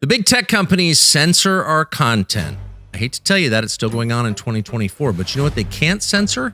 The big tech companies censor our content. I hate to tell you that it's still going on in 2024, but you know what they can't censor?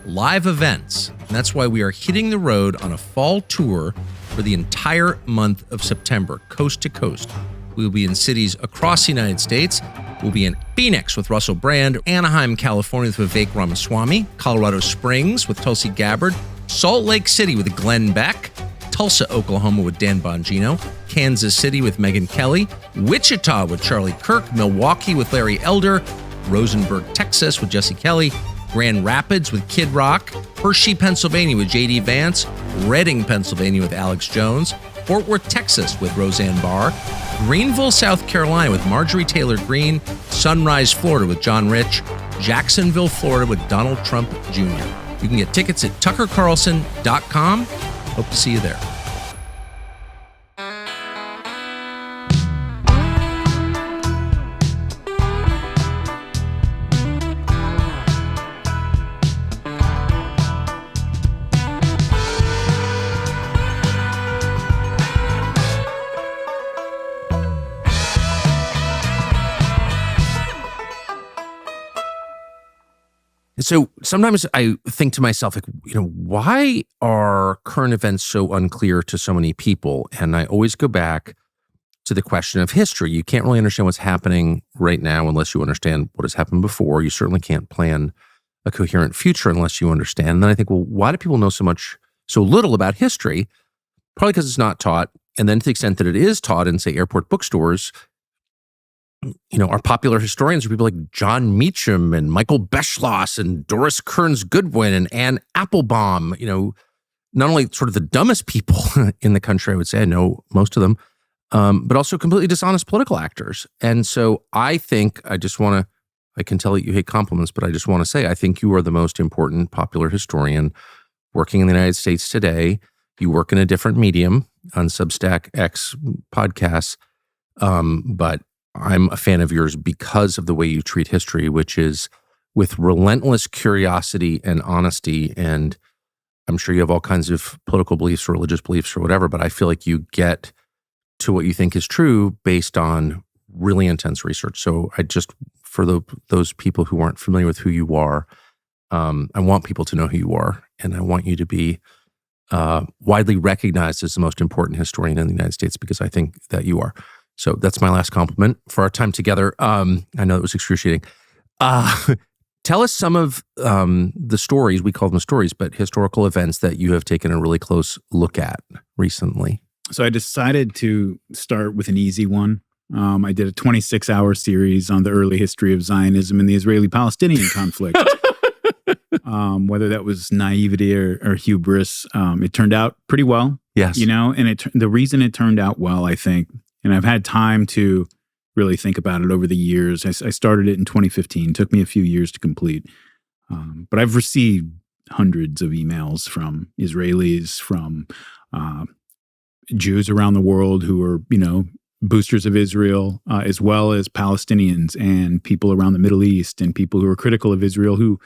Live events. And that's why we are hitting the road on a fall tour for the entire month of September, coast to coast. We will be in cities across the United States. We'll be in Phoenix with Russell Brand, Anaheim, California with Vivek Ramaswamy, Colorado Springs with Tulsi Gabbard, Salt Lake City with Glenn Beck, Tulsa, Oklahoma with Dan Bongino, Kansas City with Megyn Kelly, Wichita with Charlie Kirk, Milwaukee with Larry Elder, Rosenberg, Texas with Jesse Kelly, Grand Rapids with Kid Rock, Hershey, Pennsylvania with J.D. Vance, Reading, Pennsylvania with Alex Jones, Fort Worth, Texas with Roseanne Barr, Greenville, South Carolina with Marjorie Taylor Greene, Sunrise, Florida with John Rich, Jacksonville, Florida with Donald Trump Jr. You can get tickets at tuckercarlson.com. Hope to see you there. So sometimes I think to myself, like, why are current events so unclear to so many people? And I always go back to the question of history. You can't really understand what's happening right now unless you understand what has happened before. You certainly can't plan a coherent future unless you understand. And then I think, well, why do people know so little about history? Probably because it's not taught. And then to the extent that it is taught in, say, airport bookstores, our popular historians are people like John Meacham and Michael Beschloss and Doris Kearns Goodwin and Anne Applebaum, not only sort of the dumbest people in the country, I would say, I know most of them, but also completely dishonest political actors. And so I think I can tell that you hate compliments, but I just want to say, I think you are the most important popular historian working in the United States today. You work in a different medium on Substack X podcasts, but I'm a fan of yours because of the way you treat history, which is with relentless curiosity and honesty. And I'm sure you have all kinds of political beliefs or religious beliefs or whatever, but I feel like you get to what you think is true based on really intense research. So for those people who aren't familiar with who you are, I want people to know who you are. And I want you to be widely recognized as the most important historian in the United States because I think that you are. So that's my last compliment for our time together. I know it was excruciating. Tell us some of the stories, we call them stories, but historical events that you have taken a really close look at recently. So I decided to start with an easy one. I did a 26-hour series on the early history of Zionism and the Israeli-Palestinian conflict. Whether that was naivety or hubris, it turned out pretty well. Yes. And the reason it turned out well, I think, and I've had time to really think about it over the years. I started it in 2015. It took me a few years to complete. But I've received hundreds of emails from Israelis, from Jews around the world who are, boosters of Israel, as well as Palestinians and people around the Middle East and people who are critical of Israel, who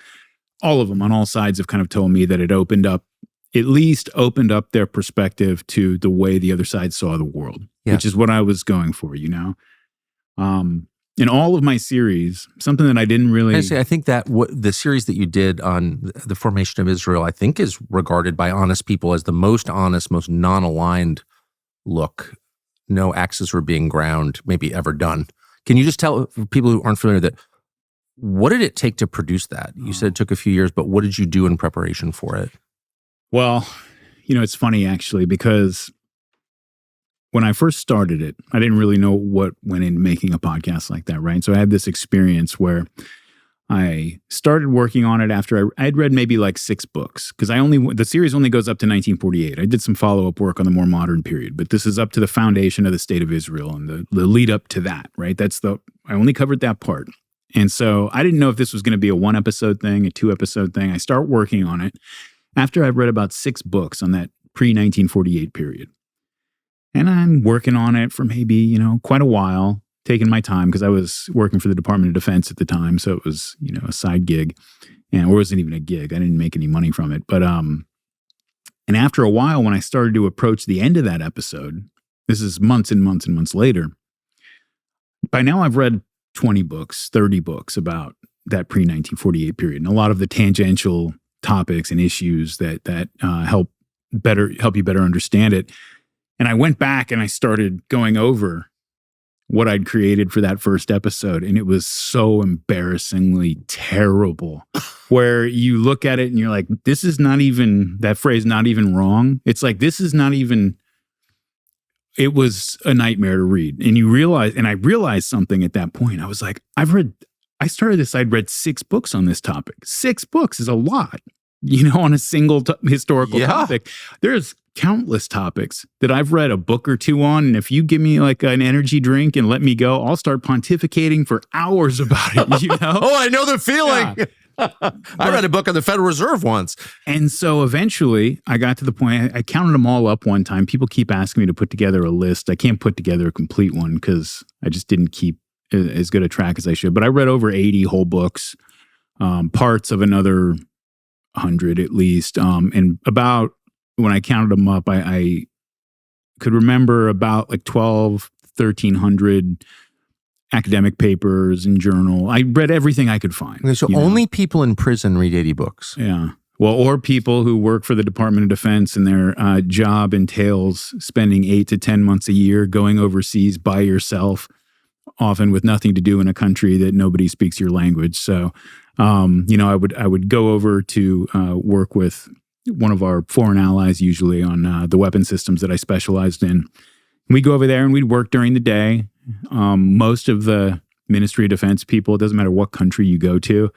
all of them on all sides have kind of told me that it at least opened up their perspective to the way the other side saw the world, which is what I was going for, In all of my series, something that I didn't really... I think that the series that you did on the formation of Israel, I think is regarded by honest people as the most honest, most non-aligned look. No axes were being ground, maybe ever done. Can you just tell people who aren't familiar that what did it take to produce that? You said it took a few years, but what did you do in preparation for it? Well, it's funny actually, because when I first started it, I didn't really know what went into making a podcast like that, right? So I had this experience where I started working on it after I had read maybe like 6 books, because the series only goes up to 1948. I did some follow-up work on the more modern period, but this is up to the foundation of the state of Israel and the lead up to that, right? I only covered that part. And so I didn't know if this was going to be a 1-episode thing, a 2-episode thing. I start working on it after I've read about 6 books on that pre-1948 period. And I'm working on it for maybe, quite a while, taking my time because I was working for the Department of Defense at the time. So it was, a side gig, and it wasn't even a gig. I didn't make any money from it. But, and after a while, when I started to approach the end of that episode, this is months and months and months later, by now I've read 20 books, 30 books about that pre-1948 period, and a lot of the tangential topics and issues that help you better understand it. And I went back and I started going over what I'd created for that first episode, and it was so embarrassingly terrible. Where you look at it and you're like, this is not even, that phrase, not even wrong. It's like, this is not even, it was a nightmare to read. And you realize, and I realized something at that point. I was like, I'd read 6 books on this topic. 6 books is a lot, on a single historical topic. There's countless topics that I've read a book or 2 on. And if you give me like an energy drink and let me go, I'll start pontificating for hours about it, Oh, I know the feeling. Yeah. I read a book on the Federal Reserve once. And so eventually I got to the point, I counted them all up one time. People keep asking me to put together a list. I can't put together a complete one because I just didn't keep as good a track as I should. But I read over 80 whole books, parts of another 100 at least. And about, when I counted them up, I could remember about like 1,300 academic papers and journal. I read everything I could find. Okay, so only people in prison read 80 books. Yeah. Well, or people who work for the Department of Defense and their job entails spending 8 to 10 months a year going overseas by yourself, often with nothing to do in a country that nobody speaks your language. So, I would go over to work with one of our foreign allies, usually on the weapon systems that I specialized in. We'd go over there and we'd work during the day. Most of the Ministry of Defense people, it doesn't matter what country you go to. You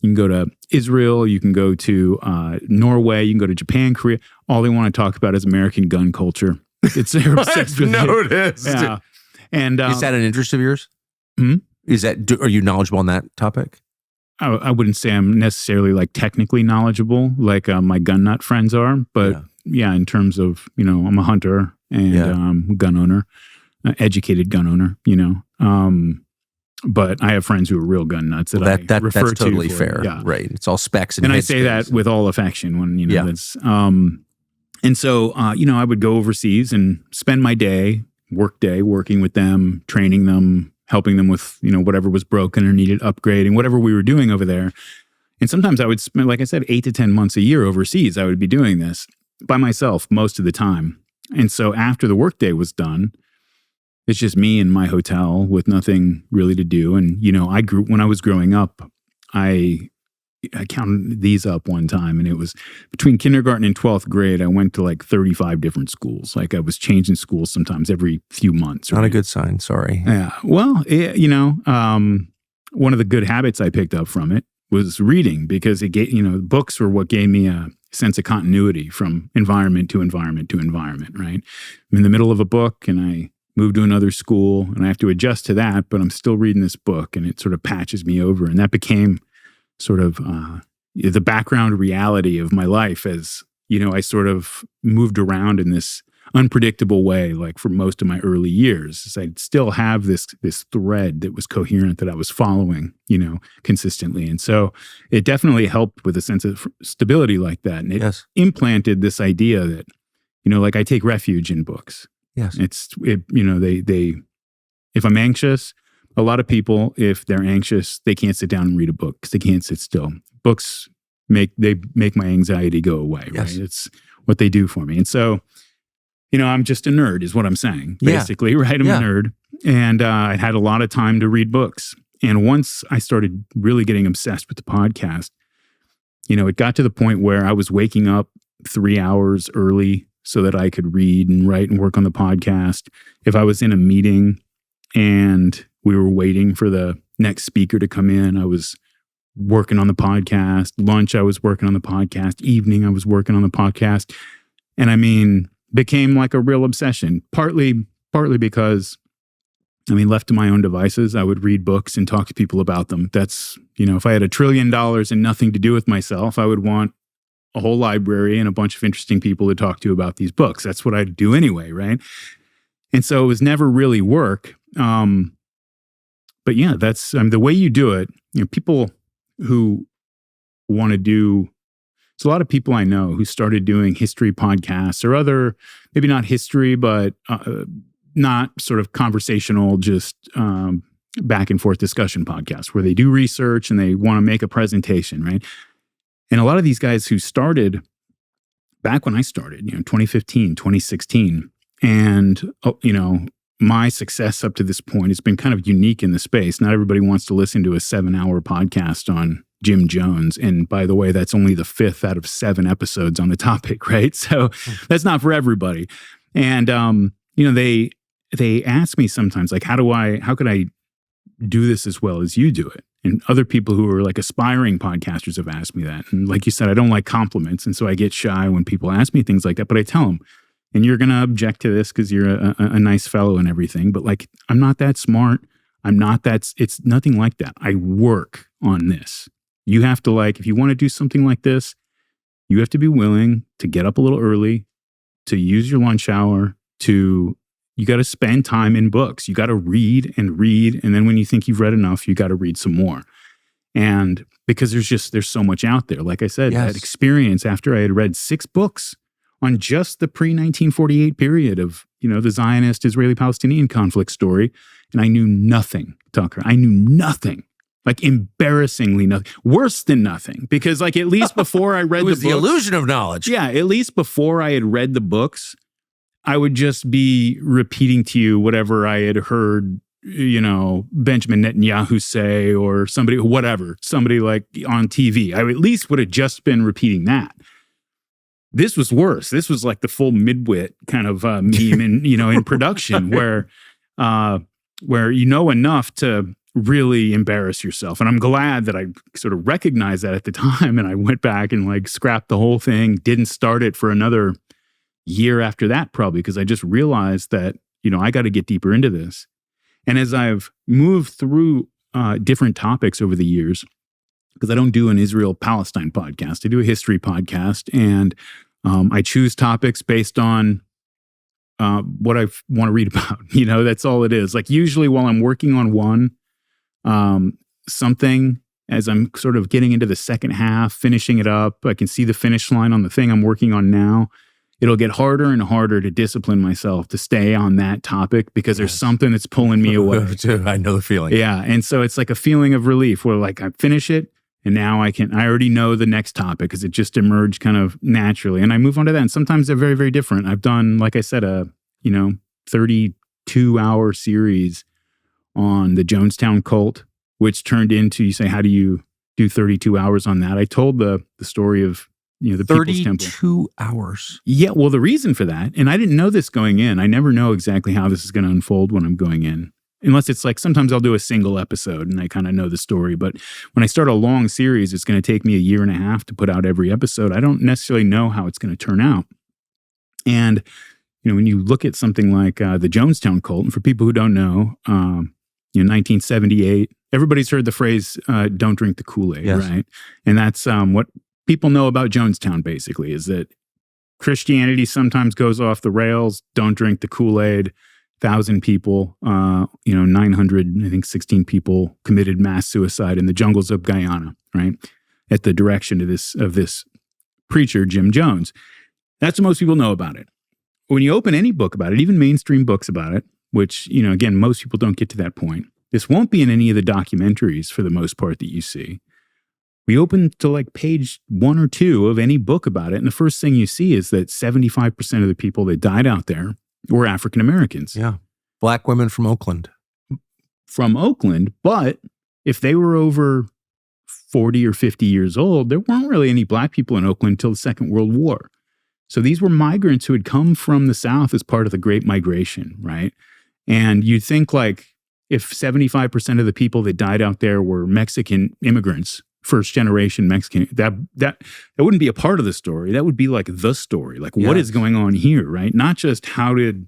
can go to Israel, you can go to Norway, you can go to Japan, Korea. All they want to talk about is American gun culture. It's their obsessed with noticed. It. Yeah. And is that an interest of yours? Are you knowledgeable on that topic? I wouldn't say I'm necessarily like technically knowledgeable like my gun nut friends are, but yeah, in terms of, I'm a hunter and gun owner, educated gun owner, but I have friends who are real gun nuts that I refer that's totally to. fair. Yeah. Right. It's all specs. And I say that with all affection when, that's, and so, I would go overseas and spend my work day working with them, training them, helping them with, whatever was broken or needed upgrading, whatever we were doing over there. And sometimes I would spend, like I said, 8 to 10 months a year overseas. I would be doing this by myself most of the time. And so after the workday was done, it's just me in my hotel with nothing really to do. And, when I was growing up, I counted these up one time, and it was between kindergarten and 12th grade, I went to like 35 different schools. Like I was changing schools sometimes every few months. Not a good sign. Sorry. Yeah. Well, one of the good habits I picked up from it was reading, because it gave, books were what gave me a sense of continuity from environment to environment to environment, right? I'm in the middle of a book and I move to another school and I have to adjust to that, but I'm still reading this book and it sort of patches me over. And that became sort of the background reality of my life as, I sort of moved around in this unpredictable way, like for most of my early years. I'd still have this thread that was coherent that I was following, consistently. And so it definitely helped with a sense of stability like that. And it implanted this idea that, like I take refuge in books. Yes. They if I'm anxious, a lot of people, if they're anxious, they can't sit down and read a book because they can't sit still. Books make my anxiety go away, right? It's what they do for me. And so, I'm just a nerd is what I'm saying, basically, right? I'm a nerd. And I had a lot of time to read books. And once I started really getting obsessed with the podcast, it got to the point where I was waking up 3 hours early so that I could read and write and work on the podcast. If I was in a meeting and we were waiting for the next speaker to come in, I was working on the podcast. Lunch, I was working on the podcast. Evening, I was working on the podcast. And became like a real obsession, partly because, left to my own devices, I would read books and talk to people about them. That's, if I had $1 trillion and nothing to do with myself, I would want a whole library and a bunch of interesting people to talk to about these books. That's what I'd do anyway, right? And so it was never really work. But yeah, that's the way you do it. People who want to do, there's a lot of people I know who started doing history podcasts or other, maybe not history, but not sort of conversational, just back and forth discussion podcast where they do research and they want to make a presentation, right? And a lot of these guys who started back when I started, 2015, 2016, and, my success up to this point has been kind of unique in the space. Not everybody wants to listen to a 7-hour podcast on Jim Jones. And by the way, that's only the 5th out of 7 episodes on the topic, right? So that's not for everybody. And, they ask me sometimes, like, how could I do this as well as you do it? And other people who are like aspiring podcasters have asked me that. And like you said, I don't like compliments. And so I get shy when people ask me things like that, but I tell them, and you're going to object to this because you're a nice fellow and everything, but like, I'm not that smart. It's nothing like that. I work on this. You have to if you want to do something like this, you have to be willing to get up a little early, to use your lunch hour, you got to spend time in books. You got to read. And then when you think you've read enough, you got to read some more. And because there's so much out there. Like I said, Yes. That experience after I had read 6 books on just the pre-1948 period of, the Zionist Israeli-Palestinian conflict story. And I knew nothing, Tucker. I knew nothing. Like embarrassingly nothing. Worse than nothing. Because at least before I read it was the books, the illusion of knowledge. Yeah, at least before I had read the books, I would just be repeating to you whatever I had heard, Benjamin Netanyahu say or somebody like on TV. I at least would have just been repeating that. This was worse. This was like the full midwit kind of meme in production where enough to really embarrass yourself. And I'm glad that I sort of recognized that at the time. And I went back and scrapped the whole thing, didn't start it for another year after that, probably, because I just realized that, I got to get deeper into this. And as I've moved through different topics over the years, because I don't do an Israel-Palestine podcast, I do a history podcast, and I choose topics based on what I want to read about. That's all it is. Usually while I'm working on one, something, as I'm sort of getting into the second half, finishing it up, I can see the finish line on the thing I'm working on now. It'll get harder and harder to discipline myself to stay on that topic because there's something that's pulling me away. I know the feeling. Yeah. And so it's like a feeling of relief where I finish it and now I already know the next topic because it just emerged kind of naturally. And I move on to that. And sometimes they're very, very different. I've done, like I said, a 32-hour series on the Jonestown Cult, which turned into, you say, how do you do 32 hours on that? I told the story of, the People's Temple. 32 hours. Yeah, well, the reason for that, and I didn't know this going in. I never know exactly how this is going to unfold when I'm going in. Unless it's sometimes I'll do a single episode and I kind of know the story. But when I start a long series, it's going to take me a year and a half to put out every episode. I don't necessarily know how it's going to turn out. And, when you look at something like the Jonestown Cult, and for people who don't know, 1978, everybody's heard the phrase, don't drink the Kool-Aid, yes. Right? And that's what people know about Jonestown, basically, is that Christianity sometimes goes off the rails. Don't drink the Kool-Aid. 1,000 people, 916 people committed mass suicide in the jungles of Guyana, right? At the direction of this preacher, Jim Jones. That's what most people know about it. When you open any book about it, even mainstream books about it, which, again, most people don't get to that point. This won't be in any of the documentaries for the most part that you see. We open to page 1 or 2 of any book about it, and the first thing you see is that 75% of the people that died out there were African Americans. Yeah. Black women from Oakland. But if they were over 40 or 50 years old, there weren't really any black people in Oakland until the Second World War. So these were migrants who had come from the South as part of the Great Migration, right? And you'd think if 75% of the people that died out there were Mexican immigrants, first generation Mexican, that wouldn't be a part of the story. That would be the story. What is going on here, right? Not just how did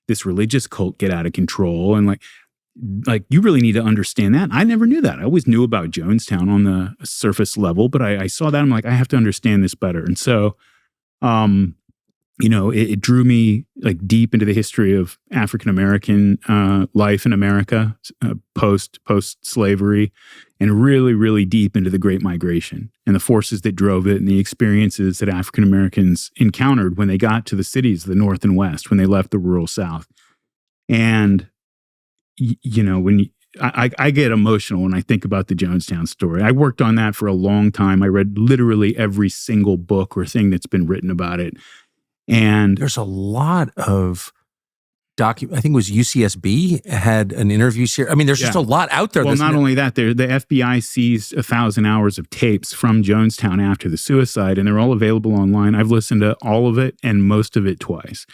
this religious cult get out of control, and you really need to understand that. I never knew that. I always knew about Jonestown on the surface level, but I saw that. I'm I have to understand this better. And so, it drew me deep into the history of African American life in America post slavery, and really, really deep into the Great Migration and the forces that drove it and the experiences that African Americans encountered when they got to the cities of the North and West, when they left the rural South. And when I get emotional when I think about the Jonestown story. I worked on that for a long time. I read literally every single book or thing that's been written about it. And there's a lot of I think it was UCSB had an interview series. I mean, there's just a lot out there. Well, not only that, the FBI seized 1,000 hours of tapes from Jonestown after the suicide, and they're all available online. I've listened to all of it and most of it twice.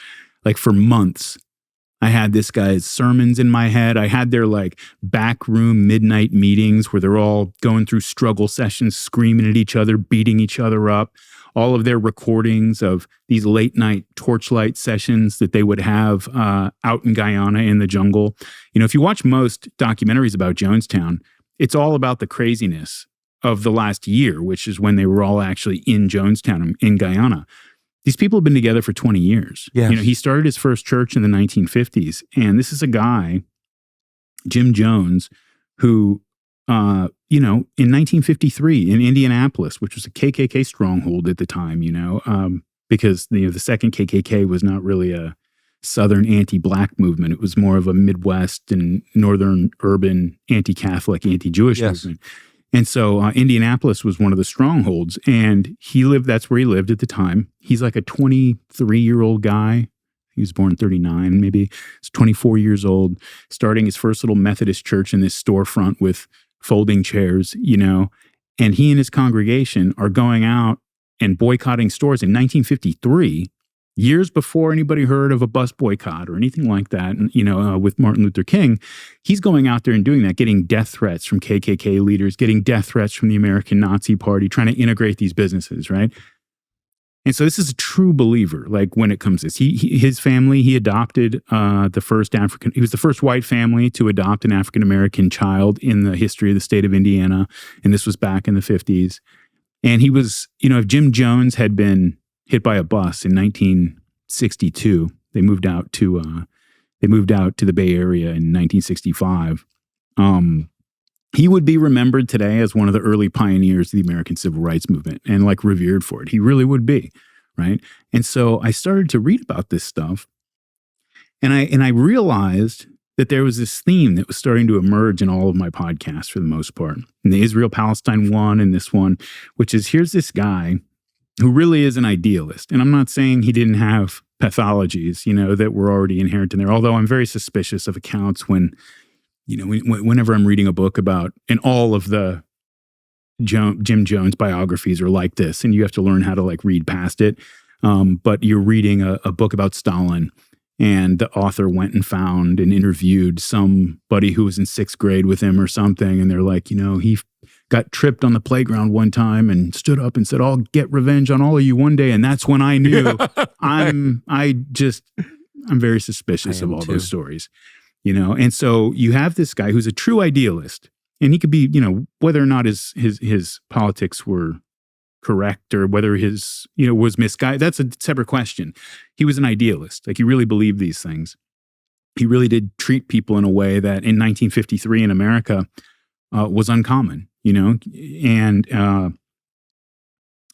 Like for months, I had this guy's sermons in my head. I had their like backroom midnight meetings where they're all going through struggle sessions, screaming at each other, beating each other up. All of their recordings of these late night torchlight sessions that they would have out in Guyana in the jungle. You know, if you watch most documentaries about Jonestown, it's all about the craziness of the last year, which is when they were all actually in Jonestown, in Guyana. These people have been together for 20 years. Yes. You know, he started his first church in the 1950s. And this is a guy, Jim Jones, who, you know, in 1953 in Indianapolis, which was a KKK stronghold at the time, you know, because the second KKK was not really a Southern anti-Black movement. It was more of a Midwest and Northern urban anti-Catholic, anti-Jewish movement. And so Indianapolis was one of the strongholds, and that's where he lived at the time. He's like a 23-year-old guy. He was born in 39, maybe. He's 24 years old, starting his first little Methodist church in this storefront with folding chairs, you know. And he and his congregation are going out and boycotting stores in 1953, years before anybody heard of a bus boycott or anything like that. And, you know, with Martin Luther King, he's going out there and doing that, getting death threats from KKK leaders, getting death threats from the American Nazi Party, trying to integrate these businesses, right? And so this is a true believer, like when it comes to this. His family, he adopted he was the first white family to adopt an African-American child in the history of the state of Indiana. And this was back in the 50s. And he was, you know, if Jim Jones had been hit by a bus in 1962, they moved out to the Bay Area in 1965. He would be remembered today as one of the early pioneers of the American Civil Rights Movement and like revered for it. He really would be, right? And so I started to read about this stuff, and I realized that there was this theme that was starting to emerge in all of my podcasts for the most part. In the Israel-Palestine one and this one, which is here's this guy who really is an idealist. And I'm not saying he didn't have pathologies, you know, that were already inherent in there, although I'm very suspicious of accounts when, you know, whenever I'm reading a book about, and all of the Jim Jones biographies are like this, and you have to learn how to like read past it. But you're reading a book about Stalin, and the author went and found and interviewed somebody who was in 6th grade with him or something. And they're like, you know, he got tripped on the playground one time and stood up and said, I'll get revenge on all of you one day. And that's when I knew I'm very suspicious of all those stories, you know? And so you have this guy who's a true idealist, and he could be, you know, whether or not his politics were correct or whether his, you know, was misguided, that's a separate question. He was an idealist. Like he really believed these things. He really did treat people in a way that in 1953 in America was uncommon, you know,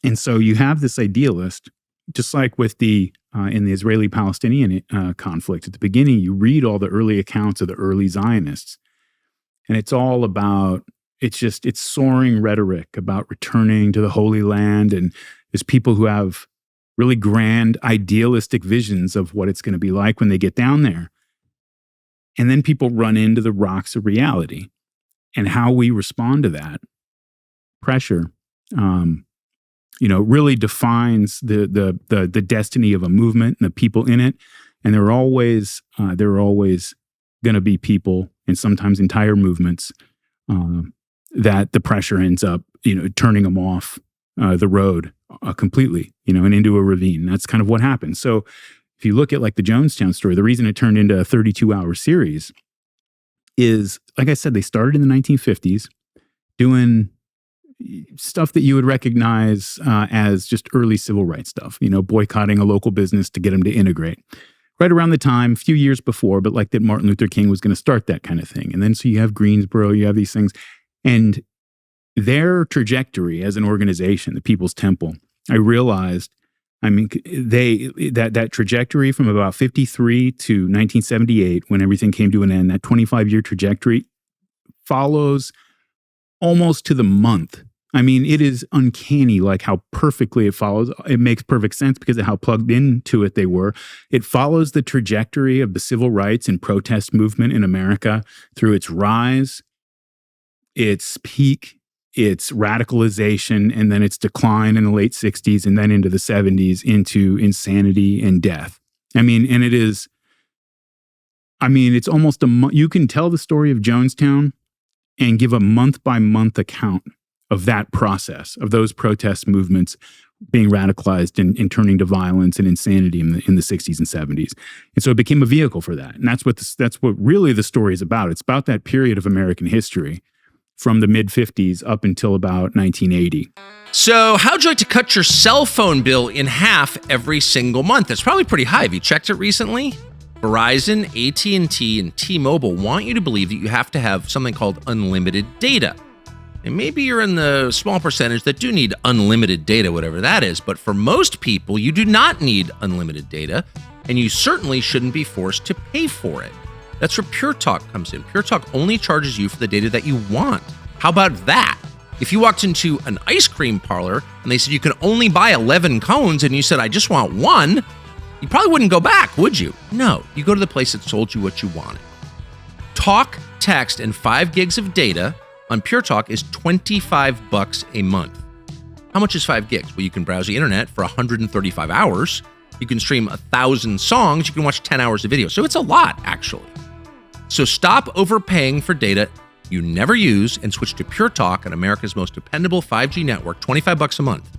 and so you have this idealist, just like with the in the Israeli-Palestinian conflict at the beginning. You read all the early accounts of the early Zionists, and it's all about it's soaring rhetoric about returning to the Holy Land, and there's people who have really grand idealistic visions of what it's going to be like when they get down there, and then people run into the rocks of reality. And how we respond to that pressure, you know, really defines the destiny of a movement and the people in it. And there are always going to be people, and sometimes entire movements, that the pressure ends up, you know, turning them off the road completely, you know, and into a ravine. That's kind of what happens. So if you look at like the Jonestown story, the reason it turned into a 32-hour series is, like I said, they started in the 1950s doing stuff that you would recognize as just early civil rights stuff, you know, boycotting a local business to get them to integrate. Right around the time, a few years before, but like that Martin Luther King was going to start that kind of thing. And then so you have Greensboro, you have these things. And their trajectory as an organization, the People's Temple, I realized, I mean, that trajectory from about 53 to 1978, when everything came to an end, that 25-year trajectory follows almost to the month. I mean, it is uncanny, like how perfectly it follows. It makes perfect sense because of how plugged into it they were. It follows the trajectory of the civil rights and protest movement in America through its rise, its peak, its radicalization, and then its decline in the late 60s and then into the 70s into insanity and death. I mean, and it is, I mean, it's almost you can tell the story of Jonestown and give a month-by-month account of that process, of those protest movements being radicalized and turning to violence and insanity in the 60s and 70s. And so it became a vehicle for that. And that's what really the story is about. It's about that period of American history from the mid-50s up until about 1980. So how'd you like to cut your cell phone bill in half every single month? That's probably pretty high. Have you checked it recently? Verizon, AT&T, and T-Mobile want you to believe that you have to have something called unlimited data. And maybe you're in the small percentage that do need unlimited data, whatever that is. But for most people, you do not need unlimited data, and you certainly shouldn't be forced to pay for it. That's where Pure Talk comes in. Pure Talk only charges you for the data that you want. How about that? If you walked into an ice cream parlor and they said you can only buy 11 cones and you said, I just want one, you probably wouldn't go back, would you? No, you go to the place that sold you what you wanted. Talk, text, and 5 gigs of data on Pure Talk is $25 a month. How much is 5 gigs? Well, you can browse the internet for 135 hours. You can stream 1,000 songs. You can watch 10 hours of video. So it's a lot, actually. So stop overpaying for data you never use and switch to Pure Talk on America's most dependable 5G network, $25 a month.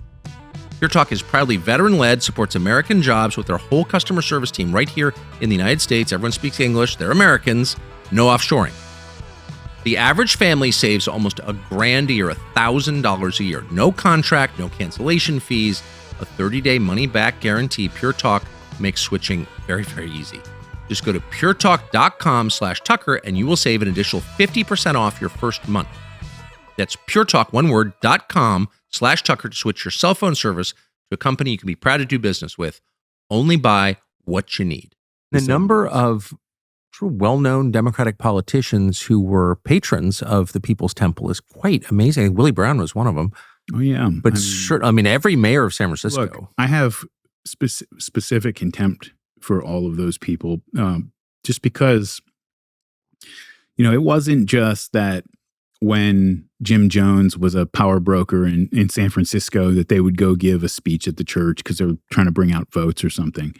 Pure Talk is proudly veteran-led, supports American jobs with their whole customer service team right here in the United States. Everyone speaks English. They're Americans. No offshoring. The average family saves almost $1,000 a year, $1,000 a year. No contract, no cancellation fees, a 30-day money-back guarantee. Pure Talk makes switching very, very easy. Just go to puretalk.com/Tucker and you will save an additional 50% off your first month. That's puretalk, one word, .com/Tucker to switch your cell phone service to a company you can be proud to do business with. Only buy what you need. The number of true well-known Democratic politicians who were patrons of the People's Temple is quite amazing. Willie Brown was one of them. Oh, yeah. But every mayor of San Francisco. Look, I have specific contempt for all of those people, just because, it wasn't just that when Jim Jones was a power broker in San Francisco that they would go give a speech at the church because they were trying to bring out votes or something.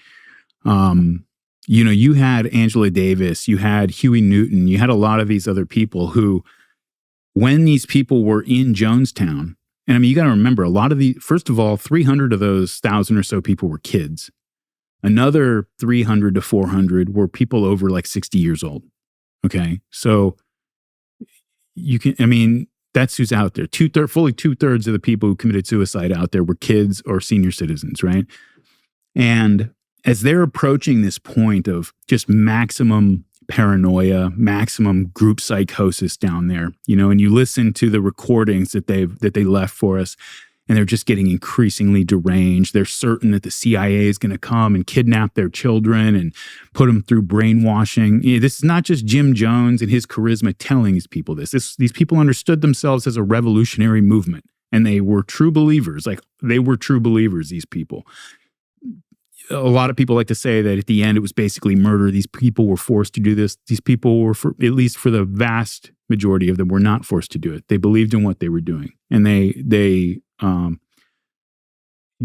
You had Angela Davis, you had Huey Newton, you had a lot of these other people who, when these people were in Jonestown, and I mean, you got to remember, first of all, 300 of those 1,000 or so people were kids. Another 300 to 400 were people over like 60 years old. Okay. So that's who's out there. Fully 2/3 of the people who committed suicide out there were kids or senior citizens, right? And as they're approaching this point of just maximum paranoia, maximum group psychosis down there, and you listen to the recordings that they left for us, and they're just getting increasingly deranged. They're certain that the CIA is going to come and kidnap their children and put them through brainwashing. This is not just Jim Jones and his charisma telling these people this. These people understood themselves as a revolutionary movement, and they were true believers. Like, they were true believers, these people. A lot of people like to say that at the end it was basically murder. These people were forced to do this. These people were, at least for the vast majority of them, were not forced to do it. They believed in what they were doing. And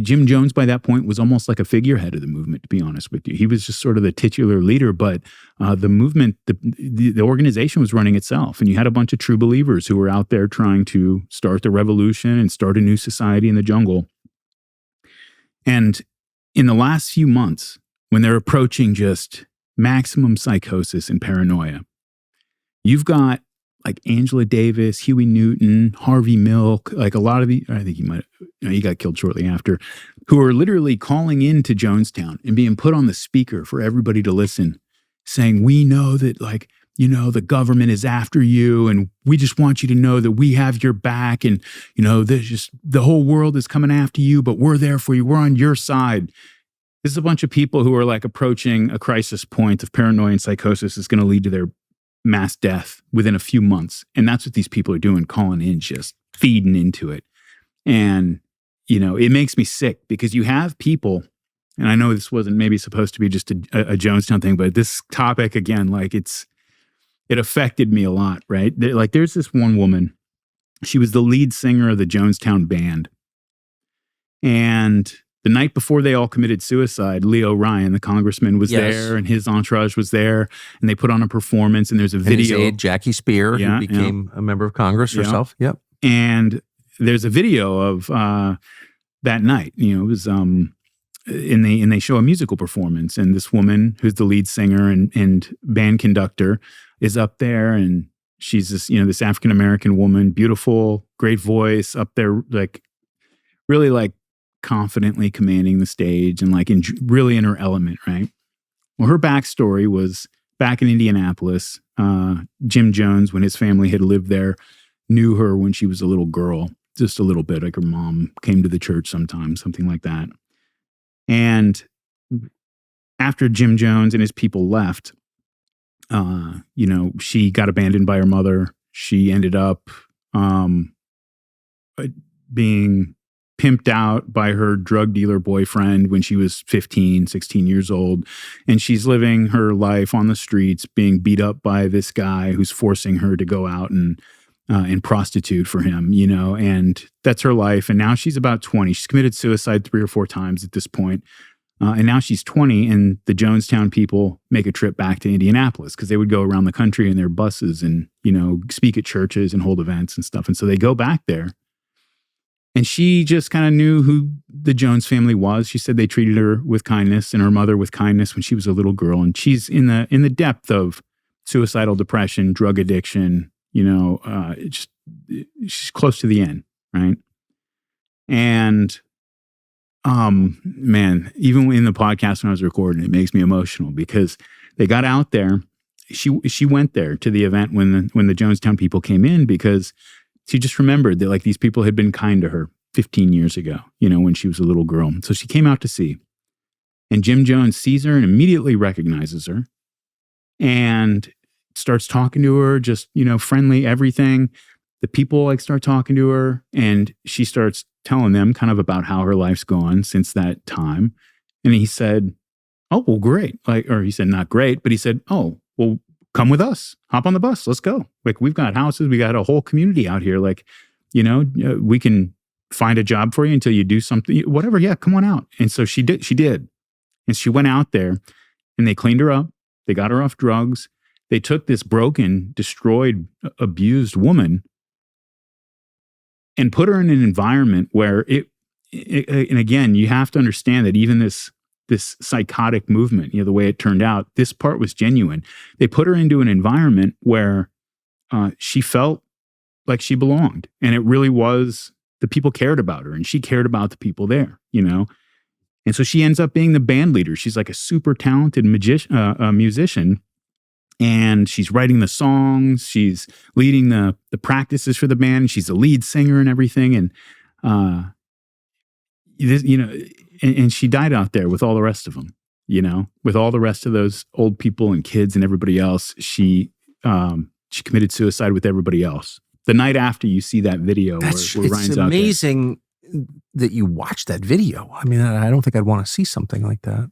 Jim Jones by that point was almost like a figurehead of the movement, to be honest with you. He was just sort of the titular leader, but the movement, the organization was running itself. And you had a bunch of true believers who were out there trying to start the revolution and start a new society in the jungle. And in the last few months, when they're approaching just maximum psychosis and paranoia, you've got like Angela Davis, Huey Newton, Harvey Milk, like a lot of I think he got killed shortly after, who are literally calling into Jonestown and being put on the speaker for everybody to listen, saying, we know that the government is after you, and we just want you to know that we have your back, and, there's just, the whole world is coming after you, but we're there for you. We're on your side. This is a bunch of people who are like approaching a crisis point of paranoia and psychosis is going to lead to their mass death within a few months. And that's what these people are doing, calling in, just feeding into it. And, it makes me sick because you have people, and I know this wasn't maybe supposed to be just a Jonestown thing, but this topic, again, like it affected me a lot, right? There's this one woman, she was the lead singer of the Jonestown band. And the night before they all committed suicide, Leo Ryan, the congressman, was there, and his entourage was there, and they put on a performance, and there's a video. His aide, Jackie Spear, who became a member of Congress herself. Yep. And there's a video of that night. It was and they show a musical performance, and this woman who's the lead singer and band conductor is up there, and she's this African American woman, beautiful, great voice, up there, like really like confidently commanding the stage and like really in her element, right? Well, her backstory was back in Indianapolis. Jim Jones, when his family had lived there, knew her when she was a little girl, just a little bit. Like her mom came to the church sometimes, something like that. And after Jim Jones and his people left, she got abandoned by her mother. She ended up being pimped out by her drug dealer boyfriend when she was 15, 16 years old. And she's living her life on the streets, being beat up by this guy who's forcing her to go out and prostitute for him, and that's her life. And now she's about 20. She's committed suicide 3 or 4 times at this point. And now she's 20, and the Jonestown people make a trip back to Indianapolis because they would go around the country in their buses and, speak at churches and hold events and stuff. And so they go back there. And she just kind of knew who the Jones family was. She said they treated her with kindness and her mother with kindness when she was a little girl. And she's in the depth of suicidal depression, drug addiction, she's close to the end, right? And man, even in the podcast when I was recording, it makes me emotional because they got out there. She went there to the event when the Jonestown people came in because she just remembered that like these people had been kind to her 15 years ago, when she was a little girl. So she came out to see. And Jim Jones sees her and immediately recognizes her and starts talking to her, just, friendly, everything. The people like start talking to her, and she starts telling them kind of about how her life's gone since that time. And he said, "Oh, well, great." Or he said, not great, but he said, "Oh, well, come with us, hop on the bus. Let's go. Like, we've got houses. We got a whole community out here. Like, we can find a job for you until you do something, whatever. Yeah, come on out." And so she did. And she went out there and they cleaned her up. They got her off drugs. They took this broken, destroyed, abused woman and put her in an environment where and again, you have to understand that even this psychotic movement, the way it turned out, this part was genuine. They put her into an environment where she felt like she belonged. And it really was, the people cared about her and she cared about the people there, And so she ends up being the band leader. She's like a super talented musician. And she's writing the songs. She's leading the practices for the band. She's the lead singer and everything. And, and she died out there with all the rest of them, with all the rest of those old people and kids and everybody else. She committed suicide with everybody else. The night after you see that video where Ryan's out there. It's amazing that you watched that video. I mean, I don't think I'd want to see something like that.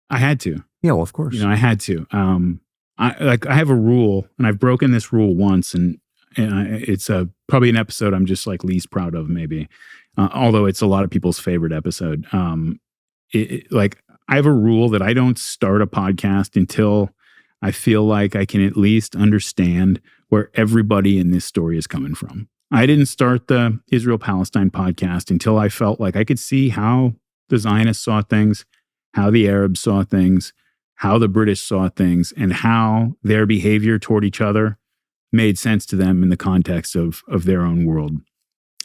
I had to. Yeah, well, of course. I had to. I have a rule, and I've broken this rule once, and it's probably an episode I'm just like least proud of, maybe. Although it's a lot of people's favorite episode. I have a rule that I don't start a podcast until I feel like I can at least understand where everybody in this story is coming from. I didn't start the Israel-Palestine podcast until I felt like I could see how the Zionists saw things, how the Arabs saw things, how the British saw things, and how their behavior toward each other made sense to them in the context of their own world.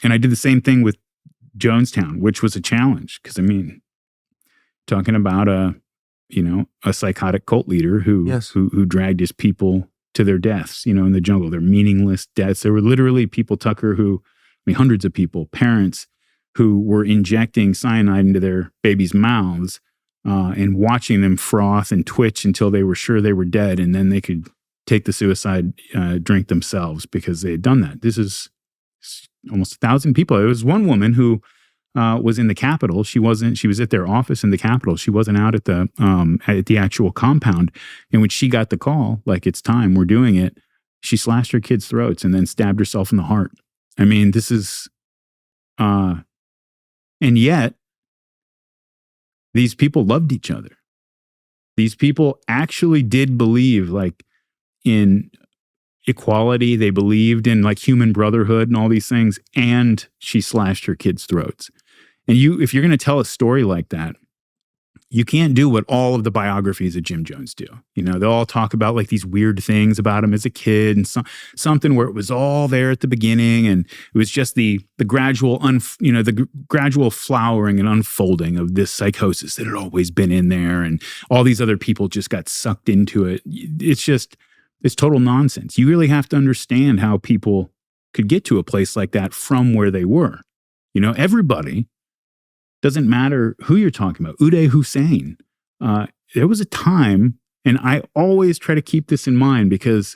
And I did the same thing with Jonestown, which was a challenge because, talking about a psychotic cult leader who dragged his people to their deaths, in the jungle, their meaningless deaths. There were literally people, Tucker, hundreds of people, parents who were injecting cyanide into their babies' mouths and watching them froth and twitch until they were sure they were dead. And then they could take the suicide drink themselves because they had done that. This is almost 1,000 people. There was one woman who was in the Capitol. She was at their office in the Capitol. She wasn't out at the actual compound. And when she got the call, like, it's time, we're doing it, she slashed her kids' throats and then stabbed herself in the heart. I mean, this is, and yet these people loved each other. These people actually did believe, like, in equality. They believed in, like, human brotherhood and all these things. And she slashed her kids' throats. And if you're going to tell a story like that, you can't do what all of the biographies of Jim Jones do. You know, they'll all talk about, like, these weird things about him as a kid and something where it was all there at the beginning, and it was just the gradual the gradual flowering and unfolding of this psychosis that had always been in there, and all these other people just got sucked into it. It's total nonsense. You really have to understand how people could get to a place like that from where they were. You know, everybody. Doesn't matter who you're talking about. Uday Hussein. There was a time, and I always try to keep this in mind because,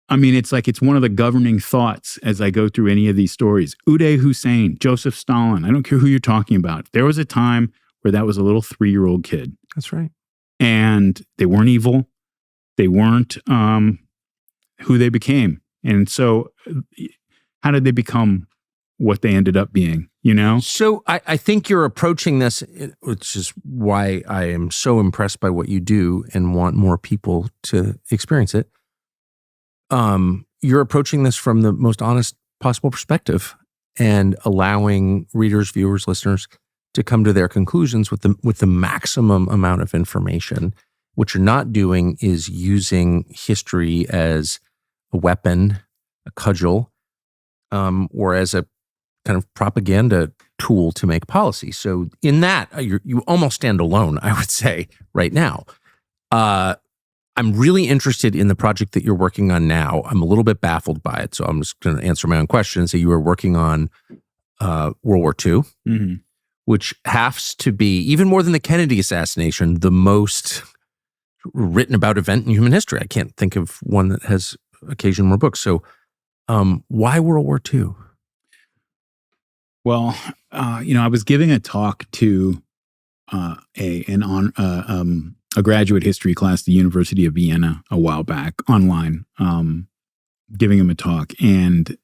I mean, it's like it's one of the governing thoughts as I go through any of these stories. Uday Hussein, Joseph Stalin, I don't care who you're talking about. There was a time where that was a little 3-year-old kid. That's right. And they weren't evil. They weren't who they became. And so how did they become what they ended up being, you know? So I think you're approaching this, which is why I am so impressed by what you do and want more people to experience it. You're approaching this from the most honest possible perspective and allowing readers, viewers, listeners to come to their conclusions with the maximum amount of information. What you're not doing is using history as a weapon, a cudgel, or as a kind of propaganda tool to make policy. So in that, you almost stand alone, I would say, right now. I'm really interested in the project that you're working on now. I'm a little bit baffled by it, so I'm just going to answer my own question. So you were working on World War II, Mm-hmm. which has to be, even more than the Kennedy assassination, the most written about event in human history. I can't think of one that has occasioned more books. So why World War II? Well, I was giving a talk to a graduate history class at the University of Vienna a while back online, giving him a talk. And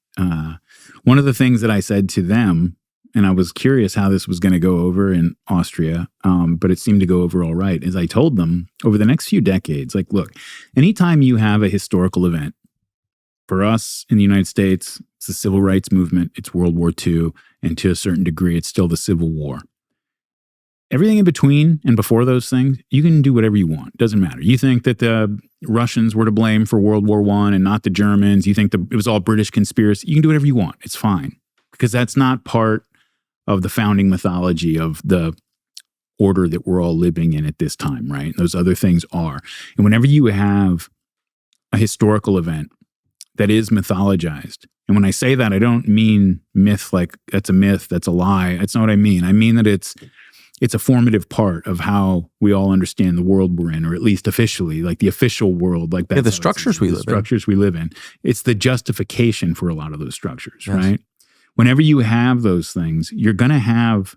one of the things that I said to them, and I was curious how this was going to go over in Austria, but it seemed to go over all right, is I told them over the next few decades, like, look, anytime you have a historical event, for us in the United States, it's the civil rights movement, it's World War II, and to a certain degree, it's still the Civil War. Everything in between and before those things, you can do whatever you want. It doesn't matter. You think that the Russians were to blame for World War I and not the Germans. You think it was all British conspiracy. You can do whatever you want. It's fine. Because that's not part of the founding mythology of the order that we're all living in at this time, right? Those other things are. And whenever you have a historical event that is mythologized. And when I say that, I don't mean myth like that's a myth, that's a lie. That's not what I mean. I mean that it's a formative part of how we all understand the world we're in, or at least officially, like the official world, like that. Yeah, the structures we live in. Structures we live in. It's the justification for a lot of those structures, yes. Right? Whenever you have those things, you're going to have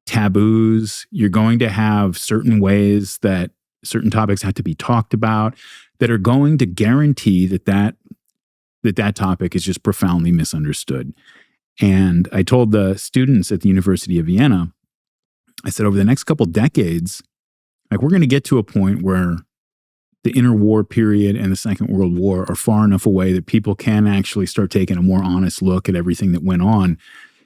taboos. You're going to have certain ways that certain topics have to be talked about that are going to guarantee that topic is just profoundly misunderstood. And I told the students at the University of Vienna, I said, over the next couple decades, like, we're going to get to a point where the interwar period and the Second World War are far enough away that people can actually start taking a more honest look at everything that went on.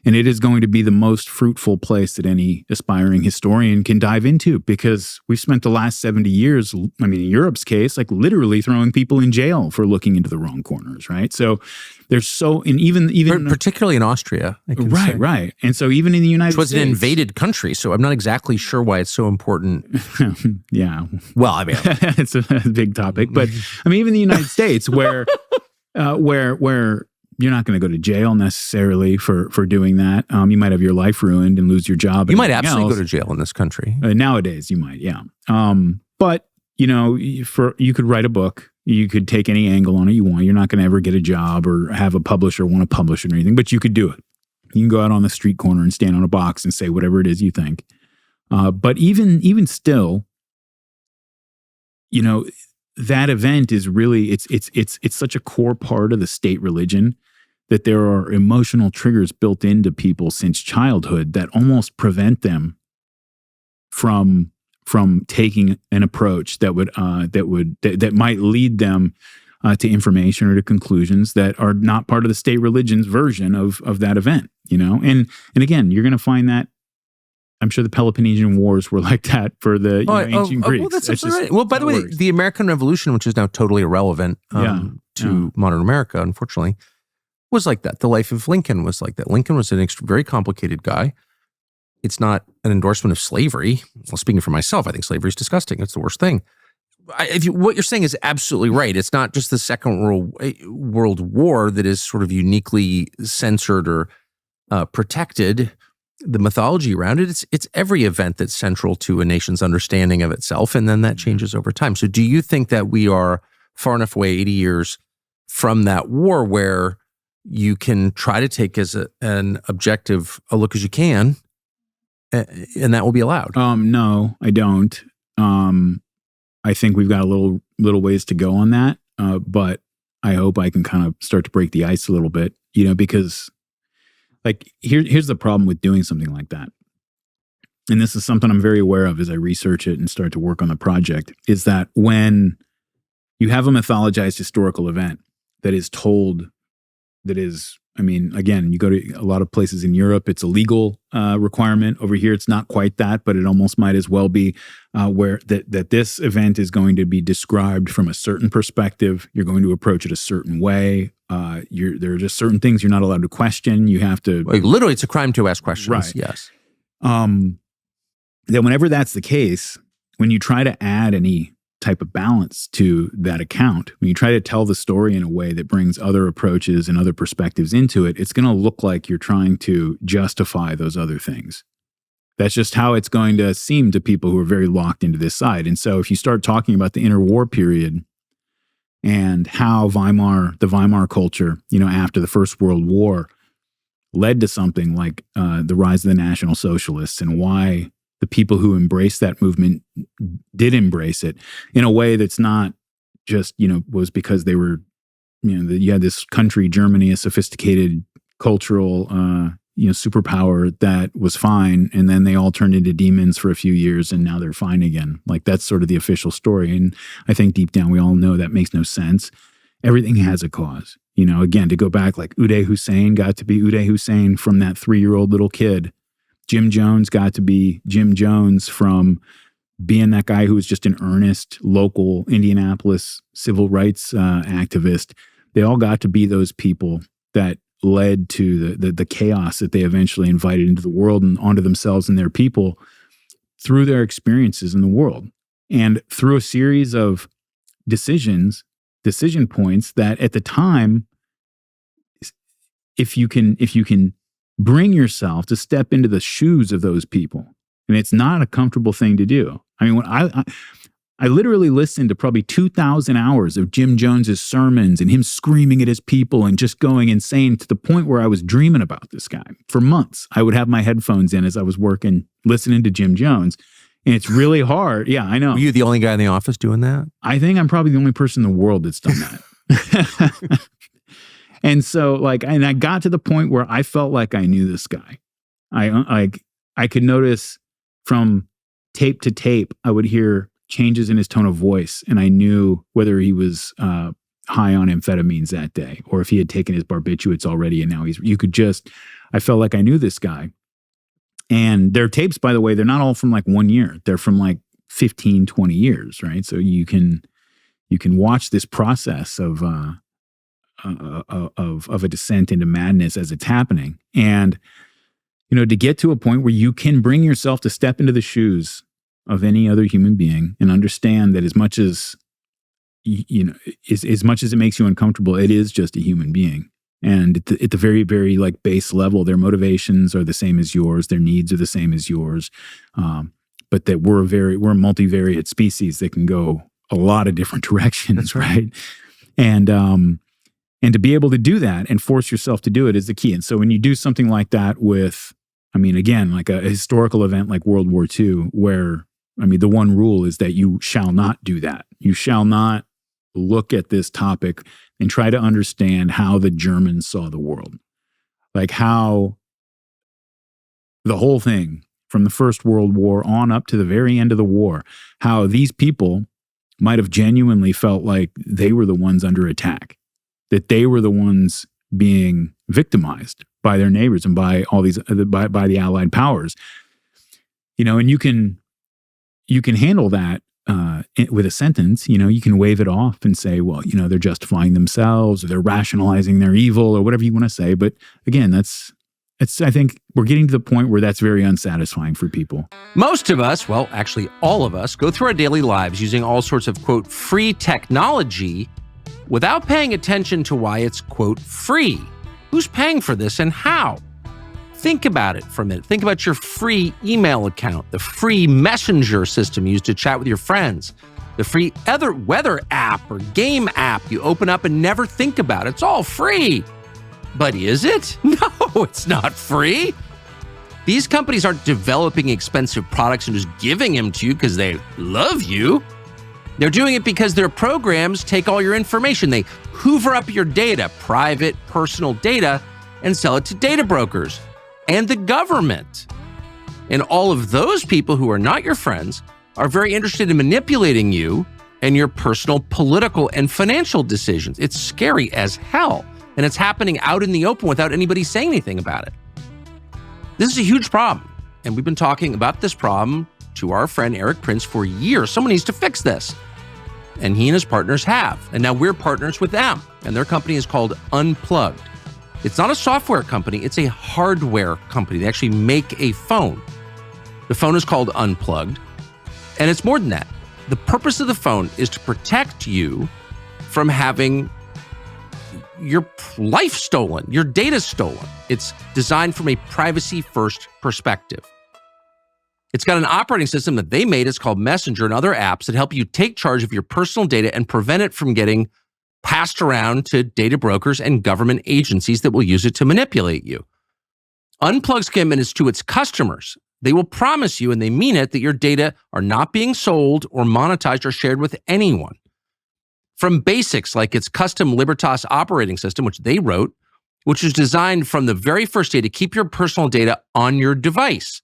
And it is going to be the most fruitful place that any aspiring historian can dive into, because we've spent the last 70 years, I mean, in Europe's case, like literally throwing people in jail for looking into the wrong corners, right? So there's and even particularly in Austria. Right. And so even in the United States. It was an invaded country, so I'm not exactly sure why it's so important. Yeah. Well, I mean, it's a big topic, but I mean, even the United States where you're not going to go to jail necessarily for doing that. You might have your life ruined and lose your job. You might absolutely go to jail in this country. Nowadays, you might, yeah. But you could write a book. You could take any angle on it you want. You're not going to ever get a job or have a publisher want to publish it or anything, but you could do it. You can go out on the street corner and stand on a box and say whatever it is you think. But even still, that event is really, it's such a core part of the state religion that there are emotional triggers built into people since childhood that almost prevent them from taking an approach that might lead them to information or to conclusions that are not part of the state religion's version of that event. And again, you're going to find that. I'm sure the Peloponnesian Wars were like that for the ancient Greeks. Well, that's absolutely right. Well, by the way, the American Revolution, which is now totally irrelevant to modern America, unfortunately, was like that. The life of Lincoln was like that. Lincoln was very complicated guy. It's not an endorsement of slavery. Well, speaking for myself, I think slavery is disgusting. It's the worst thing. What you're saying is absolutely right. It's not just the Second World War that is sort of uniquely censored or protected. The mythology around it, it's every event that's central to a nation's understanding of itself, and then that changes over time. So do you think that we are far enough away, 80 years from that war, where you can try to take as an objective a look as you can, and that will be allowed? No, I don't. I think we've got a little ways to go on that, but I hope I can kind of start to break the ice a little bit, because here's the problem with doing something like that. And this is something I'm very aware of as I research it and start to work on the project, is that when you have a mythologized historical event that is told, again, you go to a lot of places in Europe, it's a legal requirement. Over here, it's not quite that, but it almost might as well be where that this event is going to be described from a certain perspective. You're going to approach it a certain way. There are just certain things you're not allowed to question. You have to literally, it's a crime to ask questions. Right. Yes. That whenever that's the case, when you try to add any type of balance to that account, when you try to tell the story in a way that brings other approaches and other perspectives into it, it's going to look like you're trying to justify those other things. That's just how it's going to seem to people who are very locked into this side. And so if you start talking about the interwar period and how the Weimar culture, after the First World War led to something like the rise of the National Socialists, and why the people who embraced that movement did embrace it in a way that's not just, was because they were, you had this country, Germany, a sophisticated cultural, superpower that was fine. And then they all turned into demons for a few years and now they're fine again. Like, that's sort of the official story. And I think deep down, we all know that makes no sense. Everything has a cause. Again, to go back, like Uday Hussein got to be Uday Hussein from that 3-year-old little kid. Jim Jones got to be Jim Jones from being that guy who was just an earnest local Indianapolis civil rights activist. They all got to be those people that led to the chaos that they eventually invited into the world and onto themselves and their people through their experiences in the world, and through a series of decision points that at the time, if you can bring yourself to step into the shoes of those people. And it's not a comfortable thing to do. I mean, when I literally listened to probably 2,000 hours of Jim Jones's sermons and him screaming at his people and just going insane, to the point where I was dreaming about this guy for months. I would have my headphones in as I was working, listening to Jim Jones. And it's really hard. Yeah, I know. Were you the only guy in the office doing that? I think I'm probably the only person in the world that's done that. And so, and I got to the point where I felt like I knew this guy. I could notice from tape to tape, I would hear changes in his tone of voice, and I knew whether he was high on amphetamines that day, or if he had taken his barbiturates already, and now I felt like I knew this guy. And their tapes, by the way, they're not all from 1 year. They're from 15, 20 years, right? So you can watch this process of a descent into madness as it's happening. And, to get to a point where you can bring yourself to step into the shoes of any other human being and understand that as much as it makes you uncomfortable, it is just a human being. And at the very, very base level, their motivations are the same as yours. Their needs are the same as yours. But that we're a multivariate species that can go a lot of different directions. That's right. And to be able to do that and force yourself to do it is the key. And so when you do something like that with, I mean, again, like a historical event like World War II, where, I mean, the one rule is that you shall not do that. You shall not look at this topic and try to understand how the Germans saw the world. Like how the whole thing, from the First World War on up to the very end of the war, how these people might have genuinely felt like they were the ones under attack, that they were the ones being victimized by their neighbors and by all these by the Allied powers. You know, and you can handle that with a sentence. You know, you can wave it off and say, well, you know, they're justifying themselves or they're rationalizing their evil or whatever you want to say. But again, I think we're getting to the point where that's very unsatisfying for people. Most of us, well, actually all of us, go through our daily lives using all sorts of, quote, free technology without paying attention to why it's, quote, free. Who's paying for this and how? Think about it for a minute. Think about your free email account, the free messenger system used to chat with your friends, the free weather app or game app you open up and never think about. It's all free. But is it? No, it's not free. These companies aren't developing expensive products and just giving them to you because they love you. They're doing it because their programs take all your information. They hoover up your data, private, personal data, and sell it to data brokers and the government. And all of those people who are not your friends are very interested in manipulating you and your personal political and financial decisions. It's scary as hell. And it's happening out in the open without anybody saying anything about it. This is a huge problem. And we've been talking about this problem to our friend Eric Prince for years. Someone needs to fix this. And he and his partners have. And now we're partners with them. And their company is called Unplugged. It's not a software company, it's a hardware company. They actually make a phone. The phone is called Unplugged. And it's more than that. The purpose of the phone is to protect you from having your life stolen, your data stolen. It's designed from a privacy-first perspective. It's got an operating system that they made. It's called Messenger and other apps that help you take charge of your personal data and prevent it from getting passed around to data brokers and government agencies that will use it to manipulate you. Unplugged's commitment is to its customers. They will promise you, and they mean it, that your data are not being sold or monetized or shared with anyone. From basics like its custom Libertas operating system, which they wrote, which is designed from the very first day to keep your personal data on your device.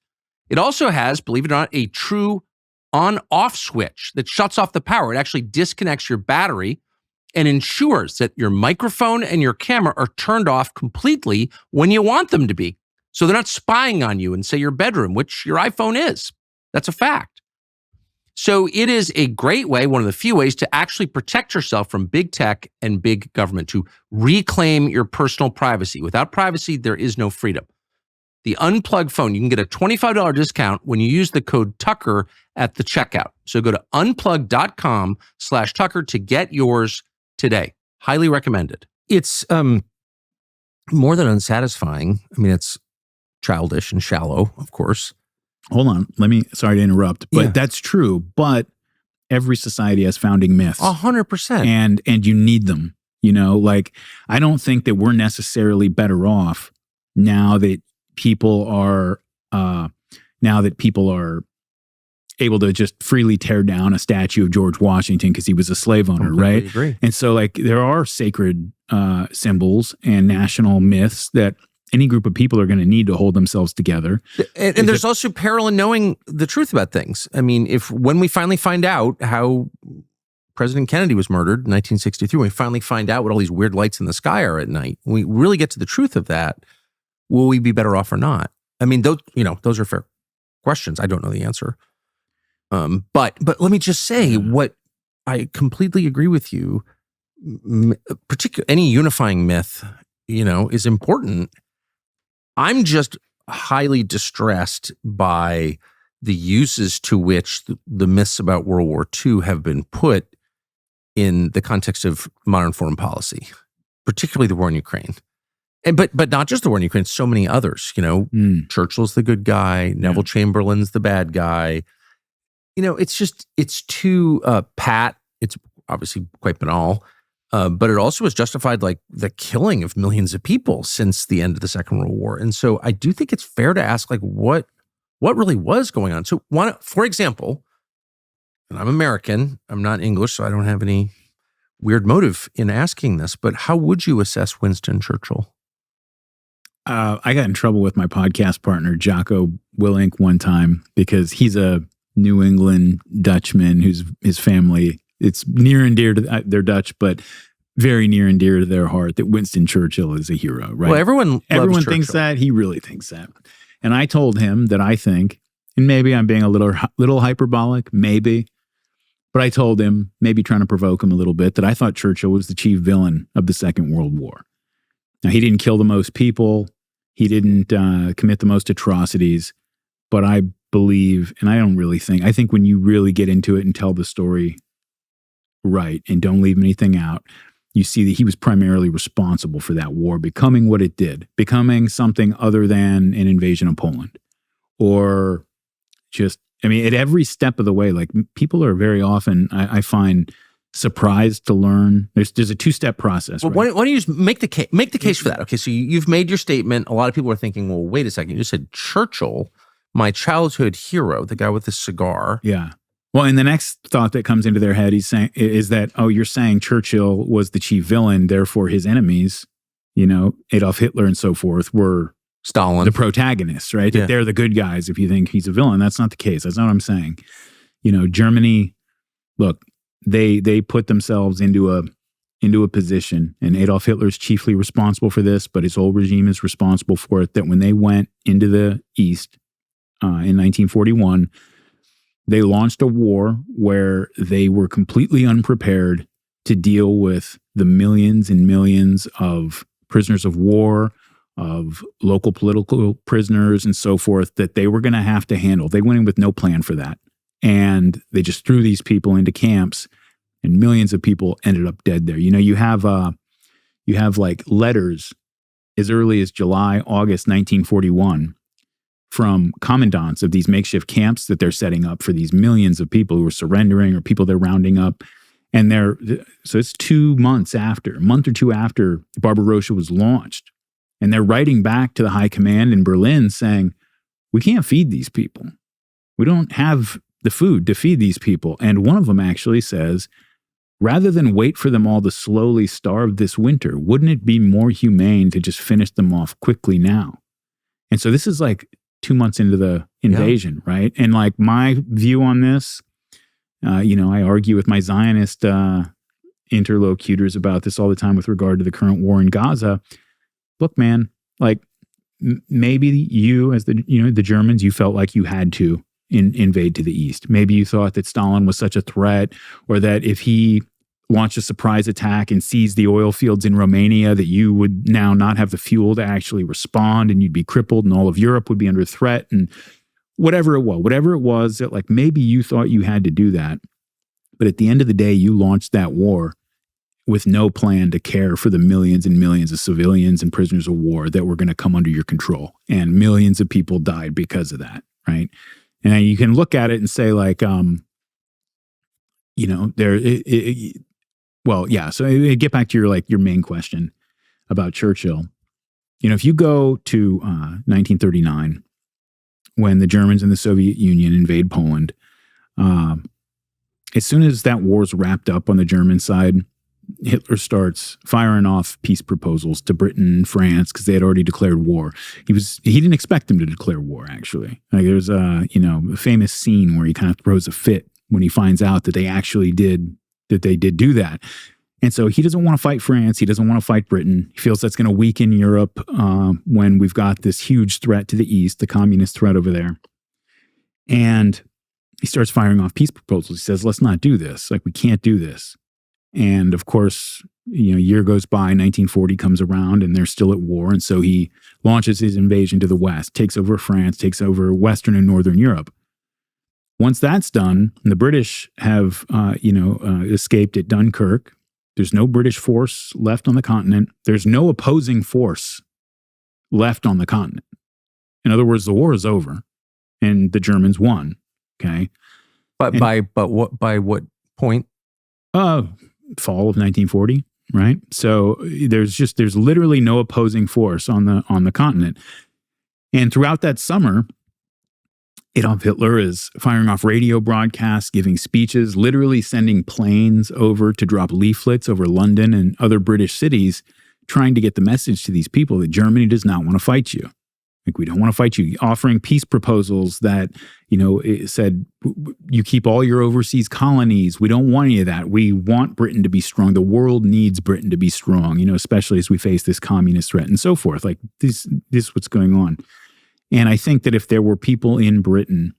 It also has, believe it or not, a true on-off switch that shuts off the power. It actually disconnects your battery and ensures that your microphone and your camera are turned off completely when you want them to be. So they're not spying on you in, say, your bedroom, which your iPhone is. That's a fact. So it is a great way, one of the few ways, to actually protect yourself from big tech and big government, to reclaim your personal privacy. Without privacy, there is no freedom. The Unplugged phone, you can get a $25 discount when you use the code Tucker at the checkout. So go to unplugged.com/Tucker to get yours today. Highly recommended. It's more than unsatisfying. I mean, it's childish and shallow, of course. Hold on. Sorry to interrupt, but that's true. But every society has founding myths. 100%. And you need them. You know, like, I don't think that we're necessarily better off now that people are able to just freely tear down a statue of George Washington because he was a slave owner, right? Agree. And so, like, there are sacred symbols and national myths that any group of people are going to need to hold themselves together. And there's also peril in knowing the truth about things. I mean, when we finally find out how President Kennedy was murdered in 1963, when we finally find out what all these weird lights in the sky are at night, when we really get to the truth of that, will we be better off or not? I mean, those are fair questions. I don't know the answer. But let me just say what I completely agree with you. Particularly any unifying myth, is important. I'm just highly distressed by the uses to which the myths about World War II have been put in the context of modern foreign policy, particularly the war in Ukraine. But not just the war in Ukraine, so many others. Churchill's the good guy, Neville Chamberlain's the bad guy. It's too pat it's obviously quite banal, but it also has justified like the killing of millions of people since the end of the Second World War. And so I do think it's fair to ask, like, what really was going on? So for example, and I'm American, I'm not English, so I don't have any weird motive in asking this, but how would you assess Winston Churchill? I got in trouble with my podcast partner, Jocko Willink, one time because he's a New England Dutchman whose his family, it's near and dear to, they're Dutch, but very near and dear to their heart that Winston Churchill is a hero, right? Well, everyone thinks that. He really thinks that. And I told him that I think, and maybe I'm being a little hyperbolic, maybe, but I told him, maybe trying to provoke him a little bit, that I thought Churchill was the chief villain of the Second World War. Now, he didn't kill the most people. He didn't commit the most atrocities, but I believe, and I think when you really get into it and tell the story right and don't leave anything out, you see that he was primarily responsible for that war becoming what it did, becoming something other than an invasion of Poland. Or just, I mean, at every step of the way, like people are very often, I find, surprised to learn. There's a two-step process. Well, right? why don't you just make the case for that? Okay, so you've made your statement. A lot of people are thinking, well, wait a second. You just said Churchill, my childhood hero, the guy with the cigar. Yeah. Well, and the next thought that comes into their head is that, oh, you're saying Churchill was the chief villain, therefore his enemies, Adolf Hitler and so forth, were Stalin, the protagonists, right? Yeah. That they're the good guys if you think he's a villain. That's not the case. That's not what I'm saying. Germany, look, they put themselves into a position, and Adolf Hitler's chiefly responsible for this, but his whole regime is responsible for it, that when they went into the East in 1941, they launched a war where they were completely unprepared to deal with the millions and millions of prisoners of war, of local political prisoners and so forth that they were going to have to handle. They went in with no plan for that. And they just threw these people into camps, and millions of people ended up dead there. You have like letters as early as July, August 1941 from commandants of these makeshift camps that they're setting up for these millions of people who are surrendering or people they're rounding up. And so it's 2 months after, a month or two after Barbarossa was launched. And they're writing back to the high command in Berlin saying, we can't feed these people. We don't have the food to feed these people. And one of them actually says, rather than wait for them all to slowly starve this winter, wouldn't it be more humane to just finish them off quickly now? And so this is like 2 months into the invasion, right? And like my view on this, I argue with my Zionist interlocutors about this all the time with regard to the current war in Gaza. Look, man, like maybe you as the Germans, you felt like you had to invade to the east. Maybe you thought that Stalin was such a threat, or that if he launched a surprise attack and seized the oil fields in Romania, that you would now not have the fuel to actually respond and you'd be crippled and all of Europe would be under threat, and whatever it was that like maybe you thought you had to do that. But at the end of the day, you launched that war with no plan to care for the millions and millions of civilians and prisoners of war that were going to come under your control. And millions of people died because of that, right? And you can look at it and say like, so get back to your main question about Churchill. If you go to 1939, when the Germans and the Soviet Union invade Poland, as soon as that war's wrapped up on the German side, Hitler starts firing off peace proposals to Britain and France because they had already declared war. He didn't expect them to declare war, actually. Like there's a famous scene where he kind of throws a fit when he finds out that they did do that. And so he doesn't want to fight France. He doesn't want to fight Britain. He feels that's going to weaken Europe when we've got this huge threat to the east, the communist threat over there. And he starts firing off peace proposals. He says, let's not do this. Like, we can't do this. And of course, a year goes by, 1940 comes around, and they're still at war. And so he launches his invasion to the west, takes over France, takes over Western and Northern Europe. Once that's done, and the British have, escaped at Dunkirk. There's no British force left on the continent. There's no opposing force left on the continent. In other words, the war is over, and the Germans won. Okay, by what point? Fall of 1940, right? So there's literally no opposing force on the continent. And throughout that summer, Adolf Hitler is firing off radio broadcasts, giving speeches, literally sending planes over to drop leaflets over London and other British cities, trying to get the message to these people that Germany does not want to fight you. Like, we don't want to fight you. Offering peace proposals that, it said, you keep all your overseas colonies. We don't want any of that. We want Britain to be strong. The world needs Britain to be strong, especially as we face this communist threat and so forth. Like, this is what's going on. And I think that if there were people in Britain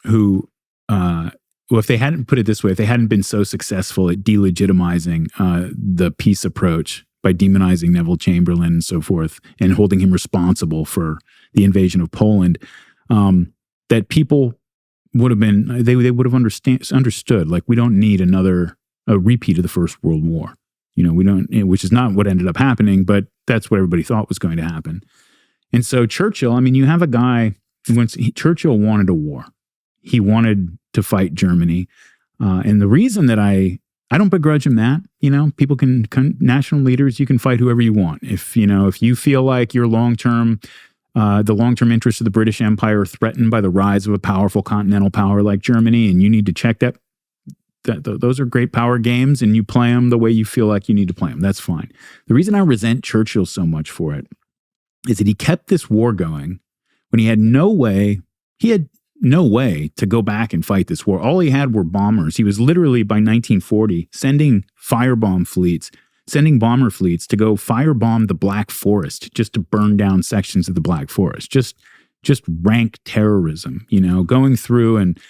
who, if they hadn't put it this way, if they hadn't been so successful at delegitimizing the peace approach by demonizing Neville Chamberlain and so forth, and holding him responsible for the invasion of Poland, that people would have been, they would have understood, like, we don't need a repeat of the First World War. We don't, which is not what ended up happening, but that's what everybody thought was going to happen. And so Churchill, you have a guy, Churchill wanted a war. He wanted to fight Germany. And the reason that I don't begrudge him that, people can national leaders, you can fight whoever you want. If you feel like your the long-term interests of the British Empire are threatened by the rise of a powerful continental power like Germany, and you need to check that those are great power games, and you play them the way you feel like you need to play them. That's fine. The reason I resent Churchill so much for it is that he kept this war going when he had no way to go back and fight this war. All he had were bombers. He was literally, by 1940, sending bomber fleets to go firebomb the Black Forest, just to burn down sections of the Black Forest. Just rank terrorism, going through and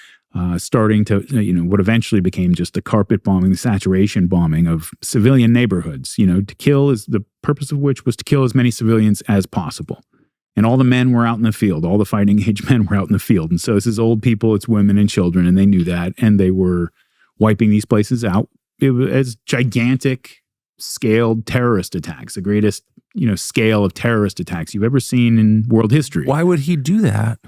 starting to, what eventually became just a carpet bombing, the saturation bombing of civilian neighborhoods, to kill, is the purpose of which was to kill as many civilians as possible. And all the men were out in the field. All the fighting age men were out in the field. And so this is old people, it's women and children, and they knew that. And they were wiping these places out. It was as gigantic scaled terrorist attacks, the greatest, scale of terrorist attacks you've ever seen in world history. Why would he do that?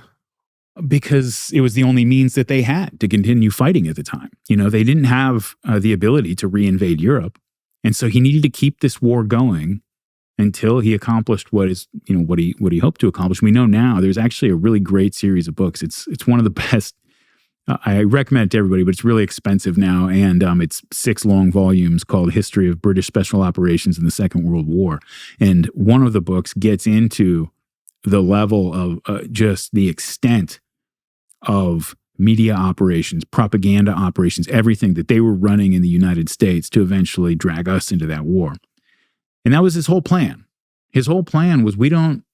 Because it was the only means that they had to continue fighting at the time. They didn't have the ability to reinvade Europe. And so he needed to keep this war going until he accomplished what he hoped to accomplish. We know now there's actually a really great series of books. It's one of the best. I recommend it to everybody, but it's really expensive now. And it's 6 long volumes called History of British Special Operations in the Second World War. And one of the books gets into the level of just the extent of media operations, propaganda operations, everything that they were running in the United States to eventually drag us into that war. And that was his whole plan. His whole plan was, we don't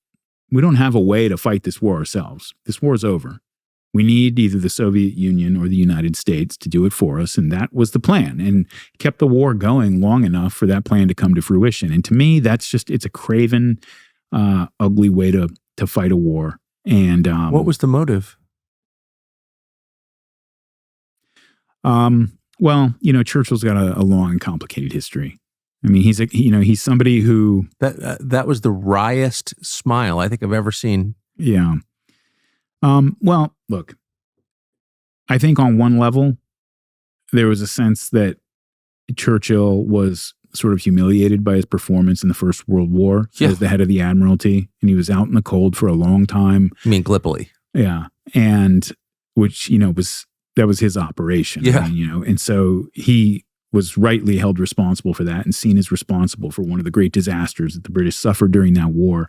have a way to fight this war ourselves. This war is over. We need either the Soviet Union or the United States to do it for us. And that was the plan. And kept the war going long enough for that plan to come to fruition. And to me, it's a craven, ugly way to fight a war. And what was the motive? Well, Churchill's got a long and complicated history. He's somebody who that was the wryest smile I think I've ever seen. Yeah. Well, look, I think on one level, there was a sense that Churchill was sort of humiliated by his performance in the First World War as the head of the Admiralty, and he was out in the cold for a long time. I mean, Gallipoli. Yeah. And which, that was his operation. Yeah. And so he was rightly held responsible for that and seen as responsible for one of the great disasters that the British suffered during that war.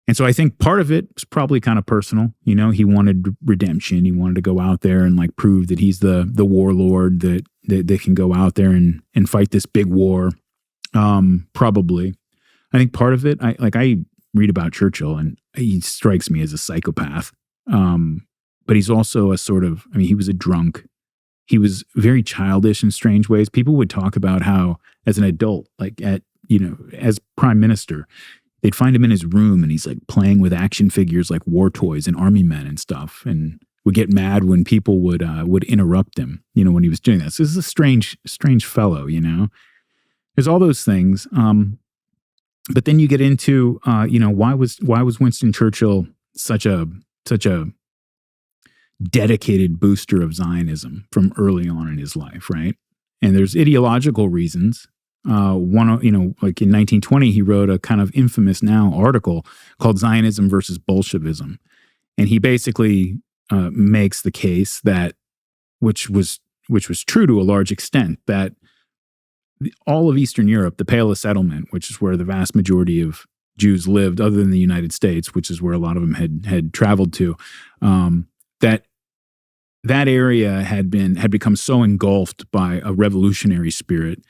And so I think part of it was probably kind of personal. He wanted redemption. He wanted to go out there and prove that he's the warlord, that they can go out there and fight this big war. Probably. I think part of it, I read about Churchill and he strikes me as a psychopath. But he's also a sort of, he was a drunk. He was very childish in strange ways. People would talk about how, as an adult, as prime minister, they'd find him in his room and he's playing with action figures like war toys and army men and stuff, and would get mad when people would interrupt him, when he was doing that. So this is a strange fellow, There's all those things. But then you get into, why was Winston Churchill such a dedicated booster of Zionism from early on in his life, right? And there's ideological reasons. Like in 1920, he wrote a kind of infamous now article called Zionism versus Bolshevism. And he basically makes the case that, which was true to a large extent, that all of Eastern Europe, the Pale of Settlement, which is where the vast majority of Jews lived, other than the United States, which is where a lot of them had traveled to, that area had become so engulfed by a revolutionary spirit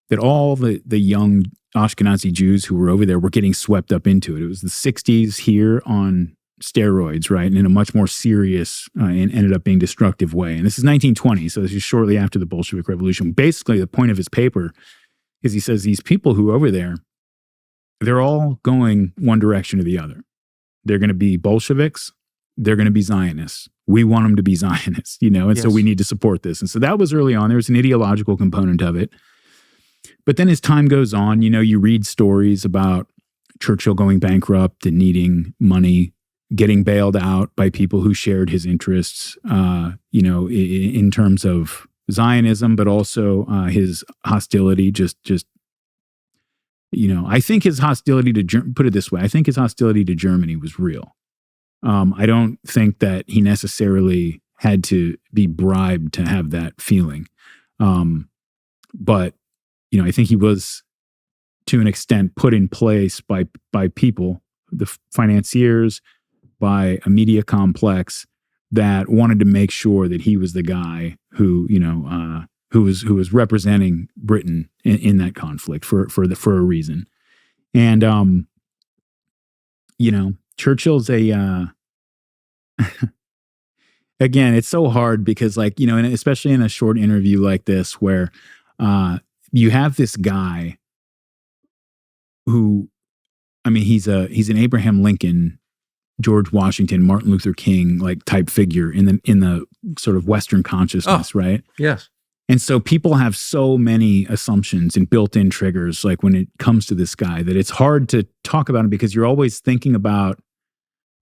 that all the young Ashkenazi Jews who were over there were getting swept up into it. It was the 60s here on steroids, right? And in a much more serious and ended up being destructive way. And this is 1920, so this is shortly after the Bolshevik Revolution. Basically, the point of his paper is he says these people who are over there, they're all going one direction or the other. They're going to be Bolsheviks. They're going to be Zionists. We want them to be Zionists, and so we need to support this. And so that was early on. There was an ideological component of it. But then as time goes on, you read stories about Churchill going bankrupt and needing money, getting bailed out by people who shared his interests, in terms of Zionism, but also his hostility, I think his hostility to, put it this way, I think his hostility to Germany was real. I don't think that he necessarily had to be bribed to have that feeling. But I think he was, to an extent, put in place by people, the financiers, by a media complex that wanted to make sure that he was the guy who was representing Britain in that conflict for a reason. And Churchill's a again, it's so hard because, and especially in a short interview like this, where you have this guy who, he's an Abraham Lincoln, George Washington, Martin Luther King type figure in the sort of Western consciousness, right? Yes. And so people have so many assumptions and built-in triggers, when it comes to this guy, that it's hard to talk about him because you're always thinking about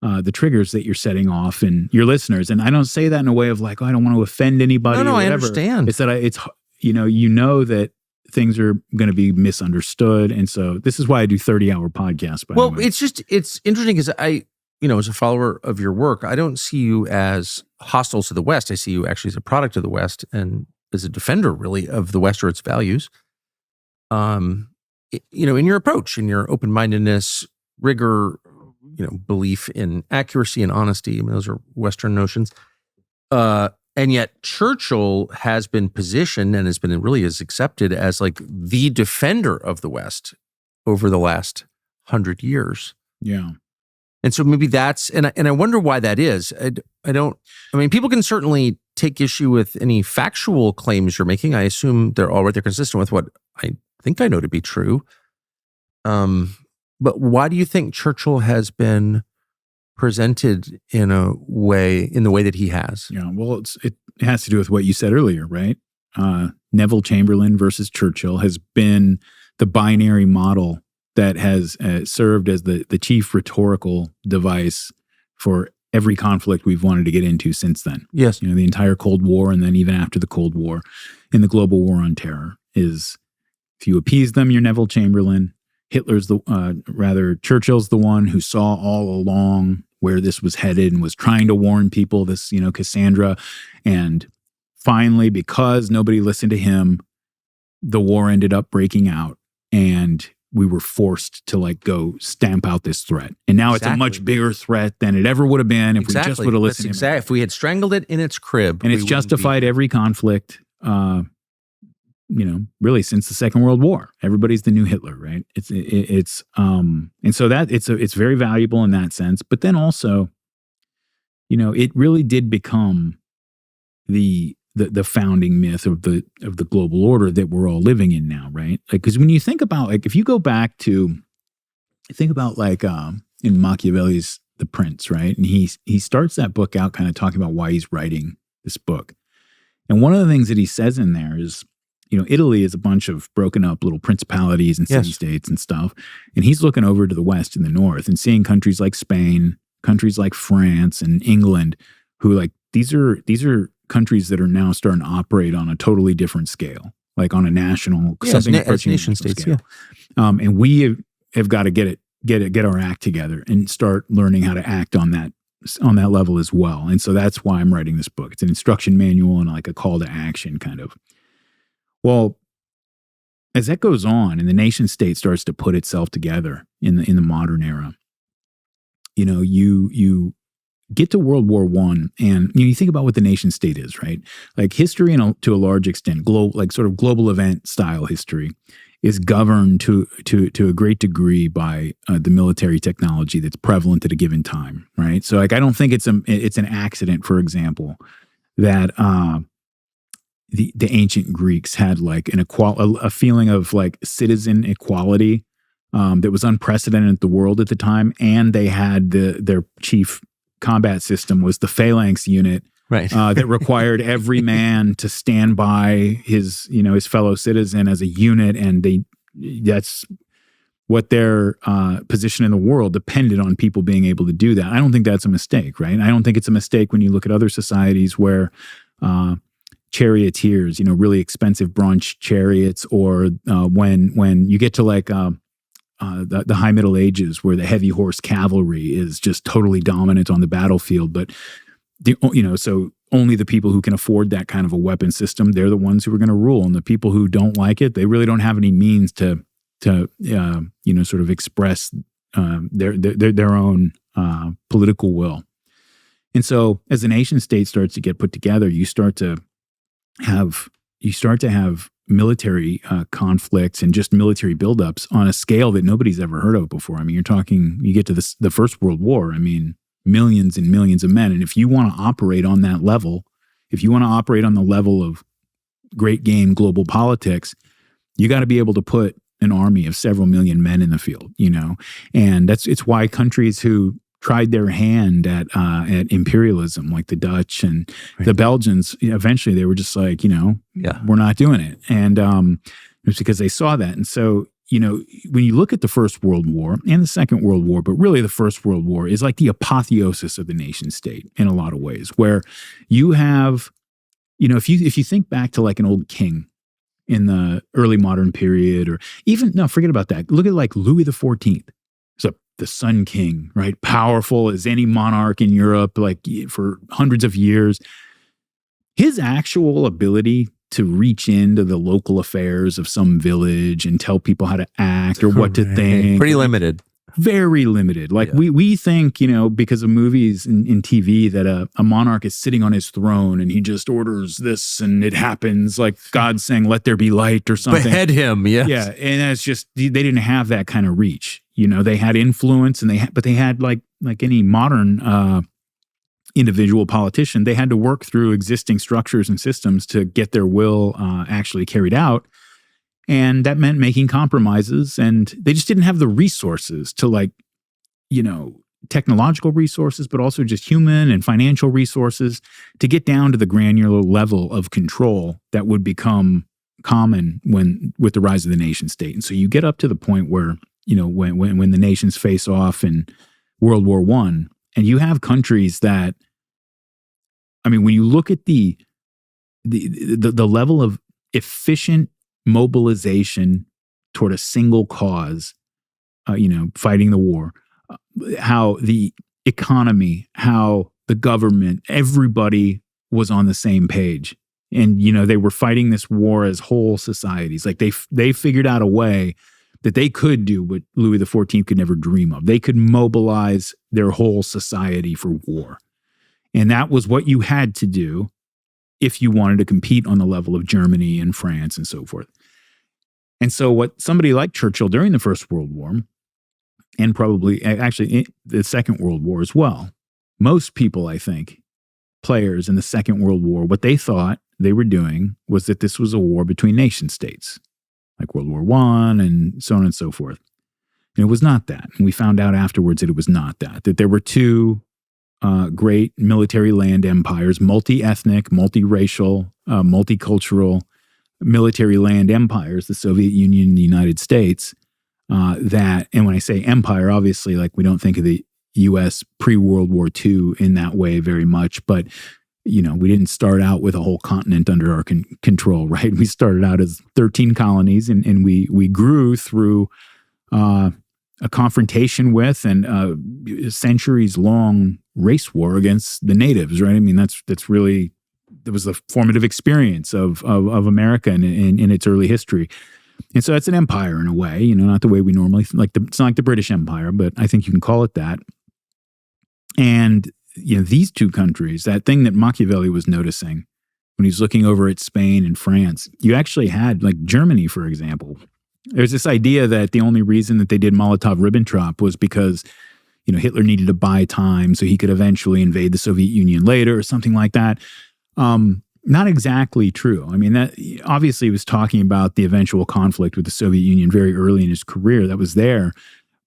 the triggers that you're setting off in your listeners. And I don't say that in a way of I don't want to offend anybody. No, or whatever. I understand. It's that that things are going to be misunderstood. And so this is why I do 30-hour podcasts. Well, it's interesting because as a follower of your work, I don't see you as hostile to the West. I see you actually as a product of the West and as a defender, really, of the West or its values. In your approach, in your open-mindedness, rigor, belief in accuracy and honesty. Those are Western notions. And yet Churchill has been positioned and is accepted as the defender of the West over the last 100 years. Yeah. And so maybe that's, and I wonder why that is. People can certainly take issue with any factual claims you're making. I assume they're all right. They're consistent with what I think I know to be true. But why do you think Churchill has been presented in the way that he has? Yeah, well, it has to do with what you said earlier, right? Neville Chamberlain versus Churchill has been the binary model that has served as the chief rhetorical device for every conflict we've wanted to get into since then. Yes. The entire Cold War, and then even after the Cold War, in the global war on terror, is if you appease them, you're Neville Chamberlain. Churchill's the one who saw all along where this was headed and was trying to warn people, this, Cassandra. And finally, because nobody listened to him, the war ended up breaking out and we were forced to go stamp out this threat. And now It's a much bigger threat than it ever would have been if we just would have listened to him. If we had strangled it in its crib. And it's justified every conflict, really since the Second World War. Everybody's the new Hitler, right? And so that it's very valuable in that sense. But then also, it really did become the founding myth of the global order that we're all living in now, right? Because when you think about if you go back to in Machiavelli's The Prince, right? And he starts that book out kind of talking about why he's writing this book. And one of the things that he says in there is, Italy is a bunch of broken up little principalities and city-states and stuff. And he's looking over to the West and the North and seeing countries like Spain, countries like France and England, who these are countries that are now starting to operate on a totally different scale. like on a national, Yeah, something as approaching nation national states, scale. And we have got to get our act together and start learning how to act on that level as well. And so that's why I'm writing this book. It's an instruction manual and like a call to action kind of. Well, as that goes on and the nation state starts to put itself together in the modern era, you get to World War I, and you think about what the nation state is, right? Like history, and to a large extent, global event style history, is governed to a great degree by the military technology that's prevalent at a given time, right? So, like, I don't think it's an accident, for example, that the ancient Greeks had like a feeling of like citizen equality that was unprecedented in the world at the time, and they had their chief combat system was the phalanx unit, right? That required every man to stand by his fellow citizen as a unit, and that's what their position in the world depended on people being able to do that. I don't think that's a mistake, right? I don't think it's a mistake when you look at other societies where charioteers, really expensive bronze chariots, or when you get to like the High Middle Ages, where the heavy horse cavalry is just totally dominant on the battlefield. But so only the people who can afford that kind of a weapon system, they're the ones who are going to rule, and the people who don't like it, they really don't have any means to sort of express their own political will. And so, as the nation state starts to get put together, you start to have military conflicts and just military buildups on a scale that nobody's ever heard of before. I mean, you get to the First World War. I mean, millions and millions of men. And if you want to operate on that level, if you want to operate on the level of great game global politics, you got to be able to put an army of several million men in the field, and it's why countries who tried their hand at imperialism, like the Dutch and the Belgians, eventually they were just like, we're not doing it. And it's because they saw that. And so, when you look at the First World War and the Second World War, but really the First World War is like the apotheosis of the nation state in a lot of ways, where you have, if you think back to like an old king in the early modern period, or even, no, forget about that. Look at like Louis XIV. So the Sun King, right? Powerful as any monarch in Europe, like for hundreds of years. His actual ability to reach into the local affairs of some village and tell people how to act or what to think. Pretty limited. Very limited. Like we think, because of movies and TV, that a monarch is sitting on his throne and he just orders this and it happens, like God saying, "Let there be light" or something. Behead him, yes. Yeah. And it's just, they didn't have that kind of reach. They had influence, and but they had like any modern individual politician, they had to work through existing structures and systems to get their will actually carried out. And that meant making compromises, and they just didn't have the resources to technological resources, but also just human and financial resources to get down to the granular level of control that would become common with the rise of the nation state. And so you get up to the point where, when the nations face off in World War I, and you have countries that, I mean, when you look at the level of efficient mobilization toward a single cause, fighting the war, how the economy, how the government, everybody was on the same page. And, they were fighting this war as whole societies. Like they figured out a way that they could do what Louis XIV could never dream of. They could mobilize their whole society for war. And that was what you had to do if you wanted to compete on the level of Germany and France and so forth. And so what somebody like Churchill during the First World War, and probably actually the Second World War as well, most people, I think, players in the Second World War, what they thought they were doing was that this was a war between nation states, like World War I and so on and so forth. And it was not that. And we found out afterwards that it was not that there were two great military land empires, multi-ethnic, multiracial, multicultural military land empires, the Soviet Union and the United States, and when I say empire, obviously, like we don't think of the U.S. pre-World War II in that way very much, but we didn't start out with a whole continent under our control, right? We started out as 13 colonies, and we grew through a confrontation with and centuries-long race war against the natives, right? I mean, that's really, it was the formative experience of America in its early history. And so it's an empire in a way, not the way we normally, it's not like the British Empire, but I think you can call it that. And these two countries, that thing that Machiavelli was noticing when he's looking over at Spain and France, you actually had Germany, for example. There's this idea that the only reason that they did Molotov-Ribbentrop was because, Hitler needed to buy time so he could eventually invade the Soviet Union later or something like that. Not exactly true. I mean, that obviously he was talking about the eventual conflict with the Soviet Union very early in his career that was there.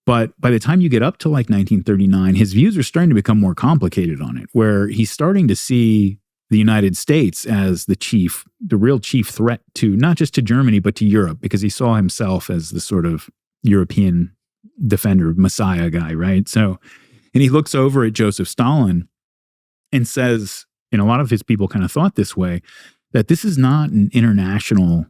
But by the time you get up to 1939, his views are starting to become more complicated on it, where he's starting to see the United States as the real chief threat to not just to Germany, but to Europe, because he saw himself as the sort of European defender, Messiah guy, right? So, and he looks over at Joseph Stalin and says, and a lot of his people kind of thought this way, that this is not an international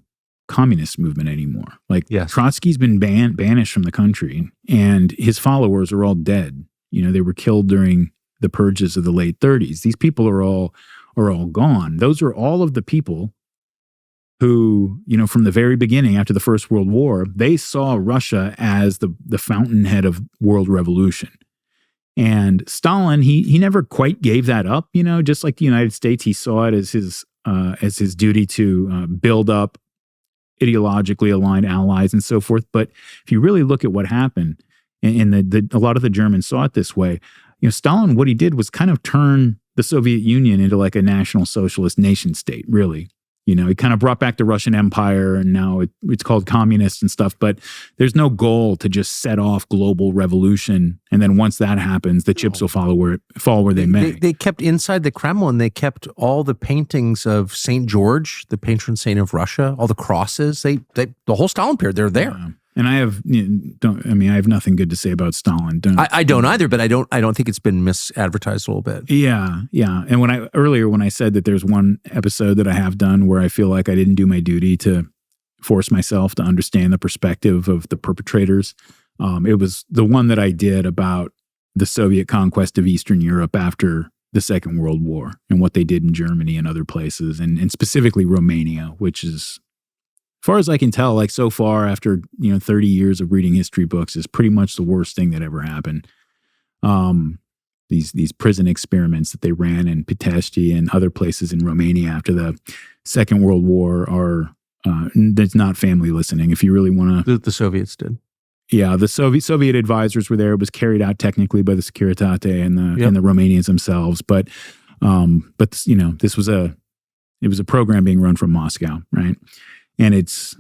communist movement anymore. Yes. Trotsky's been banished from the country, and his followers are all dead. They were killed during the purges of the late 30s. These people are all gone. Those are all of the people who, from the very beginning after the First World War, they saw Russia as the fountainhead of world revolution. And Stalin, he never quite gave that up. Just like the United States, he saw it as his duty to build up ideologically aligned allies and so forth. But if you really look at what happened, and a lot of the Germans saw it this way, Stalin, what he did was kind of turn the Soviet Union into a national socialist nation state, really. He kind of brought back the Russian Empire, and now it's called communist and stuff, but there's no goal to just set off global revolution. And then once that happens, the chips will fall where they may. They kept inside the Kremlin, they kept all the paintings of St. George, the patron saint of Russia, all the crosses, the whole Stalin period, they're there. Yeah. And I have nothing good to say about Stalin. I don't either, but I don't think it's been misadvertised a little bit. Yeah. And when I said that there's one episode that I have done where I feel like I didn't do my duty to force myself to understand the perspective of the perpetrators, it was the one that I did about the Soviet conquest of Eastern Europe after the Second World War and what they did in Germany and other places, and specifically Romania, which is, as far as I can tell, so far after 30 years of reading history books, is pretty much the worst thing that ever happened. These prison experiments that they ran in Pitești and other places in Romania after the Second World War are there's not family listening. If you really want to, the Soviets did. Yeah, the Soviet advisors were there. It was carried out technically by the Securitate and the Romanians themselves, but this was a program being run from Moscow, right? And it's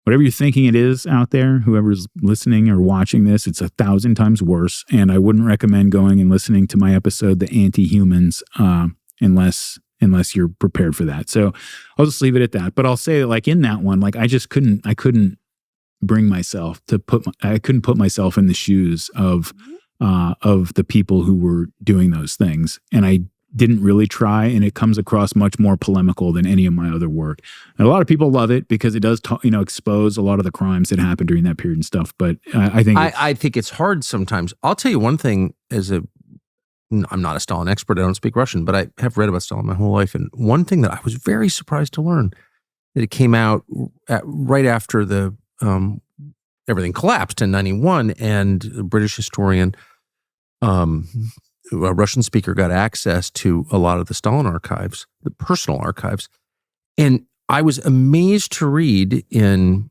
whatever you're thinking it is out there, whoever's listening or watching this, it's 1,000 times worse. And I wouldn't recommend going and listening to my episode, The Anti-Humans, unless you're prepared for that. So I'll just leave it at that. But I'll say that in that one, I couldn't bring myself to I couldn't put myself in the shoes of the people who were doing those things. And I didn't really try, and it comes across much more polemical than any of my other work. And a lot of people love it because it does, expose a lot of the crimes that happened during that period and stuff. But I think it's hard sometimes. I'll tell you one thing. I'm not a Stalin expert. I don't speak Russian, but I have read about Stalin my whole life. And one thing that I was very surprised to learn, that it came out right after the everything collapsed in 91, and a British historian, a Russian speaker, got access to a lot of the Stalin archives, the personal archives. And I was amazed to read in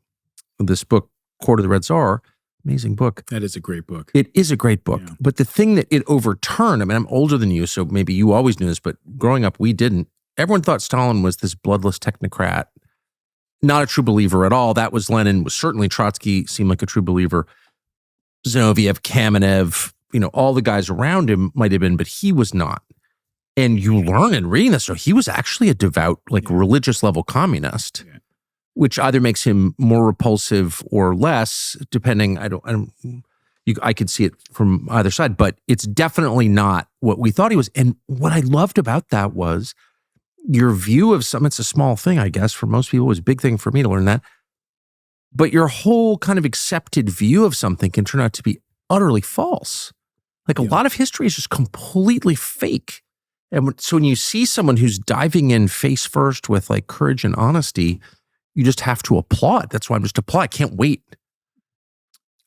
this book, Court of the Red Tsar, amazing book. That is a great book. It is a great book. Yeah. But the thing that it overturned, I'm older than you, so maybe you always knew this, but growing up, we didn't. Everyone thought Stalin was this bloodless technocrat, not a true believer at all. That was Lenin, was certainly Trotsky, seemed like a true believer. Zinoviev, Kamenev, all the guys around him might have been, but he was not. And you learn in reading this, so he was actually a devout, religious level communist, which either makes him more repulsive or less, depending. I could see it from either side, but it's definitely not what we thought he was. And what I loved about that was your view of something. It's a small thing, I guess, for most people. It was a big thing for me to learn that. But your whole kind of accepted view of something can turn out to be utterly false. Like a lot of history is just completely fake. And so when you see someone who's diving in face first with like courage and honesty, you just have to applaud. That's why I'm just applaud. I can't wait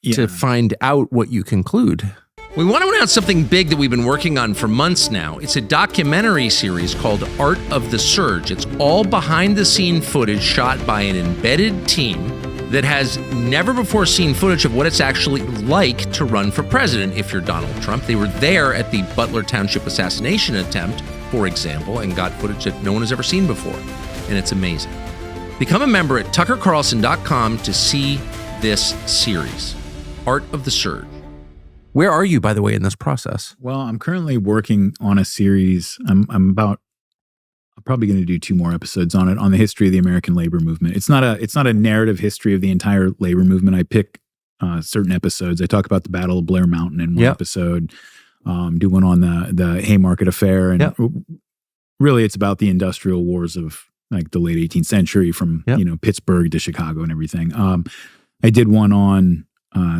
to find out what you conclude. We want to announce something big that we've been working on for months now. It's a documentary series called Art of the Surge. It's all behind-the-scene footage shot by an embedded team that has never before seen footage of what it's actually like to run for president if you're Donald Trump. They were there at the Butler Township assassination attempt, for example, and got footage that no one has ever seen before. And it's amazing. Become a member at tuckercarlson.com to see this series, Art of the Surge. Where are you, by the way, in this process? Well, I'm currently working on a series. I'm probably going to do 2 more episodes on it, on the history of the American labor movement. It's not a narrative history of the entire labor movement. I pick certain episodes. I talk about the Battle of Blair Mountain in one episode, do one on the Haymarket Affair. And really it's about the industrial wars of like the late 18th century from, Pittsburgh to Chicago and everything. I did one on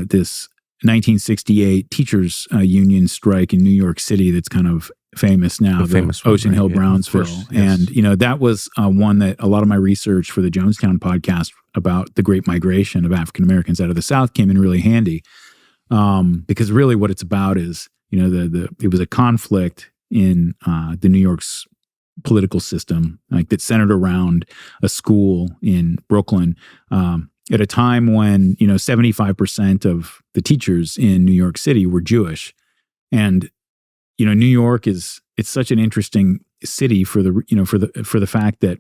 this 1968 teachers union strike in New York City that's kind of famous now, the famous Ocean Hill Brownsville. And, that was one that a lot of my research for the Jonestown podcast about the Great Migration of African Americans out of the South came in really handy. Because really what it's about is, it was a conflict in the New York's political system, like that centered around a school in Brooklyn, at a time when, 75% of the teachers in New York City were Jewish. And, New York it's such an interesting city for the fact that,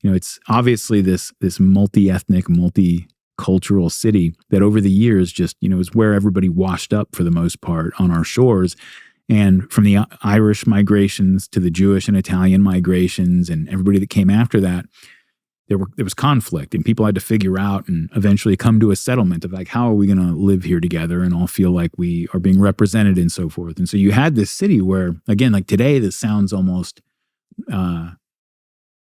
it's obviously this multi-ethnic, multicultural city that over the years just, is where everybody washed up for the most part on our shores. And from the Irish migrations to the Jewish and Italian migrations and everybody that came after that, there was conflict, and people had to figure out and eventually come to a settlement of like, how are we going to live here together and all feel like we are being represented and so forth. And so you had this city where, again, like today, this sounds almost,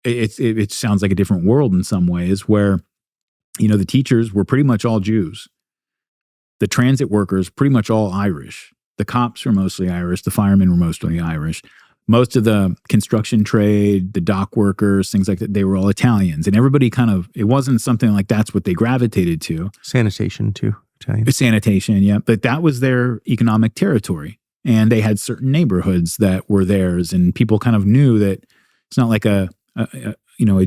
it sounds like a different world in some ways where, the teachers were pretty much all Jews. The transit workers, pretty much all Irish. The cops were mostly Irish. The firemen were mostly Irish. Most of the construction trade, the dock workers, things like that, they were all Italians. And everybody it wasn't something like that's what they gravitated to. Sanitation too, Italian. Sanitation, yeah. But that was their economic territory. And they had certain neighborhoods that were theirs. And people kind of knew that it's not like a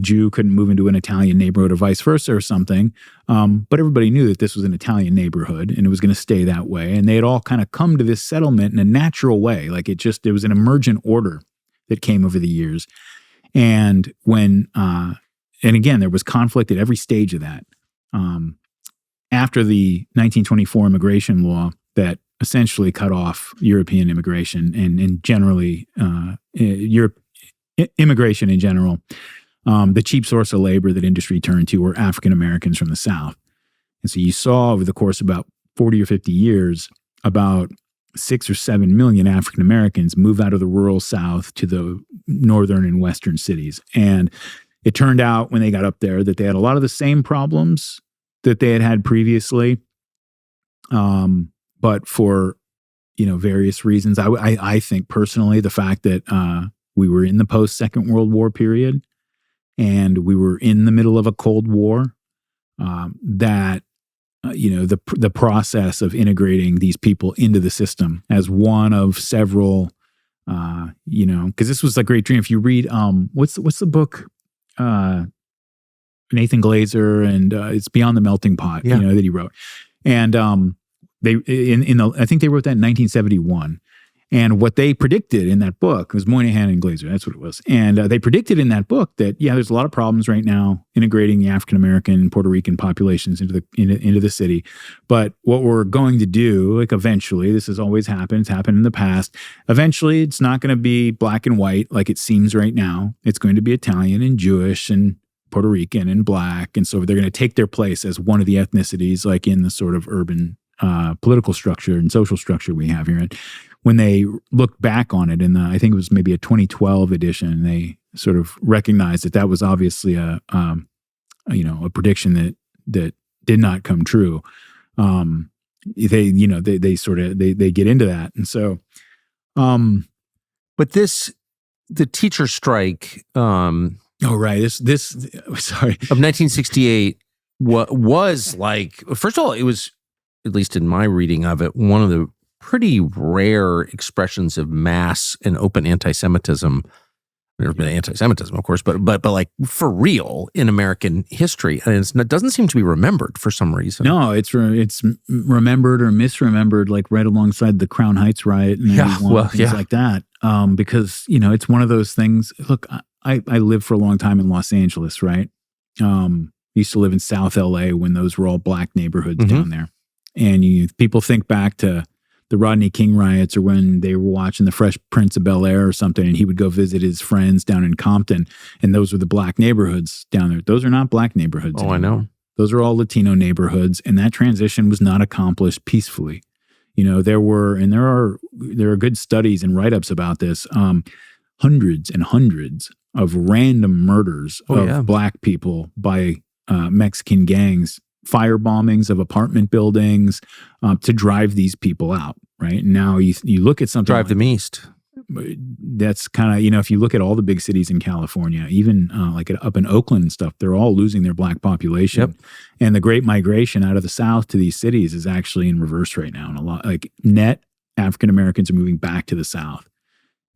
Jew couldn't move into an Italian neighborhood or vice versa or something. But everybody knew that this was an Italian neighborhood and it was going to stay that way. And they had all kind of come to this settlement in a natural way. Like there was an emergent order that came over the years. And and again, there was conflict at every stage of that. After the 1924 immigration law that essentially cut off European immigration and generally immigration in general, the cheap source of labor that industry turned to were African Americans from the South. And so you saw over the course of about 40 or 50 years, about 6 or 7 million African Americans move out of the rural South to the northern and western cities. And it turned out when they got up there that they had a lot of the same problems that they had had previously. But for, various reasons, I think personally, the fact that we were in the post-Second World War period, and we were in the middle of a Cold War, the process of integrating these people into the system as one of several, because this was a great dream. If you read, what's the book, Nathan Glazer, and it's Beyond the Melting Pot, that he wrote, and I think they wrote that in 1971. And what they predicted in that book was Moynihan and Glazer. That's what it was. And they predicted in that book that, there's a lot of problems right now integrating the African-American and Puerto Rican populations into the city. But what we're going to do, like eventually, this has always happened, it's happened in the past, eventually it's not going to be black and white like it seems right now. It's going to be Italian and Jewish and Puerto Rican and black. And so they're going to take their place as one of the ethnicities, like in the sort of urban political structure and social structure we have here. And when they look back on it, I think it was maybe a 2012 edition, they sort of recognized that was obviously a prediction that did not come true. They get into that, and so. But the teacher strike. Sorry. Of 1968 was like, first of all, it was, at least in my reading of it, one of the pretty rare expressions of mass and open anti-Semitism. There's been anti-Semitism, of course, but like for real in American history, and it doesn't seem to be remembered for some reason. No, it's remembered or misremembered, like right alongside the Crown Heights riot and things like that. Because it's one of those things. Look, I lived for a long time in Los Angeles, right? Used to live in South LA when those were all black neighborhoods down there, and people think back to the Rodney King riots, or when they were watching The Fresh Prince of Bel-Air or something, and he would go visit his friends down in Compton, and those were the black neighborhoods down there. Those are not black neighborhoods anymore. I know. Those are all Latino neighborhoods, and that transition was not accomplished peacefully. There are good studies and write-ups about this, hundreds and hundreds of random murders of black people by Mexican gangs, fire bombings of apartment buildings to drive these people out, right? Now you look at something drive them east. That's kind of, if you look at all the big cities in California, even like up in Oakland and stuff, they're all losing their black population. Yep. And the great migration out of the South to these cities is actually in reverse right now. And a lot, like net African Americans are moving back to the South.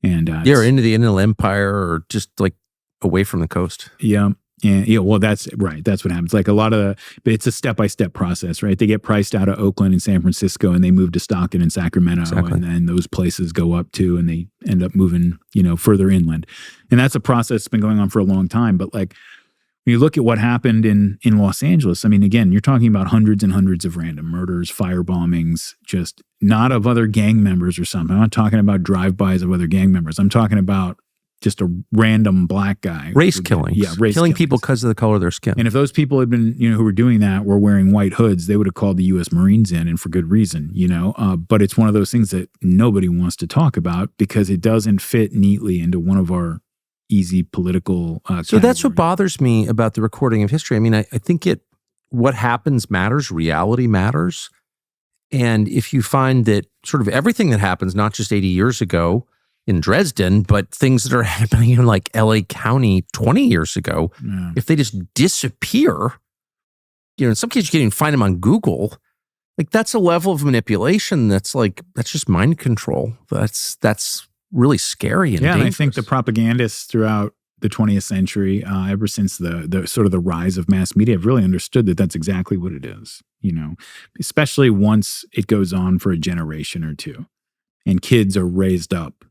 And or into the Inland Empire, or just like away from the coast. Yeah. And well, that's right. That's what happens. Like but it's a step-by-step process, right? They get priced out of Oakland and San Francisco, and they move to Stockton and Sacramento, and then those places go up too, and they end up moving, further inland. And that's a process that's been going on for a long time. But like when you look at what happened in Los Angeles, I mean, again, you're talking about hundreds and hundreds of random murders, fire bombings, just not of other gang members or something. I'm not talking about drive-bys of other gang members. I'm talking about just a random black guy. Race killings. Yeah, race killing killings. people because of the color of their skin. And if those people had been, who were doing that were wearing white hoods, they would have called the U.S. Marines in, and for good reason, But it's one of those things that nobody wants to talk about because it doesn't fit neatly into one of our easy political So that's what bothers me about the recording of history. I mean, I think what happens matters, reality matters. And if you find that sort of everything that happens, not just 80 years ago, in Dresden, but things that are happening in like LA County 20 years ago, if they just disappear, in some cases you can't even find them on Google. Like that's a level of manipulation that's just mind control. That's really scary and dangerous. And I think the propagandists throughout the 20th century, ever since the sort of the rise of mass media, have really understood that that's exactly what it is. Especially once it goes on for a generation or two, and kids are raised up.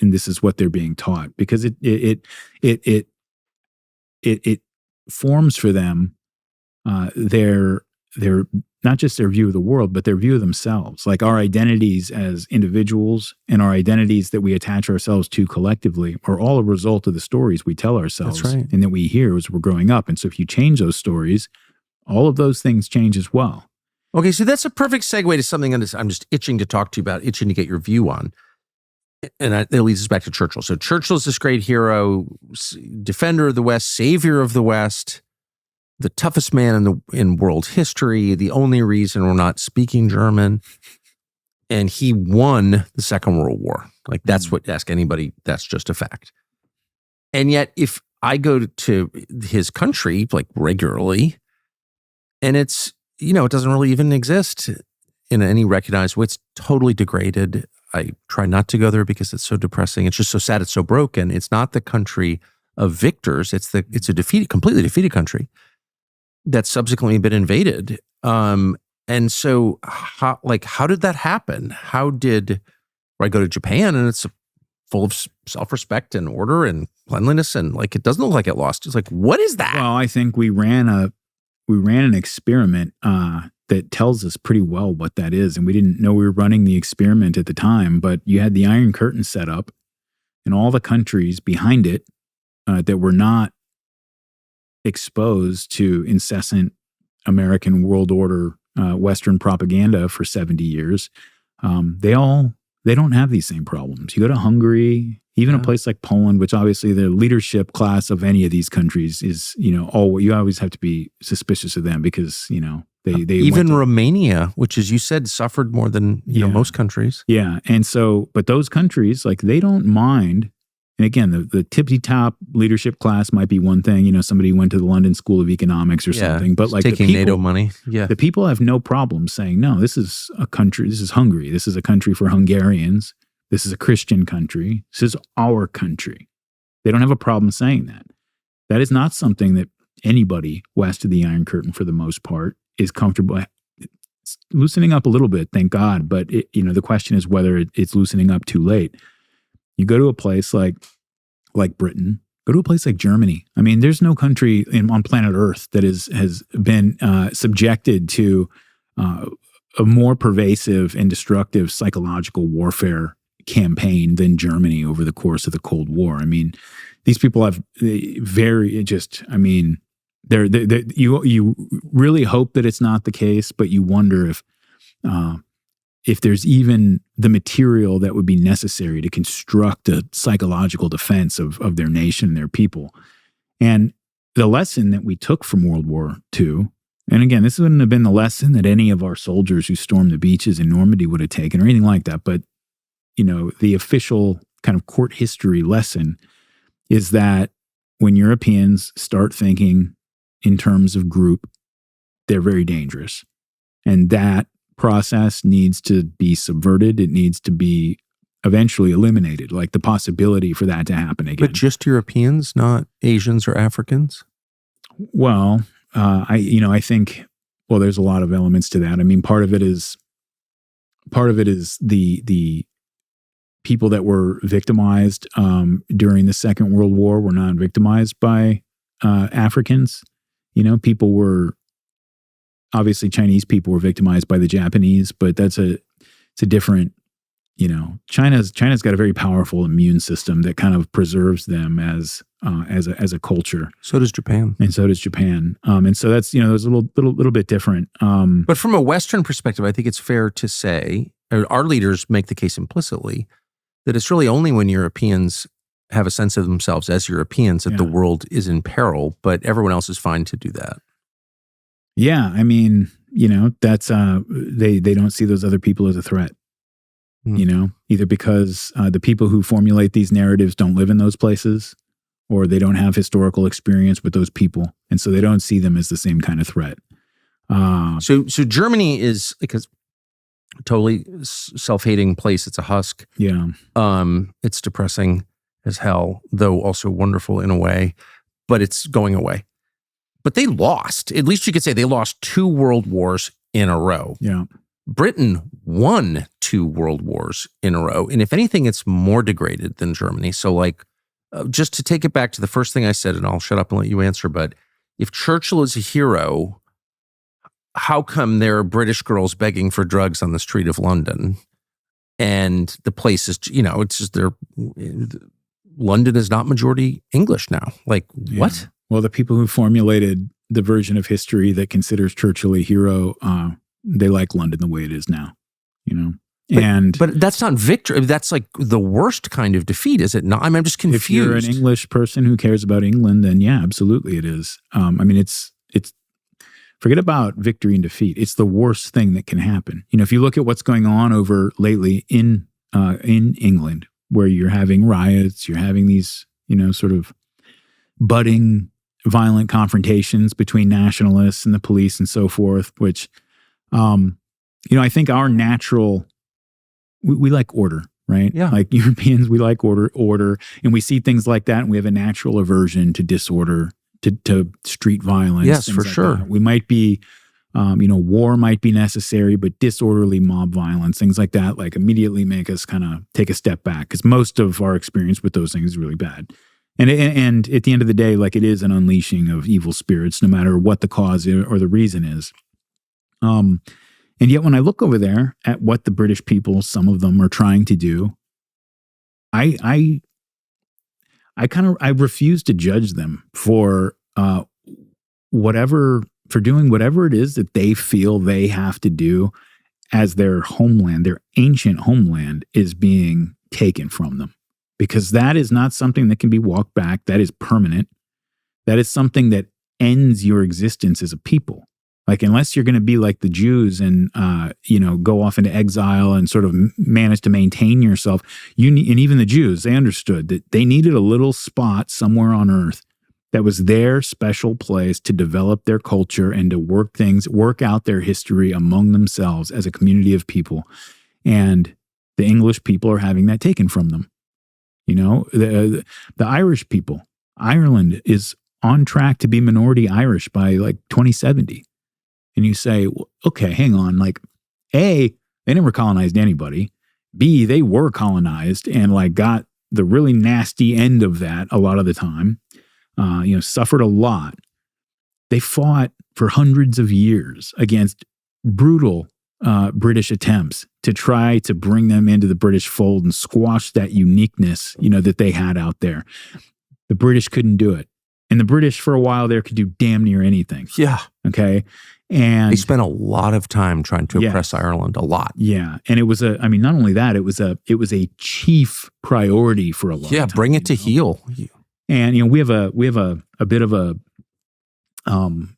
And this is what they're being taught, because it forms for them their not just their view of the world, but their view of themselves. Like our identities as individuals and our identities that we attach ourselves to collectively are all a result of the stories we tell ourselves and that we hear as we're growing up. And so if you change those stories, all of those things change as well. Okay, so that's a perfect segue to something I'm just itching to talk to you about, itching to get your view on. And that leads us back to Churchill. So Churchill's this great hero, defender of the West, savior of the West, the toughest man in world history, the only reason we're not speaking German. And he won the Second World War. Like that's what, ask anybody, that's just a fact. And yet if I go to his country like regularly, and it's, it doesn't really even exist in any recognized way. It's totally degraded. I try not to go there because it's so depressing. It's just so sad. It's so broken. It's not the country of victors. It's a completely defeated country that's subsequently been invaded. And so how did that happen? I go to Japan and it's full of self-respect and order and cleanliness, and like it doesn't look like it lost. It's like, what is that? Well, I think we ran an experiment that tells us pretty well what that is. And we didn't know we were running the experiment at the time, but you had the Iron Curtain set up and all the countries behind it that were not exposed to incessant American world order Western propaganda for 70 years, they don't have these same problems. You go to Hungary, even a place like Poland, which obviously the leadership class of any of these countries is, you always have to be suspicious of them because, they even Romania, which, as you said, suffered more than most countries. Yeah. And so, but those countries, like, they don't mind. And again, the tippy-top leadership class might be one thing, somebody went to the London School of Economics or something, but like taking the people, NATO money. Yeah. The people have no problem saying, no, this is a country, this is Hungary, this is a country for Hungarians, this is a Christian country, this is our country. They don't have a problem saying that. That is not something that anybody west of the Iron Curtain, for the most part, is comfortable. It's loosening up a little bit, thank God, but the question is whether it's loosening up too late. You go to a place like Britain, go to a place like Germany. I mean, there's no country on planet Earth that has been subjected to a more pervasive and destructive psychological warfare campaign than Germany over the course of the Cold War. I mean, these people have you really hope that it's not the case, but you wonder if there's even the material that would be necessary to construct a psychological defense of their nation and their people. And the lesson that we took from World War II, and again, this wouldn't have been the lesson that any of our soldiers who stormed the beaches in Normandy would have taken or anything like that, but the official kind of court history lesson is that when Europeans start thinking in terms of group, they're very dangerous. And that process needs to be subverted. It needs to be eventually eliminated, like the possibility for that to happen again. But just Europeans, not Asians or Africans? Well, I think, there's a lot of elements to that. I mean, part of it is the people that were victimized during the Second World War were not victimized by Africans. People were, obviously Chinese people were victimized by the Japanese, but it's a different, China's got a very powerful immune system that kind of preserves them as a culture. So does Japan. And so does Japan. And so that's, there's a little bit different. But from a Western perspective, I think it's fair to say, our leaders make the case implicitly, that it's really only when Europeans have a sense of themselves as Europeans that the world is in peril, but everyone else is fine to do that. Yeah, I mean, that's they don't see those other people as a threat. Either because the people who formulate these narratives don't live in those places, or they don't have historical experience with those people, and so they don't see them as the same kind of threat. So Germany is like a totally self-hating place. It's a husk. Yeah. It's depressing as hell, though also wonderful in a way, but it's going away. But they lost. At least you could say they lost 2 world wars in a row. Yeah. Britain won 2 world wars in a row. And if anything, it's more degraded than Germany. So just to take it back to the first thing I said, and I'll shut up and let you answer, but if Churchill is a hero, how come there are British girls begging for drugs on the street of London? And the place is, it's just London is not majority English now. What? Yeah. Well, the people who formulated the version of history that considers Churchill a hero, they like London the way it is now, But that's not victory. That's like the worst kind of defeat, is it not? I'm just confused. If you're an English person who cares about England, then yeah, absolutely it is. It's forget about victory and defeat. It's the worst thing that can happen. If you look at what's going on over lately in England, where you're having riots, you're having these, sort of budding violent confrontations between nationalists and the police and so forth, which, I think our natural, we like order, right? Yeah. Like Europeans, we like order, and we see things like that, and we have a natural aversion to disorder, to street violence. Yes, for sure. That. We might be, war might be necessary, but disorderly mob violence, things like that, immediately make us kind of take a step back, because most of our experience with those things is really bad. And at the end of the day, it is an unleashing of evil spirits, no matter what the cause or the reason is. And yet when I look over there at what the British people, some of them, are trying to do, I refuse to judge them for whatever for doing whatever it is that they feel they have to do as their homeland, their ancient homeland, is being taken from them. Because that is not something that can be walked back. That is permanent. That is something that ends your existence as a people. Like, unless you're going to be like the Jews and, go off into exile and sort of manage to maintain yourself, and even the Jews, they understood that they needed a little spot somewhere on earth that was their special place to develop their culture and to work out their history among themselves as a community of people. And the English people are having that taken from them. The Irish people, Ireland is on track to be minority Irish by like 2070. And you say, well, okay, hang on. Like, A, they never colonized anybody. B, they were colonized and like got the really nasty end of that a lot of the time. Suffered a lot. They fought for hundreds of years against brutal British attempts to try to bring them into the British fold and squash that uniqueness, that they had out there. The British couldn't do it. And the British, for a while there, could do damn near anything. Yeah. Okay. And they spent a lot of time trying to oppress Ireland, a lot. Yeah. And it was not only that, it was a chief priority for a long time. Yeah, bring it to heel. And we have a bit of a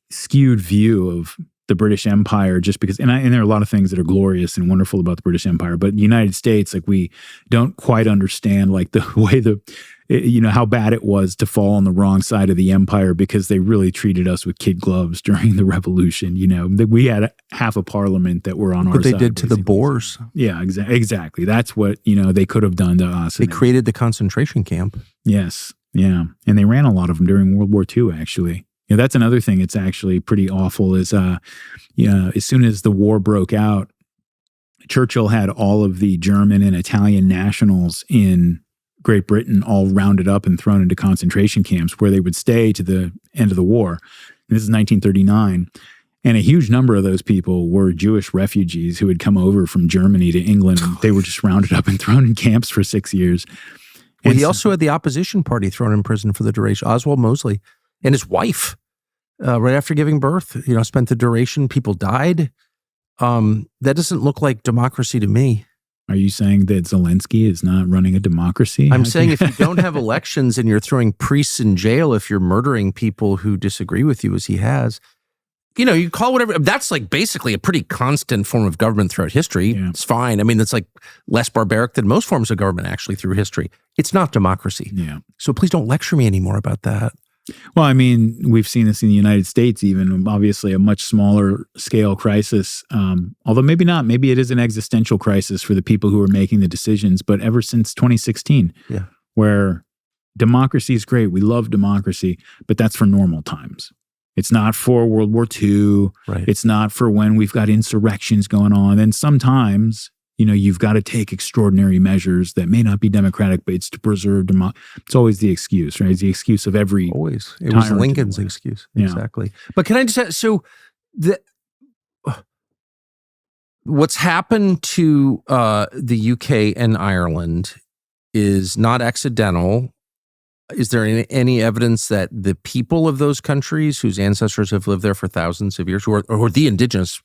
skewed view of the British Empire, just because, and there are a lot of things that are glorious and wonderful about the British Empire, but the United States, like, we don't quite understand like the way how bad it was to fall on the wrong side of the empire, because they really treated us with kid gloves during the Revolution. We had half a parliament that were on our side. What they did to the Boers. Yeah, exactly. That's what, they could have done to us. They created the concentration camp. Yes. Yeah. And they ran a lot of them during World War II, actually. That's another thing that's actually pretty awful is, as soon as the war broke out, Churchill had all of the German and Italian nationals in Great Britain all rounded up and thrown into concentration camps where they would stay to the end of the war. And this is 1939. And a huge number of those people were Jewish refugees who had come over from Germany to England. And they were just rounded up and thrown in camps for 6 years. Well, he also had the opposition party thrown in prison for the duration. Oswald Mosley and his wife, right after giving birth, spent the duration. People died. That doesn't look like democracy to me. Are you saying that Zelensky is not running a democracy? I'm saying if you don't have elections and you're throwing priests in jail, if you're murdering people who disagree with you as he has, you call whatever. That's like basically a pretty constant form of government throughout history. Yeah. It's fine. I mean, that's like less barbaric than most forms of government actually through history. It's not democracy. Yeah. So please don't lecture me anymore about that. Well, I mean, we've seen this in the United States, even obviously a much smaller scale crisis. Although maybe not. Maybe it is an existential crisis for the people who are making the decisions. But ever since 2016, where democracy is great, we love democracy, but that's for normal times. It's not for World War II. Right. It's not for when we've got insurrections going on. And sometimes, you've got to take extraordinary measures that may not be democratic, but it's to preserve democracy. It's always the excuse, right? It's the excuse of every. Always. It was Lincoln's excuse. Yeah. Exactly. But can I just so what's happened to the UK and Ireland is not accidental. Is there any evidence that the people of those countries whose ancestors have lived there for thousands of years, or the indigenous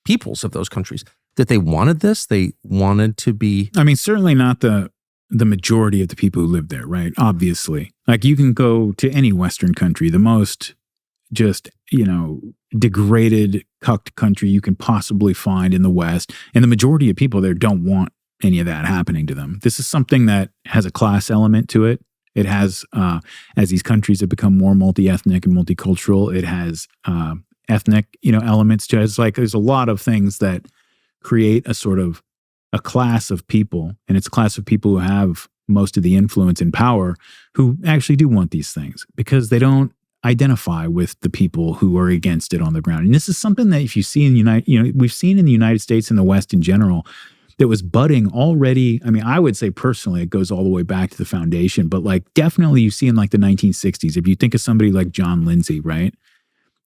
peoples of those countries, that they wanted this? They wanted to be... I mean, certainly not the majority of the people who live there, right? Obviously. Like, you can go to any Western country, the most just, degraded, cucked country you can possibly find in the West, and the majority of people there don't want any of that happening to them. This is something that has a class element to it. It has, as these countries have become more multi-ethnic and multicultural, it has ethnic, elements to it. It's like there's a lot of things that create a sort of a class of people, and it's a class of people who have most of the influence and power who actually do want these things because they don't identify with the people who are against it on the ground. And this is something that if you see in we've seen in the United States and the West in general, that was budding already. I mean, I would say personally, it goes all the way back to the foundation, but like definitely you see in like the 1960s, if you think of somebody like John Lindsay, right?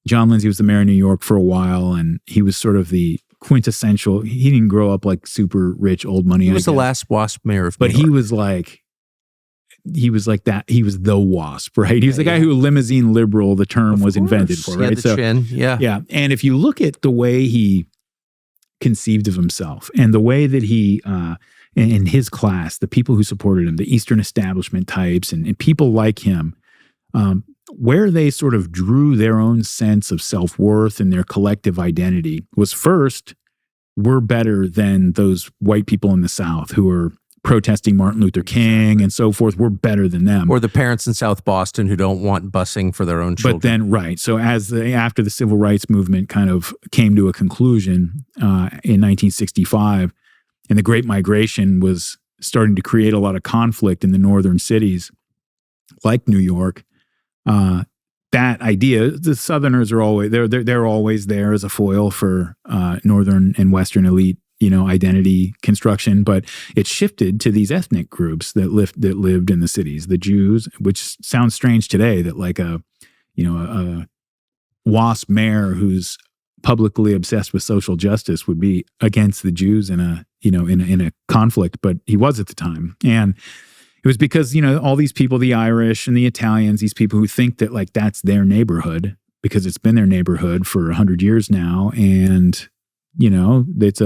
John Lindsay was the mayor of New York for a while, and he was sort of the quintessential, he didn't grow up like super rich, old money. He was the last WASP mayor of New York. But he was like, he was like that. He was the WASP, right? He was the guy who limousine liberal, the term was invented for, right? The chin. Yeah. And if you look at the way he conceived of himself and the way that he, in his class, the people who supported him, the Eastern establishment types and people like him, where they sort of drew their own sense of self-worth and their collective identity was first, we're better than those white people in the South who are protesting Martin Luther King and so forth. We're better than them. Or the parents in South Boston who don't want busing for their own children. But then, right. So after the civil rights movement kind of came to a conclusion in 1965, and the Great Migration was starting to create a lot of conflict in the northern cities like New York, that idea, the Southerners are always, they're always there as a foil for northern and western elite, identity construction, but it shifted to these ethnic groups that lived in the cities, the Jews, which sounds strange today that like a WASP mayor who's publicly obsessed with social justice would be against the Jews in a conflict, but he was at the time. And it was because, all these people, the Irish and the Italians, these people who think that like that's their neighborhood because it's been their neighborhood for 100 years now. And it's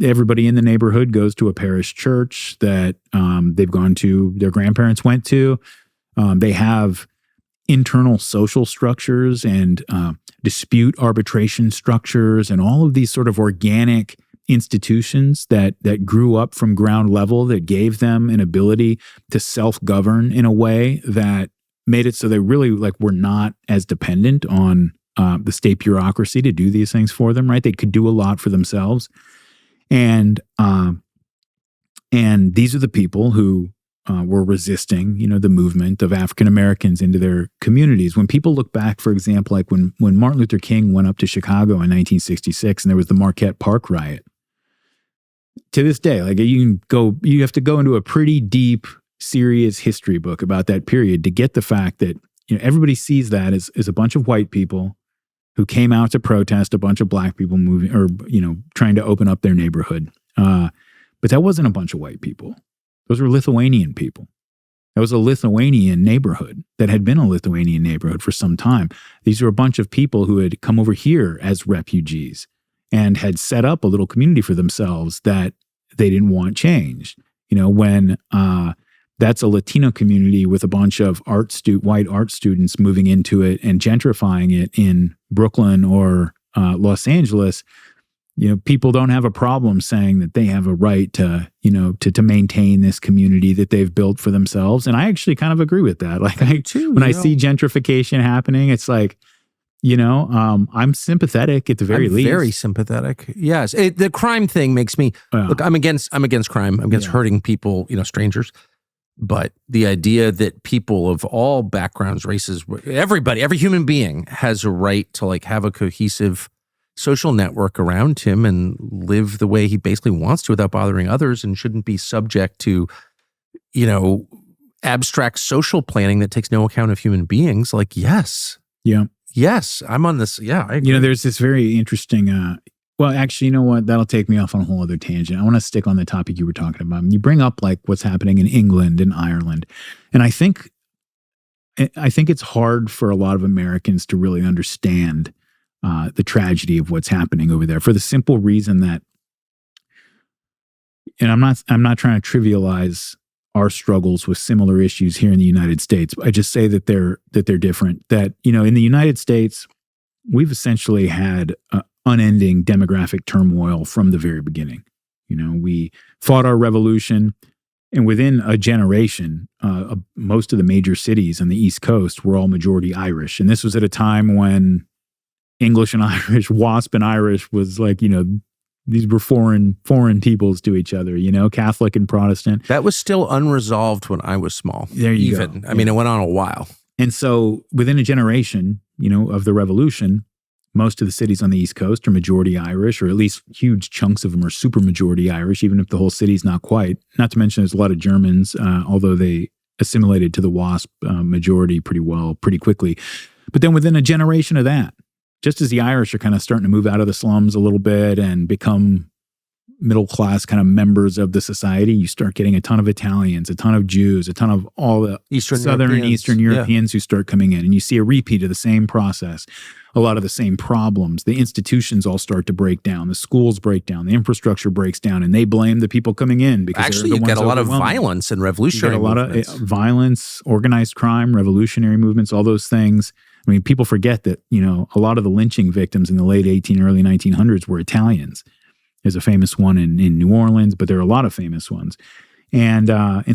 everybody in the neighborhood goes to a parish church that they've gone to, their grandparents went to. They have internal social structures and dispute arbitration structures and all of these sort of organic institutions that grew up from ground level that gave them an ability to self-govern in a way that made it so they really were not as dependent on the state bureaucracy to do these things for them, right? They could do a lot for themselves. And these are the people who were resisting, the movement of African Americans into their communities. When people look back, for example, like when Martin Luther King went up to Chicago in 1966 and there was the Marquette Park riot, to this day, you have to go into a pretty deep, serious history book about that period to get the fact that, everybody sees that as a bunch of white people who came out to protest a bunch of black people moving or, trying to open up their neighborhood. But that wasn't a bunch of white people. Those were Lithuanian people. That was a Lithuanian neighborhood that had been a Lithuanian neighborhood for some time. These were a bunch of people who had come over here as refugees and had set up a little community for themselves that they didn't want changed. When that's a Latino community with a bunch of white art students moving into it and gentrifying it in Brooklyn or Los Angeles, people don't have a problem saying that they have a right to maintain this community that they've built for themselves. And I actually kind of agree with that. When I see gentrification happening, it's like, I'm sympathetic at the very least. Very sympathetic. Yes. The crime thing makes me look, I'm against crime. I'm against hurting people, strangers. But the idea that people of all backgrounds, races, everybody, every human being has a right to have a cohesive social network around him and live the way he basically wants to without bothering others and shouldn't be subject to, abstract social planning that takes no account of human beings. Yes. Yeah. Yes, I'm on this. Yeah, I agree. There's this very interesting, well, actually, you know what? That'll take me off on a whole other tangent. I want to stick on the topic you were talking about. You bring up what's happening in England and Ireland. And I think it's hard for a lot of Americans to really understand the tragedy of what's happening over there for the simple reason that, and I'm not trying to trivialize our struggles with similar issues here in the United States. I just say that they're different. That, in the United States, we've essentially had unending demographic turmoil from the very beginning. We fought our revolution, and within a generation, most of the major cities on the East Coast were all majority Irish. And this was at a time when English and Irish, WASP and Irish was these were foreign peoples to each other, Catholic and Protestant. That was still unresolved when I was small. There you go. I mean, it went on a while. And so within a generation, of the revolution, most of the cities on the East Coast are majority Irish, or at least huge chunks of them are super majority Irish, even if the whole city's not quite. Not to mention there's a lot of Germans, although they assimilated to the WASP majority pretty quickly. But then within a generation of that, just as the Irish are kind of starting to move out of the slums a little bit and become, middle class kind of members of the society, you start getting a ton of Italians, a ton of Jews, a ton of all the Southern and Eastern Europeans who start coming in. And you see a repeat of the same process, a lot of the same problems. The institutions all start to break down. The schools break down. The infrastructure breaks down. And they blame the people coming in. Because actually, you get a lot of violence and revolutionary movements. You get a lot of violence, organized crime, revolutionary movements, all those things. I mean, people forget that, a lot of the lynching victims in the late early 1900s were Italians. There's a famous one in New Orleans, but there are a lot of famous ones. And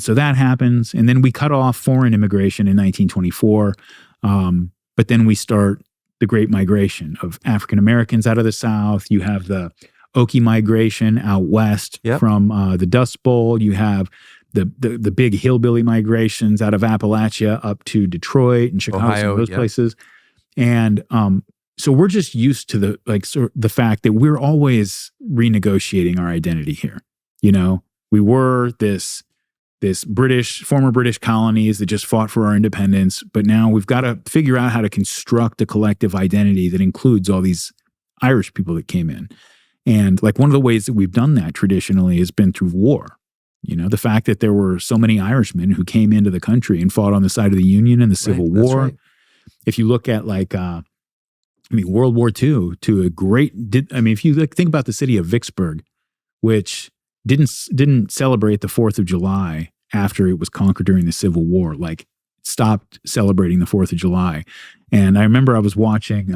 so that happens. And then we cut off foreign immigration in 1924. But then we start the Great Migration of African Americans out of the South. You have the Okie migration out west from the Dust Bowl. You have the big hillbilly migrations out of Appalachia up to Detroit and Chicago, Ohio, those places. And so we're just used to the fact that we're always renegotiating our identity here. We were this former British colonies that just fought for our independence, but now we've got to figure out how to construct a collective identity that includes all these Irish people that came in. And one of the ways that we've done that traditionally has been through war. The fact that there were so many Irishmen who came into the country and fought on the side of the Union in the Civil War. Right. If you look at World War II if you think about the city of Vicksburg, which didn't celebrate the 4th of July after it was conquered during the Civil War, stopped celebrating the 4th of July. And I remember I was watching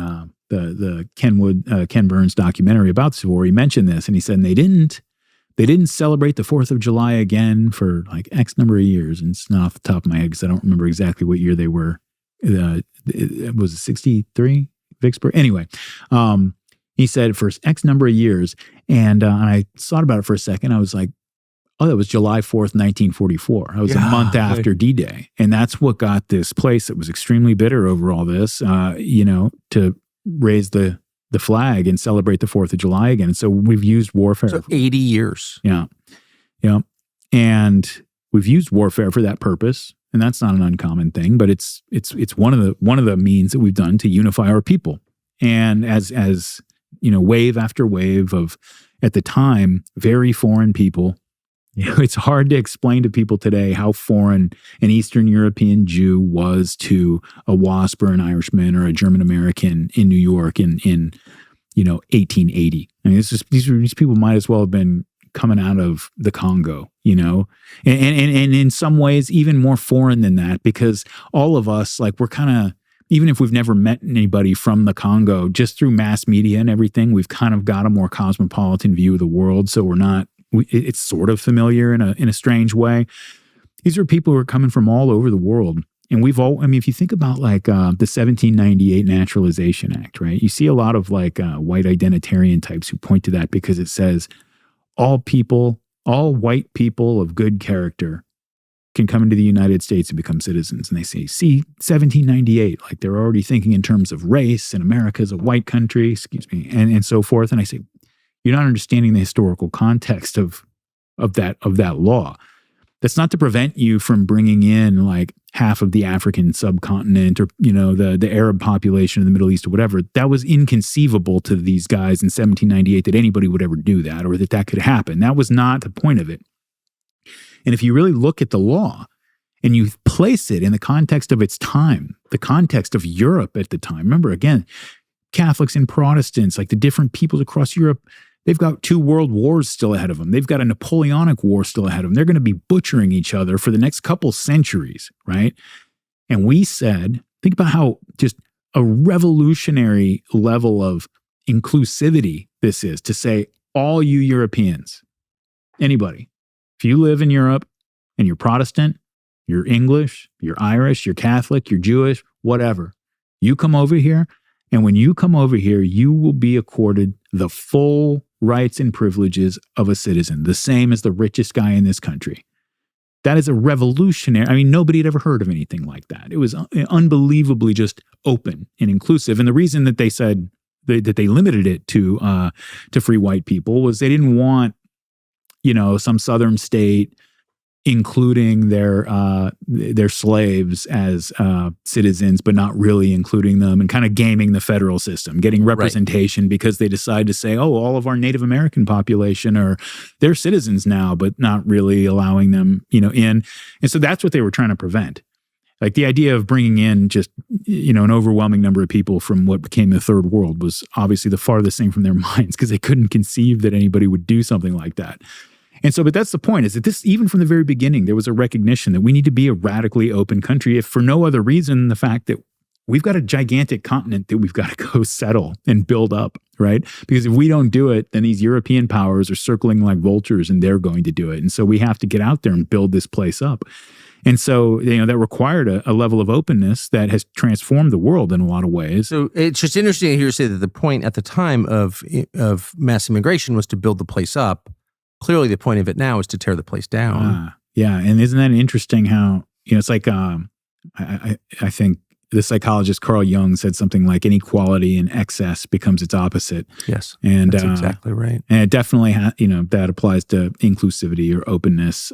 the Ken Burns documentary about the Civil War. He mentioned this and he said, they didn't celebrate the 4th of July again for X number of years. And it's not off the top of my head because I don't remember exactly what year they were. It was 63 Vicksburg. Anyway, he said for X number of years. And I thought about it for a second. I was like, oh, that was July 4th, 1944. That was a month after D-Day. And that's what got this place that was extremely bitter over all this, to raise the flag and celebrate the 4th of July again. And so we've used warfare. So 80 years. Yeah. Yeah. And we've used warfare for that purpose. And that's not an uncommon thing, but it's one of the means that we've done to unify our people. And as wave after wave of, at the time, very foreign people, it's hard to explain to people today how foreign an Eastern European Jew was to a WASP or an Irishman or a German American in New York in 1880. I mean, these people might as well have been coming out of the Congo, and in some ways even more foreign than that, because all of us, we're kind of, even if we've never met anybody from the Congo, just through mass media and everything, we've kind of got a more cosmopolitan view of the world. So it's sort of familiar in a strange way. These are people who are coming from all over the world. And if you think about the 1798 Naturalization Act, right? You see a lot of white identitarian types who point to that because it says all white people of good character can come into the United States and become citizens. And they say, see, 1798, they're already thinking in terms of race, and America's a white country, and so forth. And I say, you're not understanding the historical context of that law. That's not to prevent you from bringing in half of the African subcontinent or, the Arab population in the Middle East or whatever. That was inconceivable to these guys in 1798 that anybody would ever do that or that could happen. That was not the point of it. And if you really look at the law and you place it in the context of its time, the context of Europe at the time, remember, again, Catholics and Protestants, the different peoples across Europe, they've got 2 world wars still ahead of them. They've got a Napoleonic War still ahead of them. They're going to be butchering each other for the next couple centuries, right? And we said, think about how just a revolutionary level of inclusivity this is to say, all you Europeans, anybody, if you live in Europe and you're Protestant, you're English, you're Irish, you're Catholic, you're Jewish, whatever, you come over here. And when you come over here, you will be accorded the full rights and privileges of a citizen, the same as the richest guy in this country. That is a revolutionary. Nobody had ever heard of anything like that. It was unbelievably just open and inclusive. And the reason that they said that they limited it to free white people was they didn't want, some southern state including their slaves as citizens, but not really including them, and kind of gaming the federal system, getting representation because they decide to say, oh, all of our Native American population they're citizens now, but not really allowing them, in. And so that's what they were trying to prevent. Like the idea of bringing in just, an overwhelming number of people from what became the third world was obviously the farthest thing from their minds, because they couldn't conceive that anybody would do something like that. And so, but that's the point, is that this, even from the very beginning, there was a recognition that we need to be a radically open country, if for no other reason, the fact that we've got a gigantic continent that we've got to go settle and build up, right? Because if we don't do it, then these European powers are circling like vultures and they're going to do it. And so we have to get out there and build this place up. And so, that required a level of openness that has transformed the world in a lot of ways. So it's just interesting to hear you say that the point at the time of mass immigration was to build the place up. Clearly, the point of it now is to tear the place down. Yeah. And isn't that interesting how, it's like, I think the psychologist Carl Jung said something like inequality in excess becomes its opposite. Yes. And that's exactly right. And it definitely, that applies to inclusivity or openness.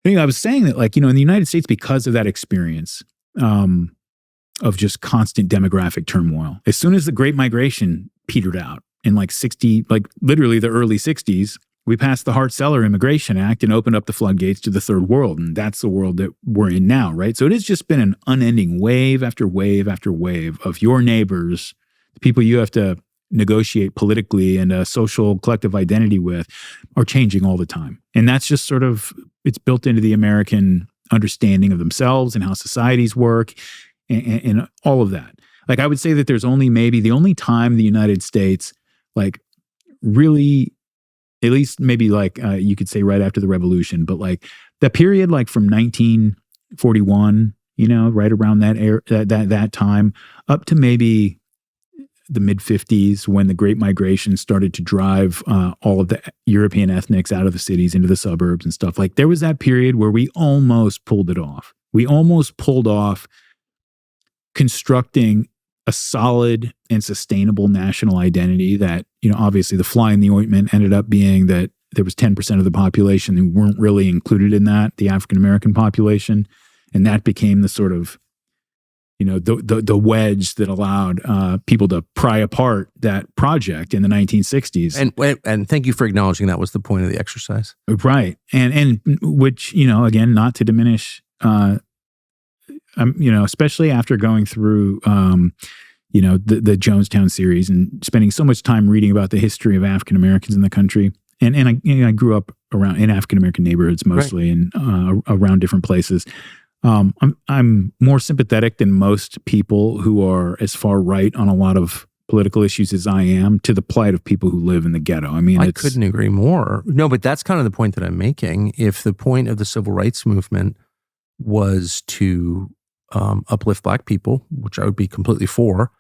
I was saying that, like, in the United States, because of that experience of just constant demographic turmoil, as soon as the Great Migration petered out in literally the early 60s, we passed the Hart-Celler Immigration Act and opened up the floodgates to the third world. And that's the world that we're in now, right? So it has just been an unending wave after wave after wave of your neighbors, the people you have to negotiate politically and a social collective identity with, are changing all the time. And that's just sort of, it's built into the American understanding of themselves and how societies work and all of that. Like, I would say that there's only maybe the only time the United States, like, really, at least maybe like you could say right after the revolution, but like the period, like from 1941, right around that era, that time up to maybe the mid-50s, when the Great Migration started to drive all of the European ethnics out of the cities into the suburbs and stuff. Like, there was that period where we almost pulled it off. We almost pulled off constructing a solid and sustainable national identity that, obviously the fly in the ointment ended up being that there was 10% of the population who weren't really included in that, the African-American population. And that became the sort of, the wedge that allowed people to pry apart that project in the 1960s. And thank you for acknowledging that was the point of the exercise. Right. And which, again, not to diminish, especially after going through, the Jonestown series and spending so much time reading about the history of African Americans in the country. And I grew up in African American neighborhoods mostly, and around different places. I'm more sympathetic than most people who are as far right on a lot of political issues as I am to the plight of people who live in the ghetto. I mean, I couldn't agree more. No, but that's kind of the point that I'm making. If the point of the civil rights movement was to uplift Black people, which I would be completely for,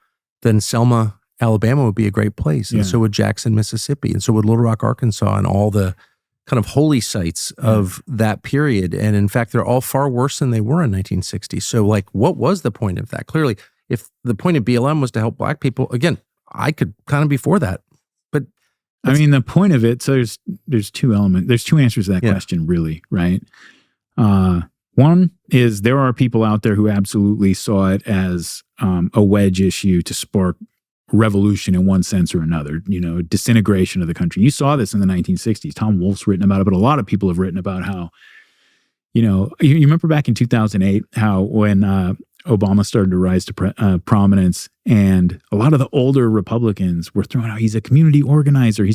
then Selma, Alabama would be a great place. And so would Jackson, Mississippi. And so would Little Rock, Arkansas, and all the kind of holy sites of that period. And in fact, they're all far worse than they were in 1960. So like, what was the point of that? Clearly, if the point of BLM was to help Black people, again, I could kind of be for that. But I mean, the point of it, so there's two elements. There's two answers to that question, really, right? One is there are people out there who absolutely saw it as a wedge issue to spark revolution in one sense or another, disintegration of the country. You saw this in the 1960s. Tom Wolfe's written about it, but a lot of people have written about how, you remember back in 2008, how when Obama started to rise to prominence, and a lot of the older Republicans were throwing out, he's a community organizer,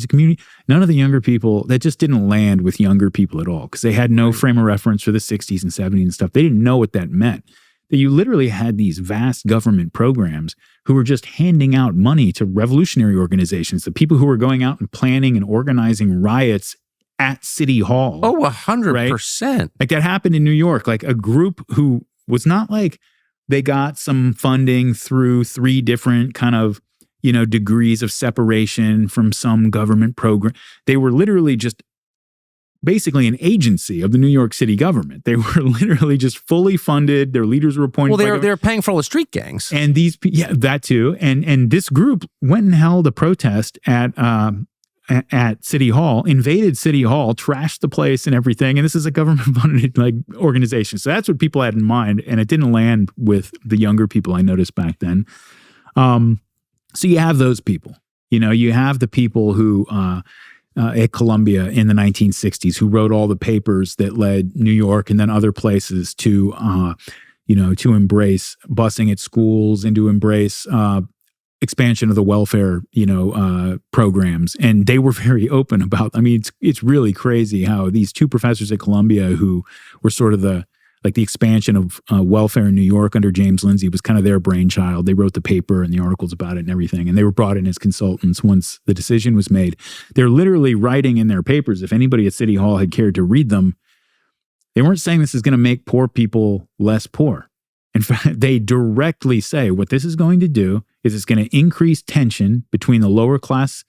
none of the younger people, that just didn't land with younger people at all, because they had no frame of reference for the 60s and 70s and stuff. They didn't know what that meant. That you literally had these vast government programs who were just handing out money to revolutionary organizations, the people who were going out and planning and organizing riots at City Hall. Oh, 100%. Right? Like that happened in New York, like a group who was not like they got some funding through 3 different kind of, degrees of separation from some government program. They were literally just basically an agency of the New York City government. They were literally just fully funded. Their leaders were appointed. Well, they're paying for all the street gangs. And that too. And this group went and held a protest at at City Hall, invaded City Hall, trashed the place and everything. And this is a government-funded like organization. So that's what people had in mind. And it didn't land with the younger people I noticed back then. So you have those people. You have the people who at Columbia in the 1960s who wrote all the papers that led New York and then other places to embrace busing at schools and to embrace expansion of the welfare, programs. And they were very open about, it's really crazy how these two professors at Columbia who were sort of the expansion of welfare in New York under James Lindsay was kind of their brainchild. They wrote the paper and the articles about it and everything. And they were brought in as consultants once the decision was made. They're literally writing in their papers, if anybody at City Hall had cared to read them, they weren't saying this is going to make poor people less poor. In fact, they directly say what this is going to do is it's going to increase tension between the lower classes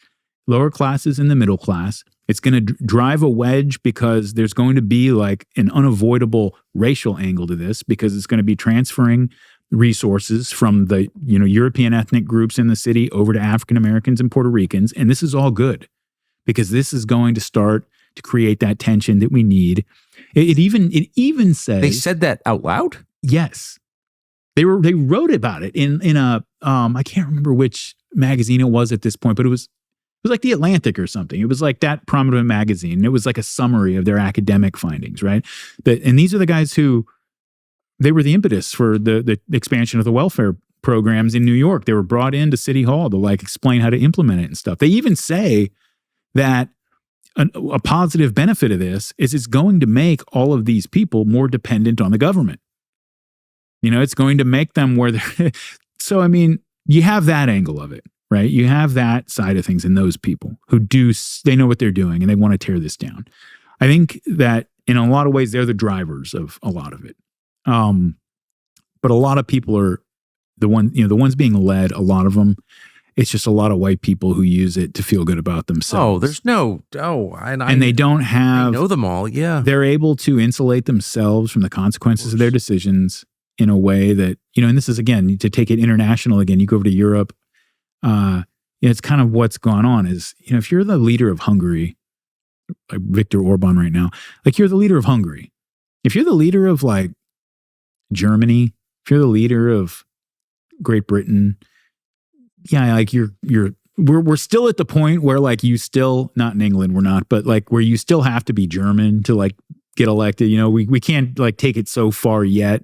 and the middle class. It's going to drive a wedge because there's going to be like an unavoidable racial angle to this because it's going to be transferring resources from the European ethnic groups in the city over to African Americans and Puerto Ricans. And this is all good because this is going to start to create that tension that we need. It even says they said that out loud. Yes. They wrote about it in a I can't remember which magazine it was at this point, but it was like The Atlantic or something. It was like that prominent magazine. It was like a summary of their academic findings, right? And these are the guys who they were the impetus for the expansion of the welfare programs in New York. They were brought into City Hall to like explain how to implement it and stuff. They even say that a positive benefit of this is it's going to make all of these people more dependent on the government. It's going to make them where they're. So, you have that angle of it, right? You have that side of things in those people who they know what they're doing and they want to tear this down. I think that in a lot of ways, they're the drivers of a lot of it. But a lot of people are the ones being led, a lot of them, it's just a lot of white people who use it to feel good about themselves. And they don't have. I know them all. Yeah. They're able to insulate themselves from the consequences of their decisions in a way that, and this is, again, to take it international again, you go over to Europe, it's kind of what's gone on is, if you're the leader of Hungary, like Viktor Orban right now, like you're the leader of Hungary. If you're the leader of like Germany, if you're the leader of Great Britain, yeah, like we're still at the point where like you still, not in England, we're not, but like where you still have to be German to like get elected. We can't like take it so far yet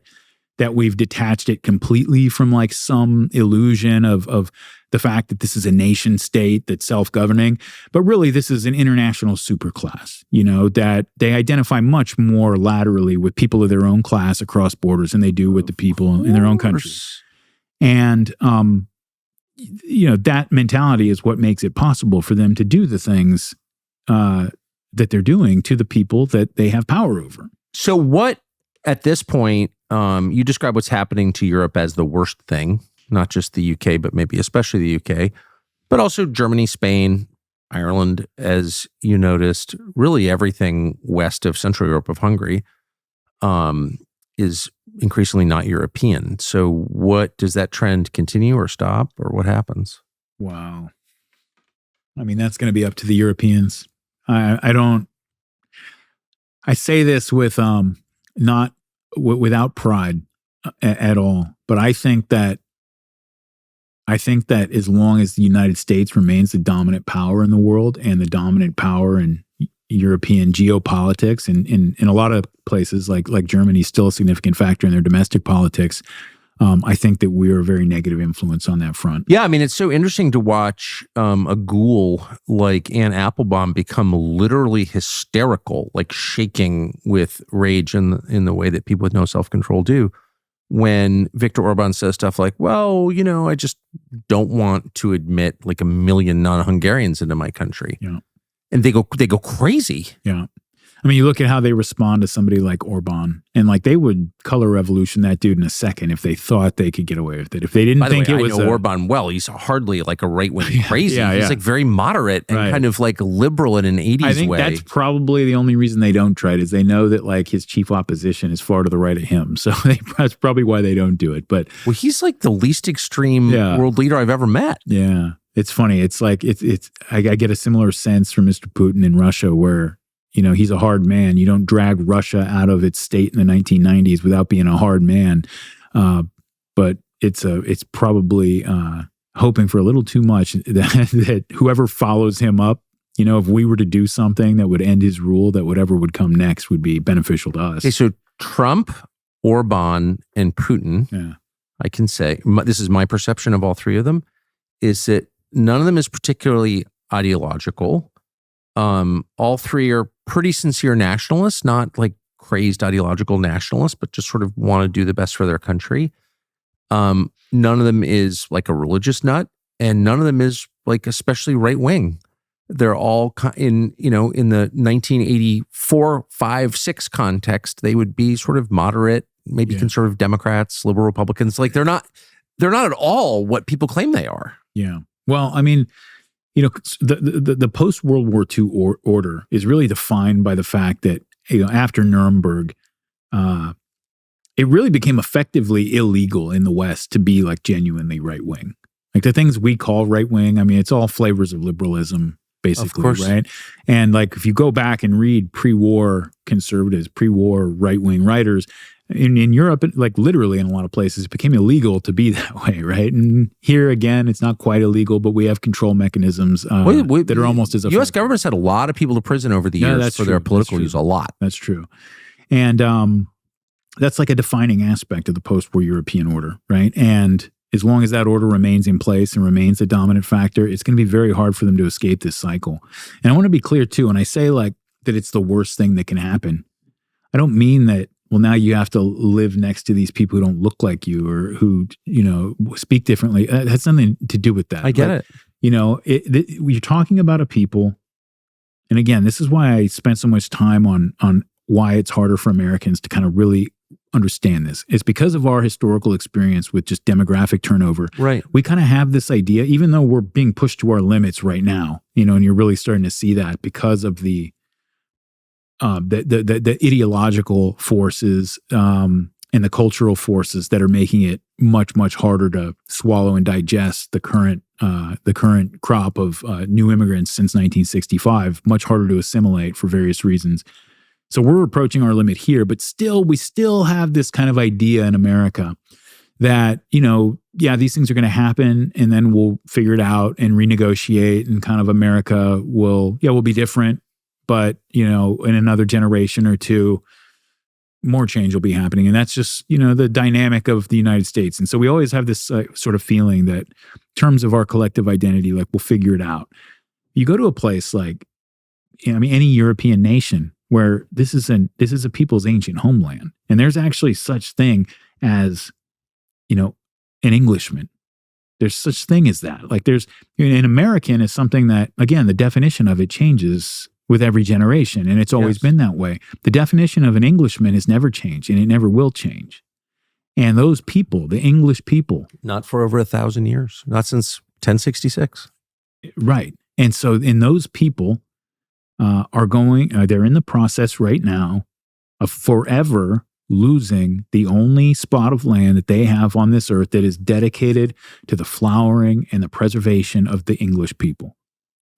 that we've detached it completely from like some illusion of the fact that this is a nation state that's self-governing. But really, this is an international superclass, that they identify much more laterally with people of their own class across borders than they do with the people in their own countries. And, that mentality is what makes it possible for them to do the things that they're doing to the people that they have power over. So what, at this point, you describe what's happening to Europe as the worst thing, not just the UK, but maybe especially the UK, but also Germany, Spain, Ireland, as you noticed, really everything west of Central Europe of Hungary is increasingly not European. So what, does that trend continue or stop or what happens? Wow. That's going to be up to the Europeans. I say this with not without pride at all, but I think that as long as the United States remains the dominant power in the world and the dominant power in European geopolitics and in a lot of places like Germany is still a significant factor in their domestic politics, I think that we are a very negative influence on that front. Yeah, it's so interesting to watch a ghoul like Anne Applebaum become literally hysterical, like shaking with rage in the way that people with no self-control do when Viktor Orban says stuff like, well, I just don't want to admit like 1 million non-Hungarians into my country. Yeah. And they go crazy. Yeah. You look at how they respond to somebody like Orban, and like they would color revolution that dude in a second if they thought they could get away with it. If they didn't think it was. I know Orban well. He's hardly like a right-wing crazy. Yeah. He's like very moderate and kind of like liberal in an 80s way. I think that's probably the only reason they don't try it is they know that like his chief opposition is far to the right of him. So that's probably why they don't do it. But he's like the least extreme world leader I've ever met. Yeah. It's funny. It's like I get a similar sense from Mr. Putin in Russia, where he's a hard man. You don't drag Russia out of its state in the 1990s without being a hard man. But it's probably hoping for a little too much that whoever follows him up, if we were to do something that would end his rule, that whatever would come next would be beneficial to us. Okay, so Trump, Orban, and Putin, Yeah. I can say, this is my perception of all three of them, is that none of them is particularly ideological. All three are pretty sincere nationalists, not like crazed ideological nationalists, but just sort of want to do the best for their country. None of them is like a religious nut, and none of them is like especially right wing. They're all in the 1984, 5, 6 context. They would be sort of moderate, maybe conservative Democrats, liberal Republicans. Like they're not at all what people claim they are. Yeah. Well, I mean, the post World War II order is really defined by the fact that after Nuremberg, it really became effectively illegal in the West to be like genuinely right wing. Like the things we call right wing, I mean, it's all flavors of liberalism, basically, right? And like if you go back and read pre-war conservatives, pre-war right wing writers in Europe, like literally in a lot of places, it became illegal to be that way, right? And here again, it's not quite illegal, but we have control mechanisms that are almost as effective. U.S. government's had a lot of people to prison over the years for their political use. A lot. That's true, and that's like a defining aspect of the post-war European order, right? And as long as that order remains in place and remains a dominant factor, it's going to be very hard for them to escape this cycle. And I want to be clear too, when I say like that it's the worst thing that can happen, I don't mean that, well, now you have to live next to these people who don't look like you or who, speak differently. It has something to do with that. I get it. You're talking about a people, and again, this is why I spent so much time on why it's harder for Americans to kind of really understand this. It's because of our historical experience with just demographic turnover. Right. We kind of have this idea, even though we're being pushed to our limits right now, and you're really starting to see that because of the ideological forces and the cultural forces that are making it much, much harder to swallow and digest the current crop of new immigrants since 1965, much harder to assimilate for various reasons. So we're approaching our limit here, but we still have this kind of idea in America that, these things are going to happen and then we'll figure it out and renegotiate, and kind of America will be different. But, in another generation or two, more change will be happening. And that's just, the dynamic of the United States. And so we always have this sort of feeling that in terms of our collective identity, like we'll figure it out. You go to a place like, any European nation where this is a people's ancient homeland. And there's actually such thing as, an Englishman. There's such thing as that. Like an American is something that, again, the definition of it changes with every generation. And it's always been that way. The definition of an Englishman has never changed, and it never will change. And those people, the English people. Not for over 1,000 years. Not since 1066. Right. And so in those people they're in the process right now of forever losing the only spot of land that they have on this earth that is dedicated to the flowering and the preservation of the English people.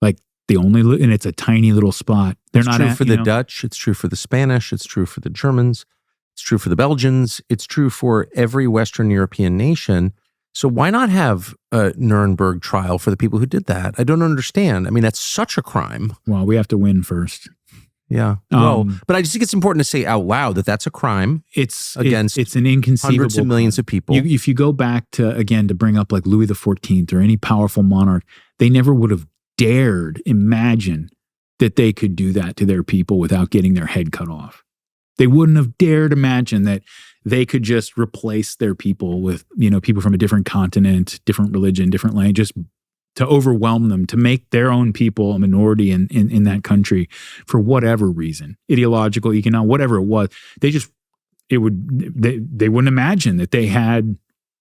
Like and it's a tiny little spot. It's true for the Dutch. It's true for the Spanish. It's true for the Germans. It's true for the Belgians. It's true for every Western European nation. So why not have a Nuremberg trial for the people who did that? I don't understand. I mean, that's such a crime. Well, we have to win first. Yeah. Well, but I just think it's important to say out loud that that's a crime. It's against it's an inconceivable hundreds of millions of people. If you go back to bring up like Louis XIV or any powerful monarch, they never would have dared imagine that they could do that to their people without getting their head cut off. They wouldn't have dared imagine that they could just replace their people with, people from a different continent, different religion, different language, just to overwhelm them, to make their own people a minority in that country for whatever reason, ideological, economic, whatever it was. They wouldn't imagine that they had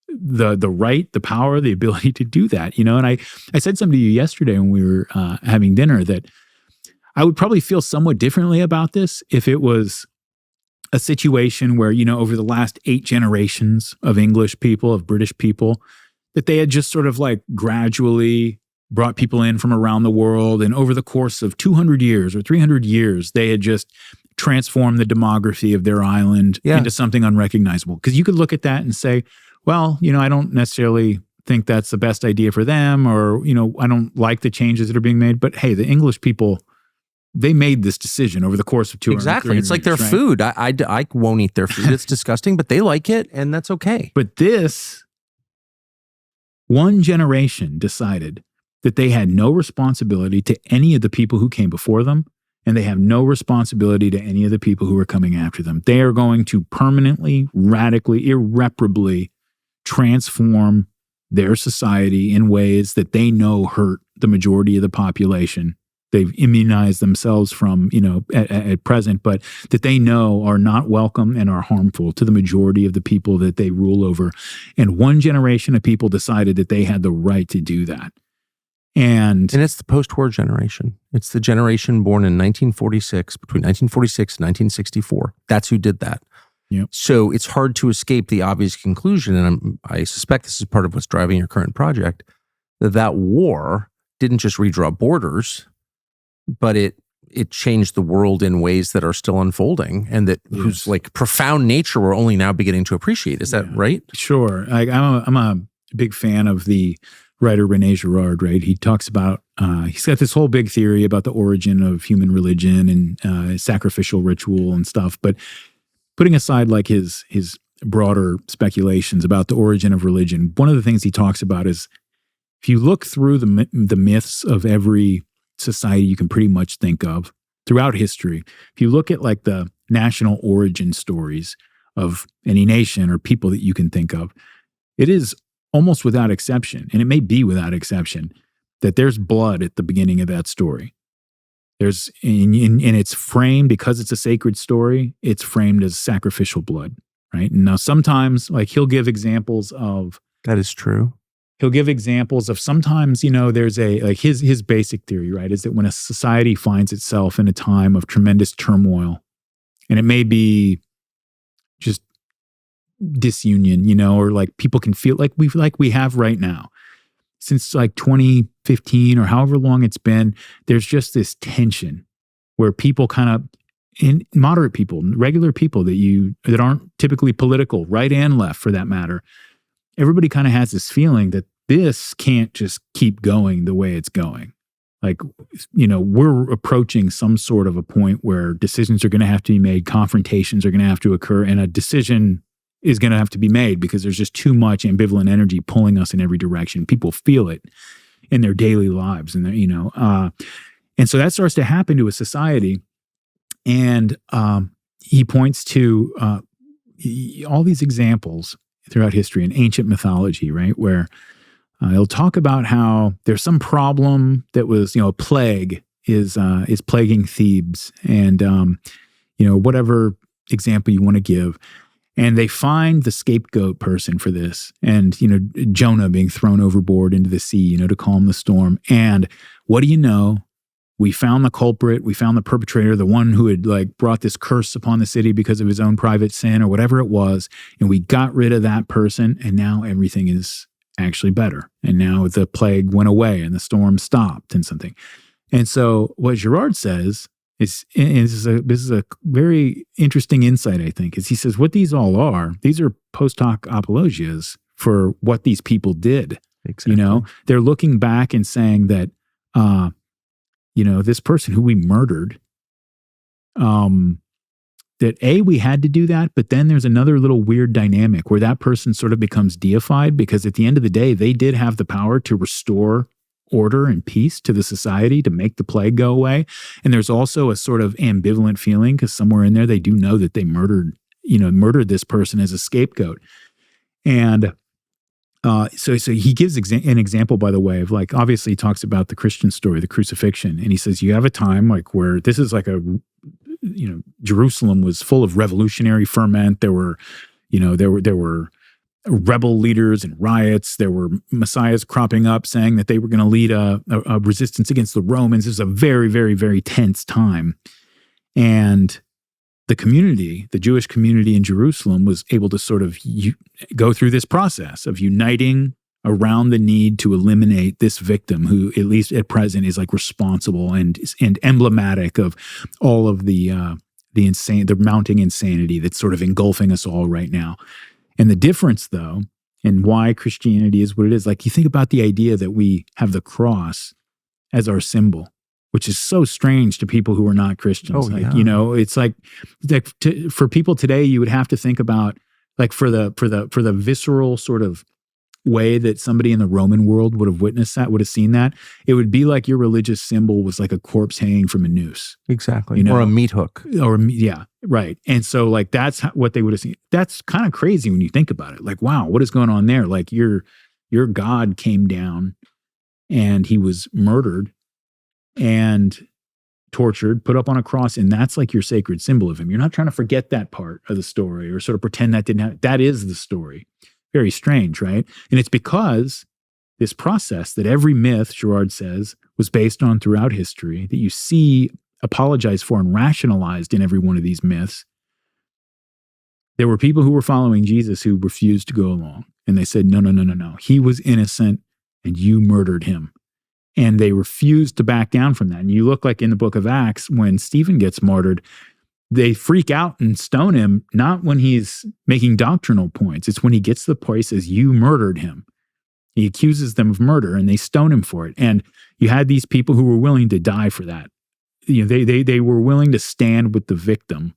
the right, the power, the ability to do that, And I said something to you yesterday when we were having dinner that I would probably feel somewhat differently about this if it was a situation where, over the last 8 generations of English people, of British people, that they had just sort of like gradually brought people in from around the world. And over the course of 200 years or 300 years, they had just transformed the demography of their island into something unrecognizable. Because you could look at that and say, well, I don't necessarily think that's the best idea for them, or, I don't like the changes that are being made. But hey, the English people, they made this decision over the course of 200 Exactly. It's like their right? food. I won't eat their food. It's disgusting, but they like it, and that's okay. But this one generation decided that they had no responsibility to any of the people who came before them, and they have no responsibility to any of the people who are coming after them. They are going to permanently, radically, irreparably transform their society in ways that they know hurt the majority of the population. They've immunized themselves from, at present, but that they know are not welcome and are harmful to the majority of the people that they rule over. And one generation of people decided that they had the right to do that. And it's the post-war generation. It's the generation born in 1946, between 1946 and 1964. That's who did that. Yep. So it's hard to escape the obvious conclusion, and I suspect this is part of what's driving your current project, that war didn't just redraw borders, but it changed the world in ways that are still unfolding, and that whose like profound nature we're only now beginning to appreciate. Is that right? Sure. I'm a big fan of the writer René Girard, right? He talks about, he's got this whole big theory about the origin of human religion and sacrificial ritual and stuff. But putting aside like his broader speculations about the origin of religion, one of the things he talks about is if you look through the myths of every society you can pretty much think of throughout history, if you look at like the national origin stories of any nation or people that you can think of, it is almost without exception, and it may be without exception, that there's blood at the beginning of that story. There's, and it's framed, because it's a sacred story, it's framed as sacrificial blood, right? And now sometimes, like, he'll give examples of... That is true. He'll give examples of sometimes, there's like his basic theory, right, is that when a society finds itself in a time of tremendous turmoil, and it may be just disunion, or like people can feel like we have right now, since like 2015 or however long it's been, there's just this tension where people kind of, in moderate people, regular people that aren't typically political, right and left for that matter, everybody kind of has this feeling that this can't just keep going the way it's going. Like, we're approaching some sort of a point where decisions are going to have to be made, confrontations are going to have to occur, and a decision is going to have to be made because there's just too much ambivalent energy pulling us in every direction. People feel it in their daily lives, and and so that starts to happen to a society. And he points to all these examples throughout history and ancient mythology, right, where he'll talk about how there's some problem that was, a plague is plaguing Thebes, and whatever example you want to give. And they find the scapegoat person for this, and Jonah being thrown overboard into the sea, to calm the storm. And what do you know? We found the culprit, we found the perpetrator, the one who had like brought this curse upon the city because of his own private sin or whatever it was, and we got rid of that person, and now everything is actually better. And now the plague went away and the storm stopped and something. And so what Girard says is, and this is a very interesting insight, I think, is he says what these all are, these are post hoc apologias for what these people did. Exactly. They're looking back and saying that, this person who we murdered, that we had to do that, but then there's another little weird dynamic where that person sort of becomes deified, because at the end of the day, they did have the power to restore order and peace to the society, to make the plague go away. And there's also a sort of ambivalent feeling, because somewhere in there, they do know that they murdered this person as a scapegoat. And so he gives an example, by the way, of like, obviously he talks about the Christian story, the crucifixion. And he says, you have a time like where this is like Jerusalem was full of revolutionary ferment. There were rebel leaders and riots. There were messiahs cropping up saying that they were going to lead a resistance against the Romans. It was a very, very, very tense time. And the community, the Jewish community in Jerusalem, was able to sort of go through this process of uniting around the need to eliminate this victim who, at least at present, is like responsible and emblematic of all of the mounting insanity that's sort of engulfing us all right now. And the difference, though, and why Christianity is what it is, like you think about the idea that we have the cross as our symbol, which is so strange to people who are not Christians. It's like for people today, you would have to think about, like, for the visceral sort of way that somebody in the Roman world would have witnessed that, would have seen that, it would be like your religious symbol was like a corpse hanging from a noose. Exactly. Or a meat hook. Yeah, right. And so, like, that's what they would have seen. That's kind of crazy when you think about it. Like, wow, what is going on there? Like, your God came down and he was murdered and tortured, put up on a cross, and that's like your sacred symbol of him. You're not trying to forget that part of the story or sort of pretend that didn't happen. That is the story. Very strange, right? And it's because this process that every myth, Girard says, was based on throughout history, that you see apologized for and rationalized in every one of these myths. There were people who were following Jesus who refused to go along. And they said, no. He was innocent and you murdered him. And they refused to back down from that. And you look like in the book of Acts, when Stephen gets martyred, they freak out and stone him, not when he's making doctrinal points. It's when he gets to the point, he says, you murdered him. He accuses them of murder and they stone him for it. And you had these people who were willing to die for that. They were willing to stand with the victim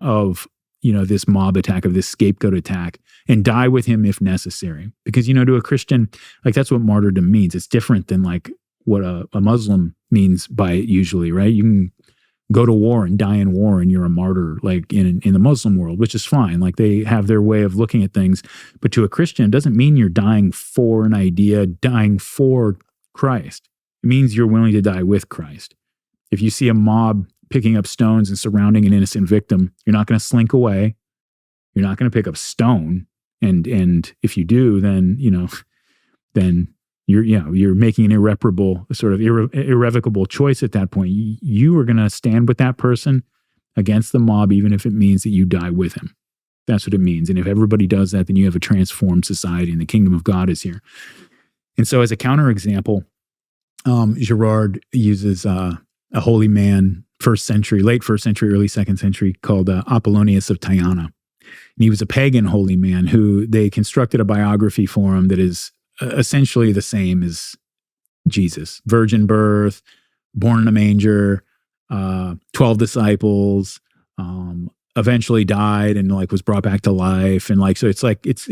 of, this mob attack, of this scapegoat attack, and die with him if necessary. Because, to a Christian, like, that's what martyrdom means. It's different than like what a Muslim means by it usually, right? You can go to war and die in war and you're a martyr, like in the Muslim world, which is fine. Like, they have their way of looking at things. But to a Christian, it doesn't mean you're dying for an idea, dying for Christ. It means you're willing to die with Christ. If you see a mob picking up stones and surrounding an innocent victim, you're not going to slink away. You're not going to pick up stone. And if you do, then, then you're making an irreparable, sort of irrevocable choice at that point. You are going to stand with that person against the mob, even if it means that you die with him. That's what it means. And if everybody does that, then you have a transformed society and the kingdom of God is here. And so as a counterexample, Girard uses a holy man, late first century, early second century, called Apollonius of Tyana. And he was a pagan holy man who they constructed a biography for him that is essentially the same as Jesus. Virgin birth, born in a manger, 12 disciples, eventually died and like was brought back to life. And like, so it's like, it's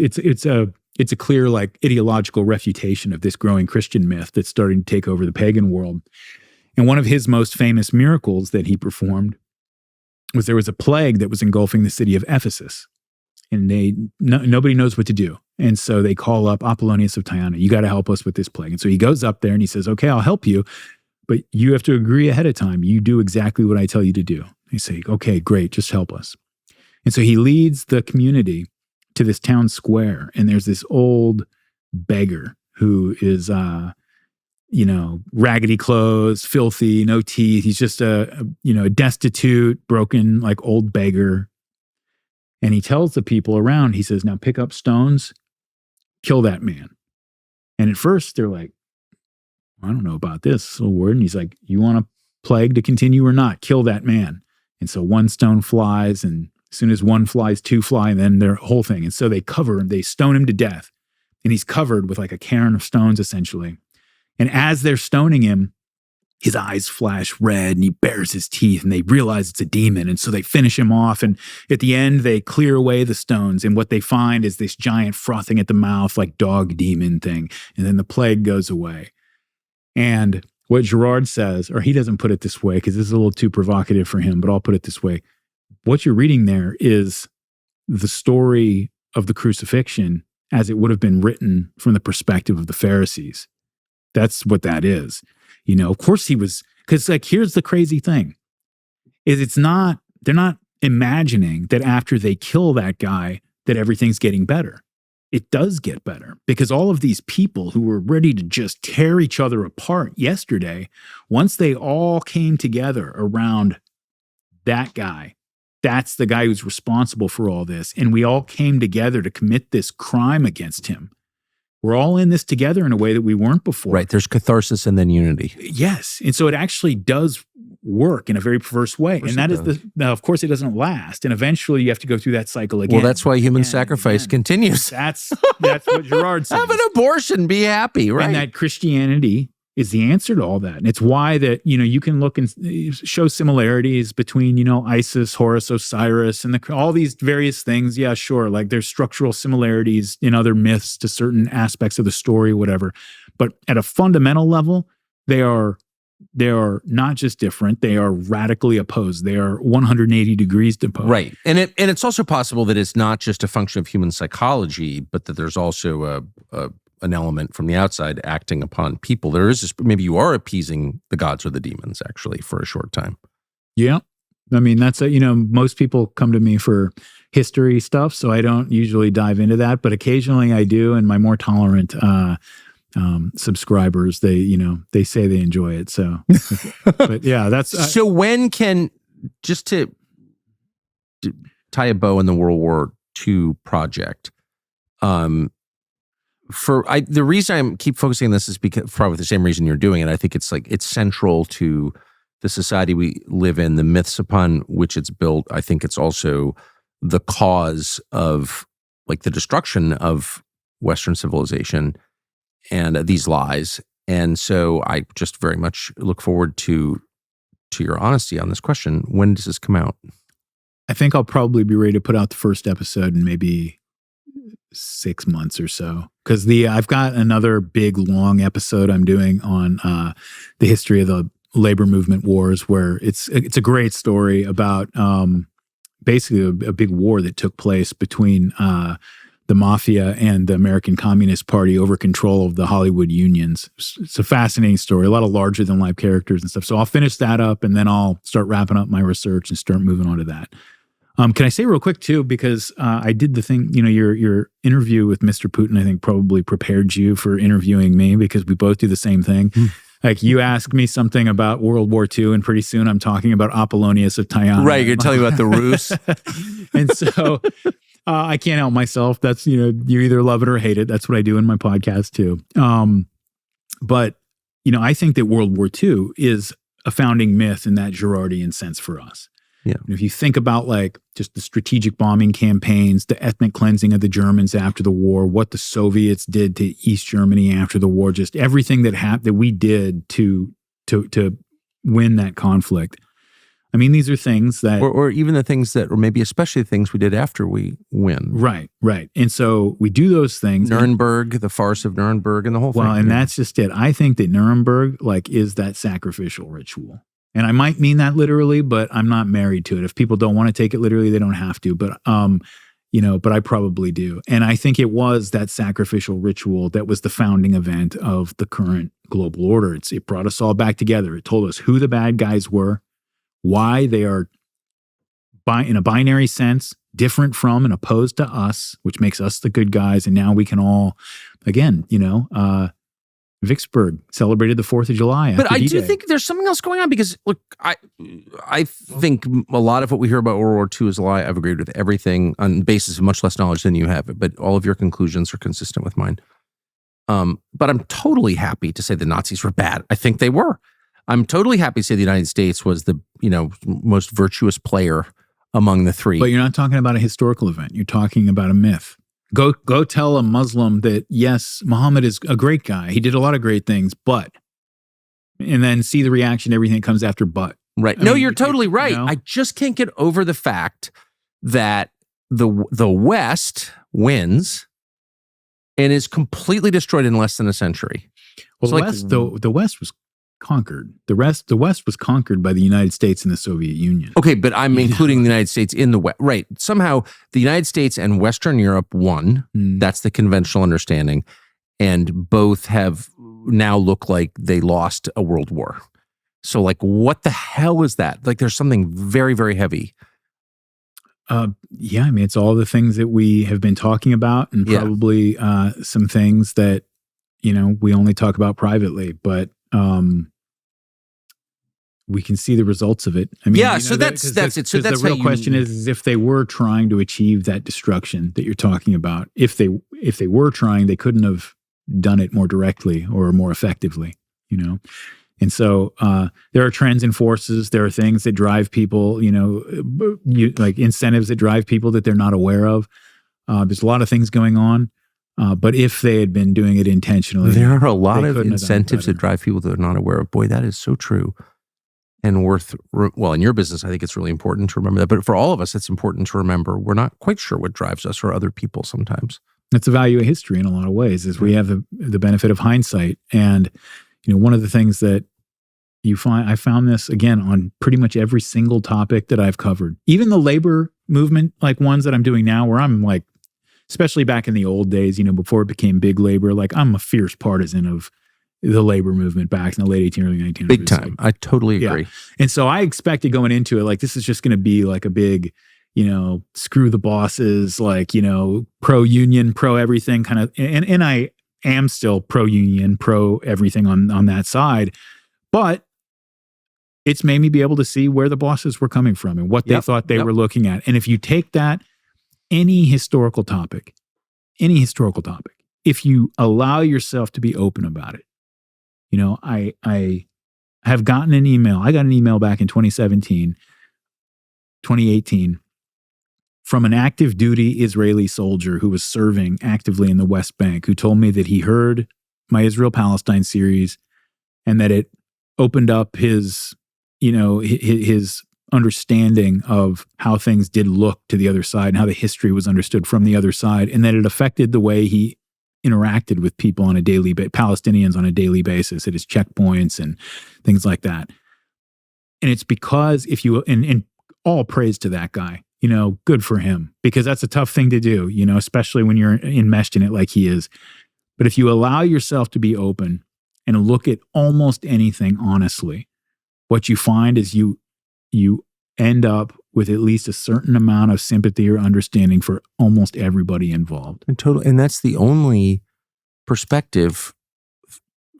a clear like ideological refutation of this growing Christian myth that's starting to take over the pagan world. And one of his most famous miracles that he performed was there was a plague that was engulfing the city of Ephesus. And nobody knows what to do. And so they call up Apollonius of Tyana. You got to help us with this plague. And so he goes up there and he says, okay, I'll help you, but you have to agree ahead of time. You do exactly what I tell you to do. They say, okay, great, just help us. And so he leads the community to this town square. And there's this old beggar who is, raggedy clothes, filthy, no teeth. He's just a destitute, broken, like old beggar. And he tells the people around, he says, now pick up stones, kill that man. And at first they're like, I don't know about this little word. And he's like, you want a plague to continue or not? Kill that man. And so one stone flies, and as soon as one flies, two fly, and then their whole thing. And so they cover him, they stone him to death. And he's covered with like a cairn of stones, essentially. And as they're stoning him, his eyes flash red and he bares his teeth and they realize it's a demon. And so they finish him off. And at the end, they clear away the stones. And what they find is this giant frothing at the mouth, like dog demon thing. And then the plague goes away. And what Girard says, or he doesn't put it this way because this is a little too provocative for him, but I'll put it this way. What you're reading there is the story of the crucifixion as it would have been written from the perspective of the Pharisees. That's what that is. Of course he was, because like, here's the crazy thing is they're not imagining that after they kill that guy, that everything's getting better. It does get better because all of these people who were ready to just tear each other apart yesterday, once they all came together around that guy, that's the guy who's responsible for all this. And we all came together to commit this crime against him. we're all in this together in a way that we weren't before. Right. There's catharsis and then unity. Yes. And so it actually does work in a very perverse way. And that is now, of course, it doesn't last. And eventually you have to go through that cycle again. Well, that's why human sacrifice continues. That's what Girard says. Have an abortion, be happy, right? And that Christianity is the answer to all that. And it's why that, you can look and show similarities between, Isis, Horus, Osiris, and all these various things. Yeah, sure. Like there's structural similarities in other myths to certain aspects of the story, whatever. But at a fundamental level, they are not just different, they are radically opposed. They are 180 degrees opposed. Right. And it's also possible that it's not just a function of human psychology, but that there's also an element from the outside acting upon people. There is maybe you are appeasing the gods or the demons actually for a short time. Yeah. I mean, that's most people come to me for history stuff, so I don't usually dive into that, but occasionally I do, and my more tolerant subscribers, they say they enjoy it. So, but yeah, that's so. When can, just to tie a bow in the World War II project, the reason I keep focusing on this is because probably the same reason you're doing it. I think it's central to the society we live in, the myths upon which it's built. I think it's also the cause of the destruction of Western civilization and these lies. And so I just very much look forward to your honesty on this question. When does this come out? I think I'll probably be ready to put out the first episode in maybe 6 months or so. Because I've got another big, long episode I'm doing on the history of the labor movement wars, where it's a great story about basically a big war that took place between the mafia and the American Communist Party over control of the Hollywood unions. It's a fascinating story, a lot of larger than life characters and stuff. So I'll finish that up, and then I'll start wrapping up my research and start moving on to that. Can I say real quick too, because I did the thing, your interview with Mr. Putin, I think probably prepared you for interviewing me, because we both do the same thing. Like, you ask me something about World War II, and pretty soon I'm talking about Apollonius of Tyana. Right, you're telling me about the Rus. And so I can't help myself. That's, you either love it or hate it. That's what I do in my podcast too. But, I think that World War II is a founding myth in that Girardian sense for us. Yeah. And if you think about just the strategic bombing campaigns, the ethnic cleansing of the Germans after the war, what the Soviets did to East Germany after the war, just everything that we did to win that conflict. I mean, these are things that, or even the things that, or maybe especially the things we did after we win. Right. And so we do those things. Nuremberg, the farce of Nuremberg, and the whole thing. Well, and that's just it. I think that Nuremberg is that sacrificial ritual. And I might mean that literally, but I'm not married to it. If people don't want to take it literally, they don't have to. But but I probably do. And I think it was that sacrificial ritual that was the founding event of the current global order. It brought us all back together. It told us who the bad guys were, why they are, in a binary sense, different from and opposed to us, which makes us the good guys. And now we can all, again, Vicksburg celebrated the 4th of July. But I D-Day. do think there's something else going on, because look, I think a lot of what we hear about World War II is a lie. I've agreed with everything on the basis of much less knowledge than you have, but all of your conclusions are consistent with mine. But I'm totally happy to say the Nazis were bad. I think they were. I'm totally happy to say the United States was the most virtuous player among the three. But you're not talking about a historical event. You're talking about a myth. Go tell a Muslim that, yes, Muhammad is a great guy. He did a lot of great things, and then see the reaction, everything that comes after but. Right. No, you're totally right. I just can't get over the fact that the West wins and is completely destroyed in less than a century. Well, the West was conquered. The West was conquered by the United States and the Soviet Union. Okay, but I'm including the United States in the West. Right. Somehow the United States and Western Europe won. That's the conventional understanding. And both have now look like they lost a world war. So what the hell is that? There's something very, very heavy. Yeah, I mean, it's all the things that we have been talking about, and probably some things that, we only talk about privately, but we can see the results of it. I mean, so that's it. So that's the real question is if they were trying to achieve that destruction that you're talking about, if they were trying, they couldn't have done it more directly or more effectively, you know? And so there are trends and forces. There are things that drive people, like incentives that drive people that they're not aware of. There's a lot of things going on. But if they had been doing it intentionally, there are a lot of incentives that drive people that they're not aware of. Boy, that is so true. And well, in your business, I think it's really important to remember that. But for all of us, it's important to remember we're not quite sure what drives us or other people sometimes. That's the value of history in a lot of ways, is we have the benefit of hindsight. And, one of the things that I found this again on pretty much every single topic that I've covered, even the labor movement, like ones that I'm doing now, where I'm like, especially back in the old days, before it became big labor, like I'm a fierce partisan of the labor movement back in the late 1800s, early 1900s. Big time. I totally agree. Yeah. And so I expected going into it, like, this is just going to be like a big, screw the bosses, like, pro-union, pro-everything kind of, and I am still pro-union, pro-everything on that side, but it's made me be able to see where the bosses were coming from and what they thought they were looking at. And if you take that, any historical topic, if you allow yourself to be open about it, I have gotten an email. I got an email back in 2018 from an active duty Israeli soldier who was serving actively in the West Bank, who told me that he heard my Israel-Palestine series and that it opened up his understanding of how things did look to the other side and how the history was understood from the other side, and that it affected the way he interacted with people on a daily Palestinians on a daily basis at his checkpoints and things like that. And it's because and all praise to that guy, good for him, because that's a tough thing to do, especially when you're enmeshed in it like he is. But if you allow yourself to be open and look at almost anything honestly, what you find is you end up with at least a certain amount of sympathy or understanding for almost everybody involved. And that's the only perspective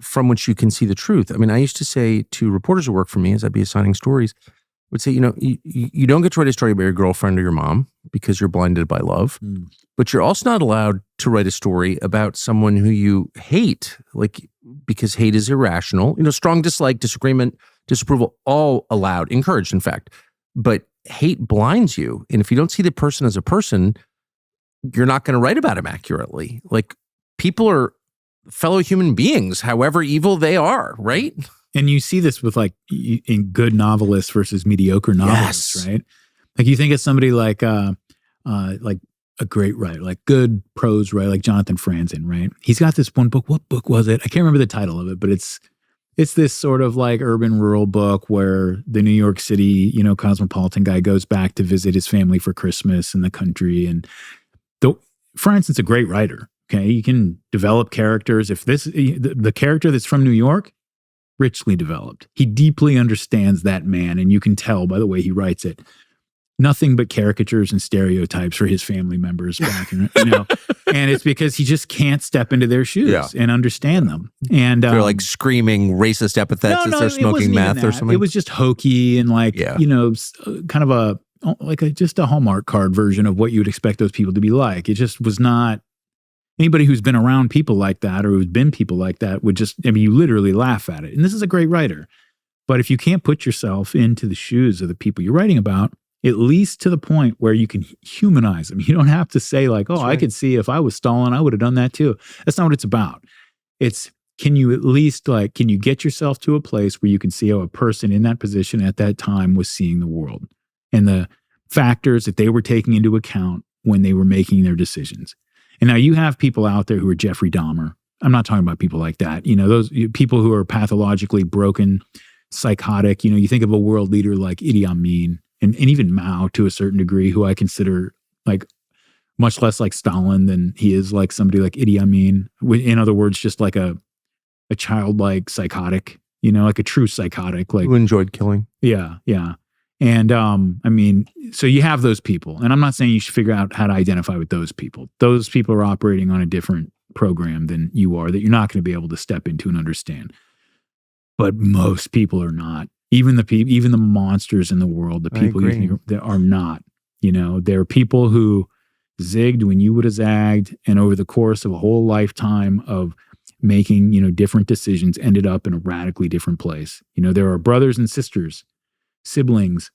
from which you can see the truth. I mean, I used to say to reporters who work for me, as I'd be assigning stories, would say, you don't get to write a story about your girlfriend or your mom because you're blinded by love, but you're also not allowed to write a story about someone who you hate, like, because hate is irrational. Strong dislike, disagreement, disapproval, all allowed, encouraged, in fact. But hate blinds you. And if you don't see the person as a person, you're not going to write about him accurately. Like, people are fellow human beings, however evil they are, right? And you see this with in good novelists versus mediocre novelists, right? Like, you think of somebody like a great writer, like good prose writer, like Jonathan Franzen, right? He's got this one book. What book was it? I can't remember the title of it, but it's this sort of like urban rural book where the New York City, cosmopolitan guy goes back to visit his family for Christmas in the country. And Franzen's a great writer. Okay. You can develop characters. If the character that's from New York, richly developed. He deeply understands that man. And you can tell by the way he writes it. Nothing but caricatures and stereotypes for his family members back, and it's because he just can't step into their shoes and understand them. And they're like screaming racist epithets as they're smoking meth or something. It was just hokey and kind of just a Hallmark card version of what you would expect those people to be like. It just was not. Anybody who's been around people like that or who's been people like that would just, you literally laugh at it. And this is a great writer. But if you can't put yourself into the shoes of the people you're writing about, at least to the point where you can humanize them. You don't have to say like, oh, I could see if I was Stalin, I would have done that too. That's not what it's about. It's, can you at least can you get yourself to a place where you can see how a person in that position at that time was seeing the world and the factors that they were taking into account when they were making their decisions. And now you have people out there who are Jeffrey Dahmer. I'm not talking about people like that. Those people who are pathologically broken, psychotic. You think of a world leader like Idi Amin and even Mao to a certain degree, who I consider like much less like Stalin than he is like somebody like Idi Amin. In other words, just like a childlike psychotic, like a true psychotic. Like, who enjoyed killing. Yeah, yeah. And so you have those people. And I'm not saying you should figure out how to identify with those people. Those people are operating on a different program than you are that you're not going to be able to step into and understand. But most people are not. Even the monsters in the world, the people you think they are not. There are people who zigged when you would have zagged, and over the course of a whole lifetime of making, different decisions ended up in a radically different place. There are brothers and sisters, siblings,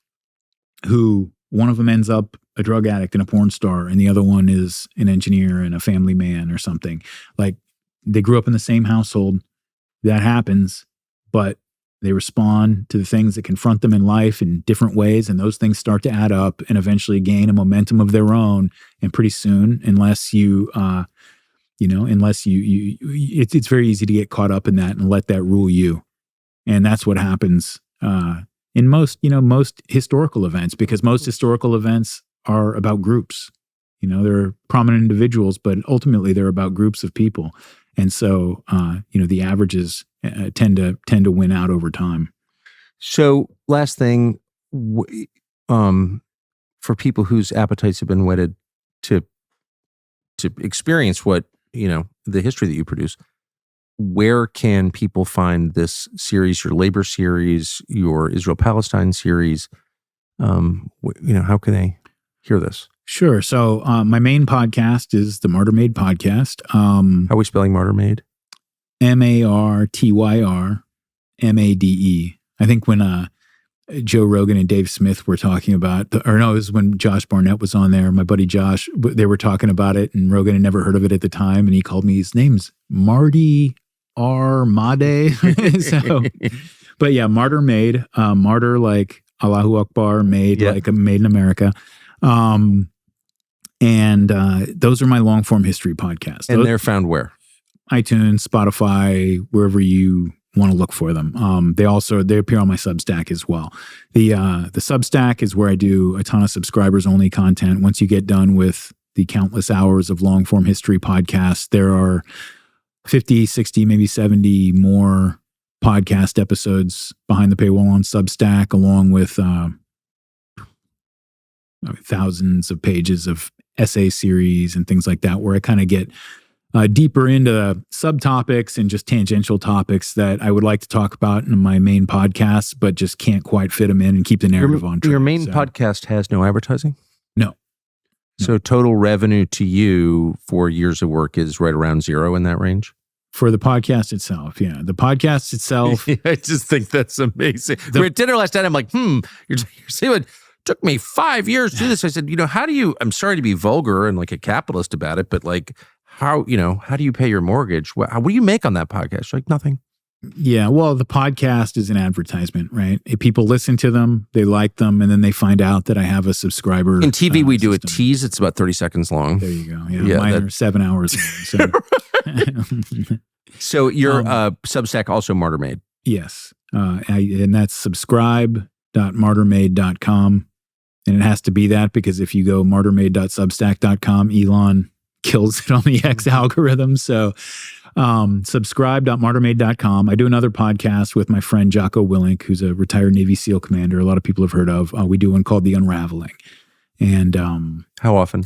who one of them ends up a drug addict and a porn star, and the other one is an engineer and a family man or something. Like, they grew up in the same household. That happens, but they respond to the things that confront them in life in different ways, and those things start to add up and eventually gain a momentum of their own. And pretty soon, unless you it's very easy to get caught up in that and let that rule you. And that's what happens in most historical events, because most historical events are about groups. They're prominent individuals, but ultimately they're about groups of people. And so, the averages tend to win out over time. So, last thing, for people whose appetites have been whetted to experience what the history that you produce, where can people find this series, your labor series, your Israel-Palestine series? How can they hear this? Sure. So my main podcast is the Martyr Made podcast. How are we spelling Martyr Made? MartyrMade. I think when Joe Rogan and Dave Smith were talking about, it was when Josh Barnett was on there, my buddy Josh, they were talking about it, and Rogan had never heard of it at the time, and he called me, his name's Marty R. Made. So, but yeah, Martyr Made, martyr like Allahu Akbar, made like made in America. And those are my long form history podcasts. And they're found where? iTunes, Spotify, wherever you want to look for them. They appear on my Substack as well. The Substack is where I do a ton of subscribers only content. Once you get done with the countless hours of long form history podcasts, there are 50, 60, maybe 70 more podcast episodes behind the paywall on Substack, along with thousands of pages of essay series and things like that, where I kind of get deeper into subtopics and just tangential topics that I would like to talk about in my main podcast, but just can't quite fit them in and keep the narrative on track. Your main podcast has no advertising? No. So total revenue to you for years of work is right around zero, in that range? For the podcast itself, yeah. The podcast itself. I just think that's amazing. We were at dinner last night. I'm like, you're saying it took me 5 years to do this. I said, I'm sorry to be vulgar and like a capitalist about it, but like, how do you pay your mortgage? What do you make on that podcast? She's like, nothing. Yeah, well, the podcast is an advertisement, right? If people listen to them, they like them, and then they find out that I have a subscriber. In TV, we do a tease. It's about 30 seconds long. There you go. Yeah, mine are 7 hours long. So, so your Substack also Martyr Made? Yes. And that's subscribe.martyrmade.com. And it has to be that, because if you go martyrmade.substack.com, Elon kills it on the X algorithm. So subscribe.martyrmade.com. I do another podcast with my friend Jocko Willink, who's a retired Navy SEAL commander. A lot of people have heard of. We do one called The Unraveling. And how often?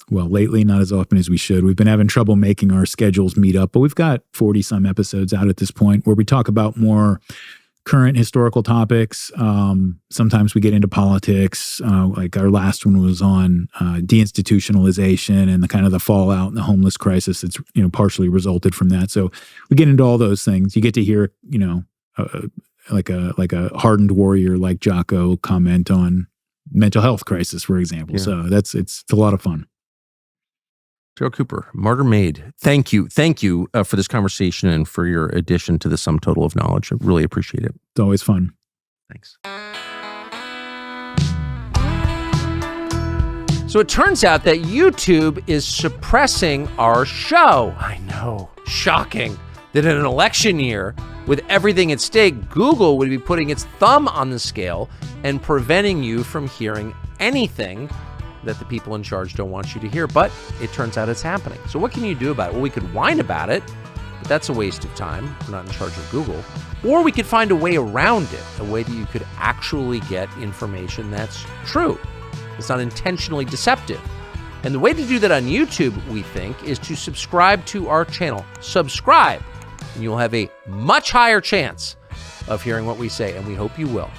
Well, lately, not as often as we should. We've been having trouble making our schedules meet up, but we've got 40 some episodes out at this point where we talk about more current historical topics. Sometimes we get into politics. Like our last one was on deinstitutionalization and the kind of the fallout and the homeless crisis that's partially resulted from that. So we get into all those things. You get to hear like a hardened warrior like Jocko comment on mental health crisis, for example. Yeah. So it's a lot of fun. Darryl Cooper, Martyr Made. Thank you for this conversation and for your addition to the sum total of knowledge. I really appreciate it. It's always fun. Thanks. So it turns out that YouTube is suppressing our show. I know, shocking that in an election year, with everything at stake, Google would be putting its thumb on the scale and preventing you from hearing anything that the people in charge don't want you to hear. But it turns out it's happening. So what can you do about it? Well, we could whine about it, but that's a waste of time. We're not in charge of Google. Or we could find a way around it, a way that you could actually get information that's true. It's not intentionally deceptive. And the way to do that on YouTube, we think, is to subscribe to our channel. Subscribe, and you'll have a much higher chance of hearing what we say, and we hope you will.